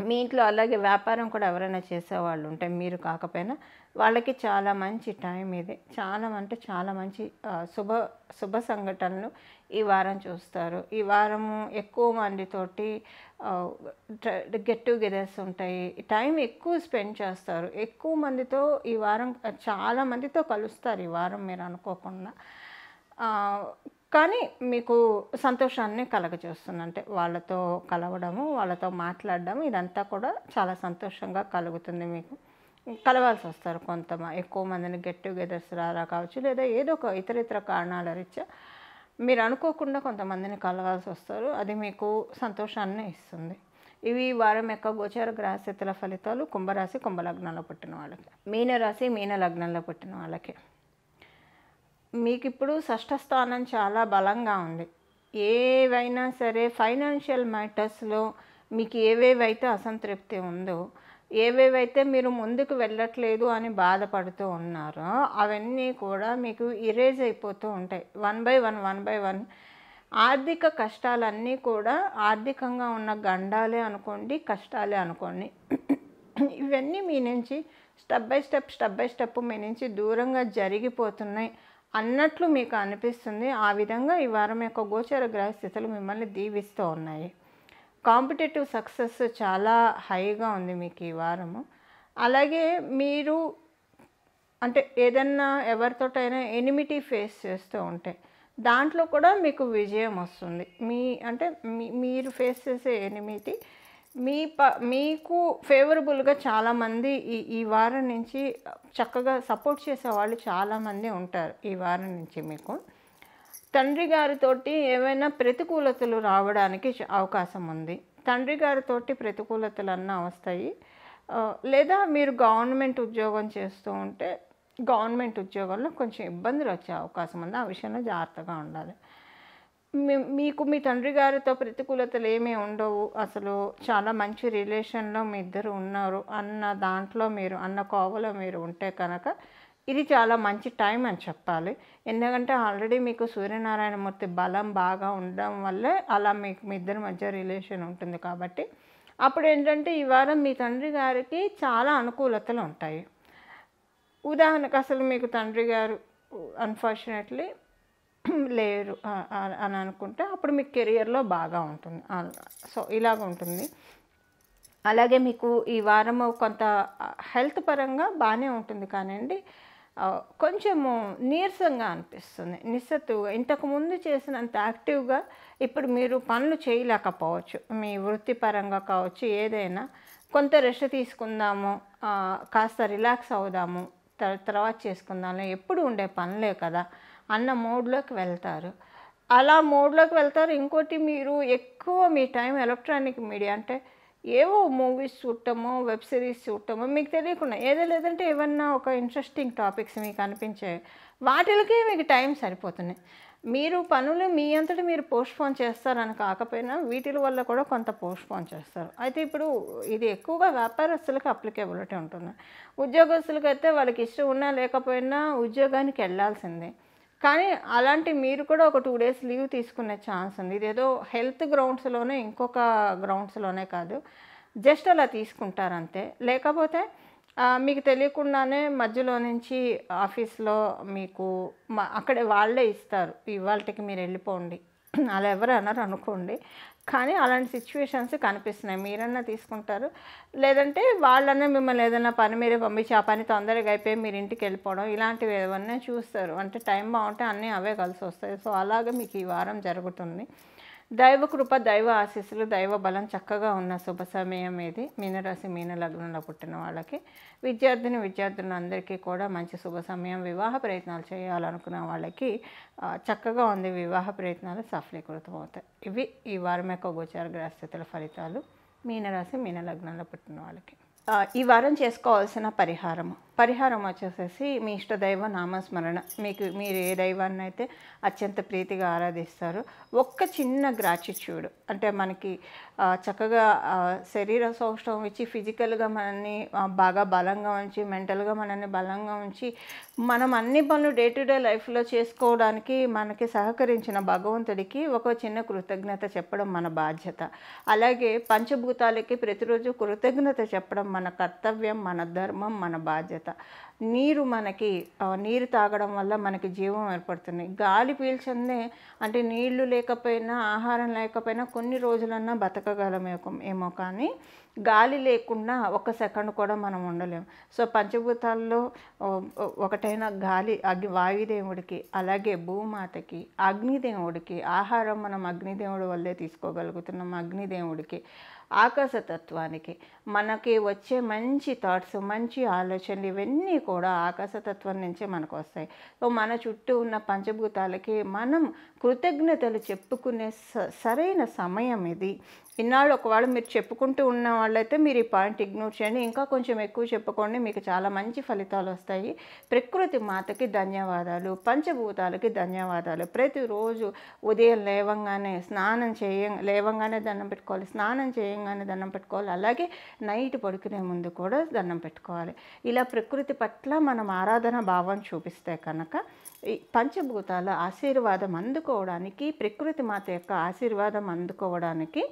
మీ ఇంట్లో అలాగే వ్యాపారం కూడా ఎవరైనా చేసేవాళ్ళు ఉంటే మీరు కాకపోయినా వాళ్ళకి చాలా మంచి టైం ఇది. చాలా మంచి శుభ సంఘటనలు ఈ వారం చూస్తారు. ఈ వారము ఎక్కువ మందితోటి గెట్ టుగెదర్స్ ఉంటాయి, టైం ఎక్కువ స్పెండ్ చేస్తారు. ఎక్కువ మందితో ఈ వారం చాలా మందితో కలుస్తారు ఈ వారం మీరు అనుకోకుండా. కానీ మీకు సంతోషాన్ని కలగజేస్తుంది. అంటే వాళ్ళతో కలవడము, వాళ్ళతో మాట్లాడడం ఇదంతా కూడా చాలా సంతోషంగా కలుగుతుంది. మీకు కలవాల్సి వస్తారు ఎక్కువ మందిని గెట్ టుగెదర్స్ రారా కావచ్చు, లేదా ఏదో ఒక ఇతర కారణాల రీత్యా మీరు అనుకోకుండా కొంతమందిని కలవాల్సి వస్తారు. అది మీకు సంతోషాన్ని ఇస్తుంది. ఇవి వారం యొక్క గోచార గ్రహస్థితుల ఫలితాలు కుంభరాశి కుంభలగ్నంలో పుట్టిన వాళ్ళకి. మీనరాశి మీన లగ్నంలో పుట్టిన వాళ్ళకి మీకు ఇప్పుడు షష్ఠ స్థానం చాలా బలంగా ఉంది. ఏవైనా సరే ఫైనాన్షియల్ మ్యాటర్స్లో మీకు ఏవేవైతే అసంతృప్తి ఉందో, ఏవేవైతే మీరు ముందుకు వెళ్ళట్లేదు అని బాధపడుతూ ఉన్నారో అవన్నీ కూడా మీకు ఇరేజ్ అయిపోతూ ఉంటాయి. వన్ బై వన్ ఆర్థిక కష్టాలన్నీ కూడా ఆర్థికంగా ఉన్న గండాలే అనుకోండి, కష్టాలే అనుకోండి, ఇవన్నీ మీ నుంచి స్టెప్ బై స్టెప్ మీ నుంచి దూరంగా జరిగిపోతున్నాయి అన్నట్లు మీకు అనిపిస్తుంది. ఆ విధంగా ఈ వారం యొక్క గోచర గ్రహస్థితులు మిమ్మల్ని దీవిస్తూ ఉన్నాయి. కాంపిటేటివ్ సక్సెస్ చాలా హైగా ఉంది మీకు ఈ వారము. అలాగే మీరు అంటే ఏదన్నా ఎవరితోటైనా ఎనిమిటీ ఫేస్ చేస్తూ ఉంటే, దాంట్లో కూడా మీకు విజయం వస్తుంది. అంటే మీరు ఫేస్ చేసే ఎనిమిది మీకు ఫేవరబుల్గా చాలామంది ఈ వారం నుంచి చక్కగా సపోర్ట్ చేసేవాళ్ళు చాలామంది ఉంటారు. ఈ వారం నుంచి మీకు తండ్రి గారితోటి ఏవైనా ప్రతికూలతలు రావడానికి అవకాశం ఉంది. తండ్రి గారితోటి ప్రతికూలతలు అన్నా వస్తాయి. లేదా మీరు గవర్నమెంట్ ఉద్యోగం చేస్తూ ఉంటే గవర్నమెంట్ ఉద్యోగంలో కొంచెం ఇబ్బందులు వచ్చే అవకాశం ఉంది. ఆ విషయంలో జాగ్రత్తగా ఉండాలి. మీకు మీ తండ్రి గారితో ప్రతికూలతలు ఏమీ ఉండవు, అసలు చాలా మంచి రిలేషన్లో మీ ఇద్దరు ఉన్నారు అన్న దాంట్లో మీరు అన్న కోవలో మీరు ఉంటే కనుక ఇది చాలా మంచి టైం అని చెప్పాలి. ఎందుకంటే ఆల్రెడీ మీకు సూర్యనారాయణమూర్తి బలం బాగా ఉండడం వల్లే అలా మీకు మీ ఇద్దరి మధ్య రిలేషన్ ఉంటుంది. కాబట్టి అప్పుడు ఏంటంటే ఈ వారం మీ తండ్రి గారికి చాలా అనుకూలతలు ఉంటాయి. ఉదాహరణకు అసలు మీకు తండ్రి గారు అన్ఫార్చునేట్లీ లేరు అని అనుకుంటే అప్పుడు మీకు కెరియర్లో బాగా ఉంటుంది. సో ఇలాగ ఉంటుంది. అలాగే మీకు ఈ వారము కొంత హెల్త్ పరంగా బాగానే ఉంటుంది, కానివ్వండి కొంచెము నీరసంగా అనిపిస్తుంది, నిస్సత్తుగా. ఇంతకుముందు చేసినంత యాక్టివ్గా ఇప్పుడు మీరు పనులు చేయలేకపోవచ్చు. మీ వృత్తిపరంగా కావచ్చు, ఏదైనా కొంత రెస్ట్ తీసుకుందాము, కాస్త రిలాక్స్ అవుదాము, తర్వాత చేసుకుందాము, ఎప్పుడు ఉండే పనులే కదా అన్న మోడ్లోకి వెళ్తారు. అలా మోడ్లోకి వెళ్తారు. ఇంకోటి మీరు ఎక్కువ మీ టైం ఎలక్ట్రానిక్ మీడియా అంటే ఏవో మూవీస్ చూడటమో వెబ్ సిరీస్ చూడటమో మీకు తెలియకుండా, ఏదో లేదంటే ఏమన్నా ఒక ఇంట్రెస్టింగ్ టాపిక్స్ మీకు అనిపించే వాటికే మీకు టైం సరిపోతుంది. మీరు పనులు మీ అంతటా మీరు పోస్ట్పోన్ చేస్తారని కాకపోయినా వీటి వల్ల కూడా కొంత పోస్ట్పోన్ చేస్తారు. అయితే ఇప్పుడు ఇది ఎక్కువగా వ్యాపారస్తులకు అప్లికేబిలిటీ ఉంటుంది. ఉద్యోగస్తులకు అయితే వాళ్ళకి ఇష్టం ఉన్నా లేకపోయినా ఉద్యోగానికి వెళ్ళాల్సిందే. కానీ అలాంటి మీరు కూడా ఒక 2 days లీవ్ తీసుకునే ఛాన్స్ ఉంది. ఇదేదో హెల్త్ గ్రౌండ్స్లోనే ఇంకొక గ్రౌండ్స్లోనే కాదు, జస్ట్ అలా తీసుకుంటారంతే. లేకపోతే మీకు తెలియకుండానే మధ్యలో నుంచి ఆఫీస్లో మీకు అక్కడే వాళ్ళే ఇస్తారు, ఇవాళకి మీరు వెళ్ళిపోండి అలా ఎవరు అన్నారు అనుకోండి. కానీ అలాంటి సిచ్యువేషన్స్ కనిపిస్తున్నాయి. మీరన్నా తీసుకుంటారు, లేదంటే వాళ్ళన్నా మిమ్మల్ని ఏదైనా పని మీరే పంపించి ఆ పని తొందరగా అయిపోయి మీరు ఇంటికి వెళ్ళిపోవడం, ఇలాంటివి ఏమన్నా చూస్తారు. అంటే టైం బాగుంటే అన్నీ అవే కలిసి వస్తాయి. సో అలాగే మీకు ఈ వారం జరుగుతుంది. దైవ కృప, దైవ ఆశీస్సులు, దైవ బలం చక్కగా ఉన్న శుభ సమయం ఇది. మీనరాశి మీన లగ్నంలో పుట్టిన వాళ్ళకి, విద్యార్థులందరికీ కూడా మంచి శుభ సమయం. వివాహ ప్రయత్నాలు చేయాలనుకున్న వాళ్ళకి చక్కగా ఉంది. వివాహ ప్రయత్నాలు సఫలీకృతం అవుతాయి. ఇవి ఈ వారం యొక్క గోచార గ్రహస్థితుల ఫలితాలు మీనరాశి మీన లగ్నంలో పుట్టిన వాళ్ళకి. ఈ వారం చేసుకోవాల్సిన పరిహారం వచ్చేసేసి మీ ఇష్టదైవ నామస్మరణ. మీరు ఏ దైవాన్ని అయితే అత్యంత ప్రీతిగా ఆరాధిస్తారో ఒక్క చిన్న గ్రాటిట్యూడ్, అంటే మనకి చక్కగా శరీర సౌష్ఠవం ఇచ్చి ఫిజికల్గా మనల్ని బాగా బలంగా ఉంచి, మెంటల్గా మనల్ని బలంగా ఉంచి, మనం అన్ని పనులు డే టు డే లైఫ్లో చేసుకోవడానికి మనకి సహకరించిన భగవంతుడికి ఒక చిన్న కృతజ్ఞత చెప్పడం మన బాధ్యత. అలాగే పంచభూతాలకి ప్రతిరోజు కృతజ్ఞత చెప్పడం మన కర్తవ్యం, మన ధర్మం, మన బాధ్యత. నీరు తాగడం వల్ల మనకి జీవం ఏర్పడుతుంది. గాలి పీల్చందే, అంటే నీళ్లు లేకపోయినా ఆహారం లేకపోయినా కొన్ని రోజులన్నా బతకగలమేమో, కానీ గాలి లేకుండా 1 సెకండ్ కూడా మనం ఉండలేము. సో పంచభూతాల్లో ఒకటైన గాలి వాయుదేవుడికి, అలాగే భూమాతకి, అగ్నిదేవుడికి, ఆహారం మనం అగ్నిదేవుడి వల్లే తీసుకోగలుగుతున్నాం, అగ్నిదేవుడికి, ఆకాశతత్వానికి, మనకి వచ్చే మంచి థాట్స్, మంచి ఆలోచనలు ఇవన్నీ కూడా ఆకాశతత్వం నుంచే మనకు వస్తాయి. సో మన చుట్టూ ఉన్న పంచభూతాలకి మనం కృతజ్ఞతలు చెప్పుకునే సరైన సమయం ఇది. ఇన్నాళ్ళు ఒకవేళ మీరు చెప్పుకుంటూ ఉన్న వాళ్ళైతే మీరు ఈ పాయింట్ ఇగ్నోర్ చేయండి, ఇంకా కొంచెం ఎక్కువ చెప్పుకోండి, మీకు చాలా మంచి ఫలితాలు వస్తాయి. ప్రకృతి మాతకి ధన్యవాదాలు, పంచభూతాలకి ధన్యవాదాలు. ప్రతిరోజు ఉదయం లేవంగానే దండం పెట్టుకోవాలి, స్నానం చేయంగానే దండం పెట్టుకోవాలి, అలాగే నైట్ పడుకునే ముందు కూడా దండం పెట్టుకోవాలి. ఇలా ప్రకృతి పట్ల మనం ఆరాధన భావం చూపిస్తే కనుక ఈ పంచభూతాల ఆశీర్వాదం అందుకోవడానికి, ప్రకృతి మాత యొక్క ఆశీర్వాదం అందుకోవడానికి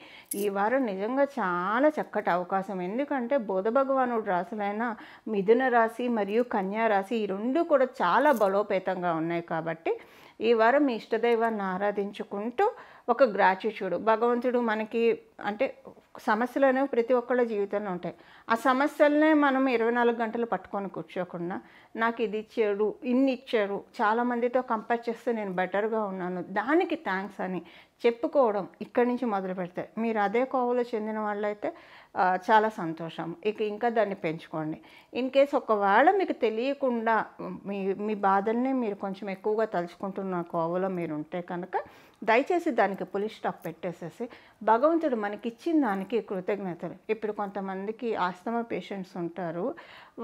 ఈ వారం నిజంగా చాలా చక్కటి అవకాశం. ఎందుకంటే బుధ భగవానుడు రాశులైన మిథున రాశి మరియు కన్యా రాశి ఈ రెండు కూడా చాలా బలోపేతంగా ఉన్నాయి. కాబట్టి ఈ వారం మీ ఇష్టదైవాన్ని ఆరాధించుకుంటూ ఒక గ్రాటిట్యూడ్. భగవంతుడు మనకి అంటే సమస్యలు అనేవి ప్రతి ఒక్కళ్ళ జీవితంలో ఉంటాయి. ఆ సమస్యలనే మనం 24 గంటలు పట్టుకొని కూర్చోకుండా, నాకు ఇది ఇచ్చాడు, ఇన్ని ఇచ్చాడు, చాలామందితో కంపేర్ చేస్తే నేను బెటర్గా ఉన్నాను, దానికి థ్యాంక్స్ అని చెప్పుకోవడం ఇక్కడి నుంచి మొదలు పెడితే, మీరు అదే కోవలో చెందిన వాళ్ళైతే చాలా సంతోషం. ఇంకా దాన్ని పెంచుకోండి. ఇన్ కేస్ ఒకవేళ మీకు తెలియకుండా మీ మీ బాధల్ని మీరు కొంచెం ఎక్కువగా తలుచుకుంటున్న కోవలో మీరు ఉంటే కనుక దయచేసి దానికి పులి స్టాప్ పెట్టేసేసి భగవంతుడు మనకిచ్చిన దానికి కృతజ్ఞతలు. ఇప్పుడు కొంతమందికి ఆస్తమా పేషెంట్స్ ఉంటారు,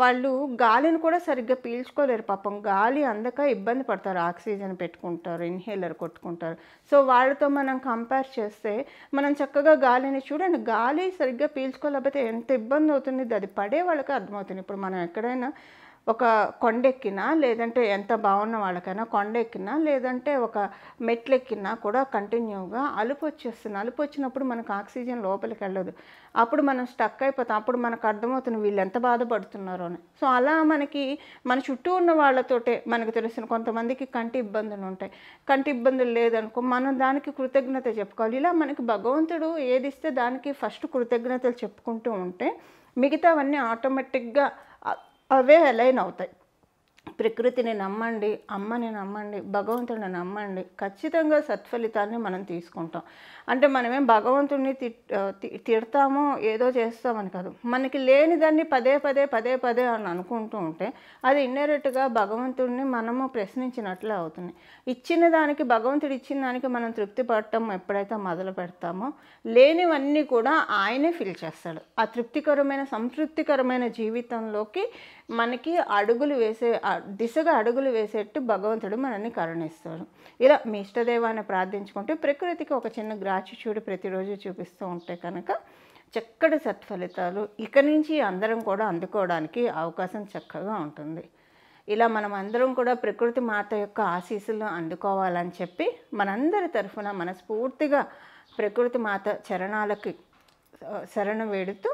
వాళ్ళు గాలిని కూడా సరిగ్గా పీల్చుకోలేరు పాపం. గాలి అందక ఇబ్బంది పడతారు, ఆక్సిజన్ పెట్టుకుంటారు, ఇన్హేలర్ కొట్టుకుంటారు. సో వాళ్ళతో మనం కంపేర్ చేస్తే మనం చక్కగా గాలిని చూడండి, గాలి సరిగ్గా పీల్చుకోలేకపోతే ఎంత ఇబ్బంది అవుతుంది, అది పడే వాళ్ళకి అర్థమవుతుంది. ఇప్పుడు మనం ఎక్కడైనా ఒక కొండెక్కినా, లేదంటే ఎంత బాగున్న వాళ్ళకైనా కొండెక్కినా, లేదంటే ఒక మెట్లెక్కినా కూడా కంటిన్యూగా అలుపు వచ్చేస్తుంది. అలుపు వచ్చినప్పుడు మనకు ఆక్సిజన్ లోపలికి వెళ్ళదు, అప్పుడు మనం స్టక్ అయిపోతాం. అప్పుడు మనకు అర్థమవుతుంది వీళ్ళు ఎంత బాధపడుతున్నారో అని. సో అలా మనకి మన చుట్టూ ఉన్న వాళ్ళతోటే మనకు తెలిసిన కొంతమందికి కంటి ఇబ్బందులు ఉంటాయి. కంటి ఇబ్బందులు లేదనుకో మనం దానికి కృతజ్ఞత చెప్పుకోవాలి. ఇలా మనకి భగవంతుడు ఏది ఇస్తే దానికి ఫస్ట్ కృతజ్ఞతలు చెప్పుకుంటూ ఉంటే మిగతావన్నీ ఆటోమేటిక్గా అవే అలైన్ అవుతాయి. ప్రకృతిని నమ్మండి, అమ్మని నమ్మండి, భగవంతుడిని నమ్మండి, ఖచ్చితంగా సత్ఫలితాన్ని మనం తీసుకుంటాం. అంటే మనమేం భగవంతుడిని తిడతామో ఏదో చేస్తామని కాదు, మనకి లేని దాన్ని పదే పదే అని అనుకుంటూ ఉంటే అది ఇండైరెక్ట్గా భగవంతుడిని మనము ప్రశ్నించినట్లే అవుతుంది. ఇచ్చిన దానికి, భగవంతుడు ఇచ్చిన దానికి మనం తృప్తి పడటం ఎప్పుడైతే మొదలు పెడతామో లేనివన్నీ కూడా ఆయనే ఫిల్ చేస్తాడు. ఆ సంతృప్తికరమైన జీవితంలోకి మనకి దిశగా అడుగులు వేసేట్టు భగవంతుడు మనల్ని కరుణిస్తాడు. ఇలా మీ ఇష్టదైవాన్ని ప్రార్థించుకుంటే ప్రకృతికి ఒక చిన్న గ్రాటిట్యూడ్ ప్రతిరోజు చూపిస్తూ ఉంటే కనుక చక్కటి సత్ఫలితాలు ఇక నుంచి అందరం కూడా అందుకోవడానికి అవకాశం చక్కగా ఉంటుంది. ఇలా మనం అందరం కూడా ప్రకృతి మాత యొక్క ఆశీస్సులు అందుకోవాలని చెప్పి మనందరి తరఫున మనస్ఫూర్తిగా ప్రకృతి మాత చరణాలకి శరణు వేడుతూ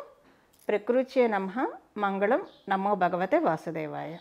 ప్రకృత్యే నమః. మంగళం. నమో భగవతే వాసుదేవాయ.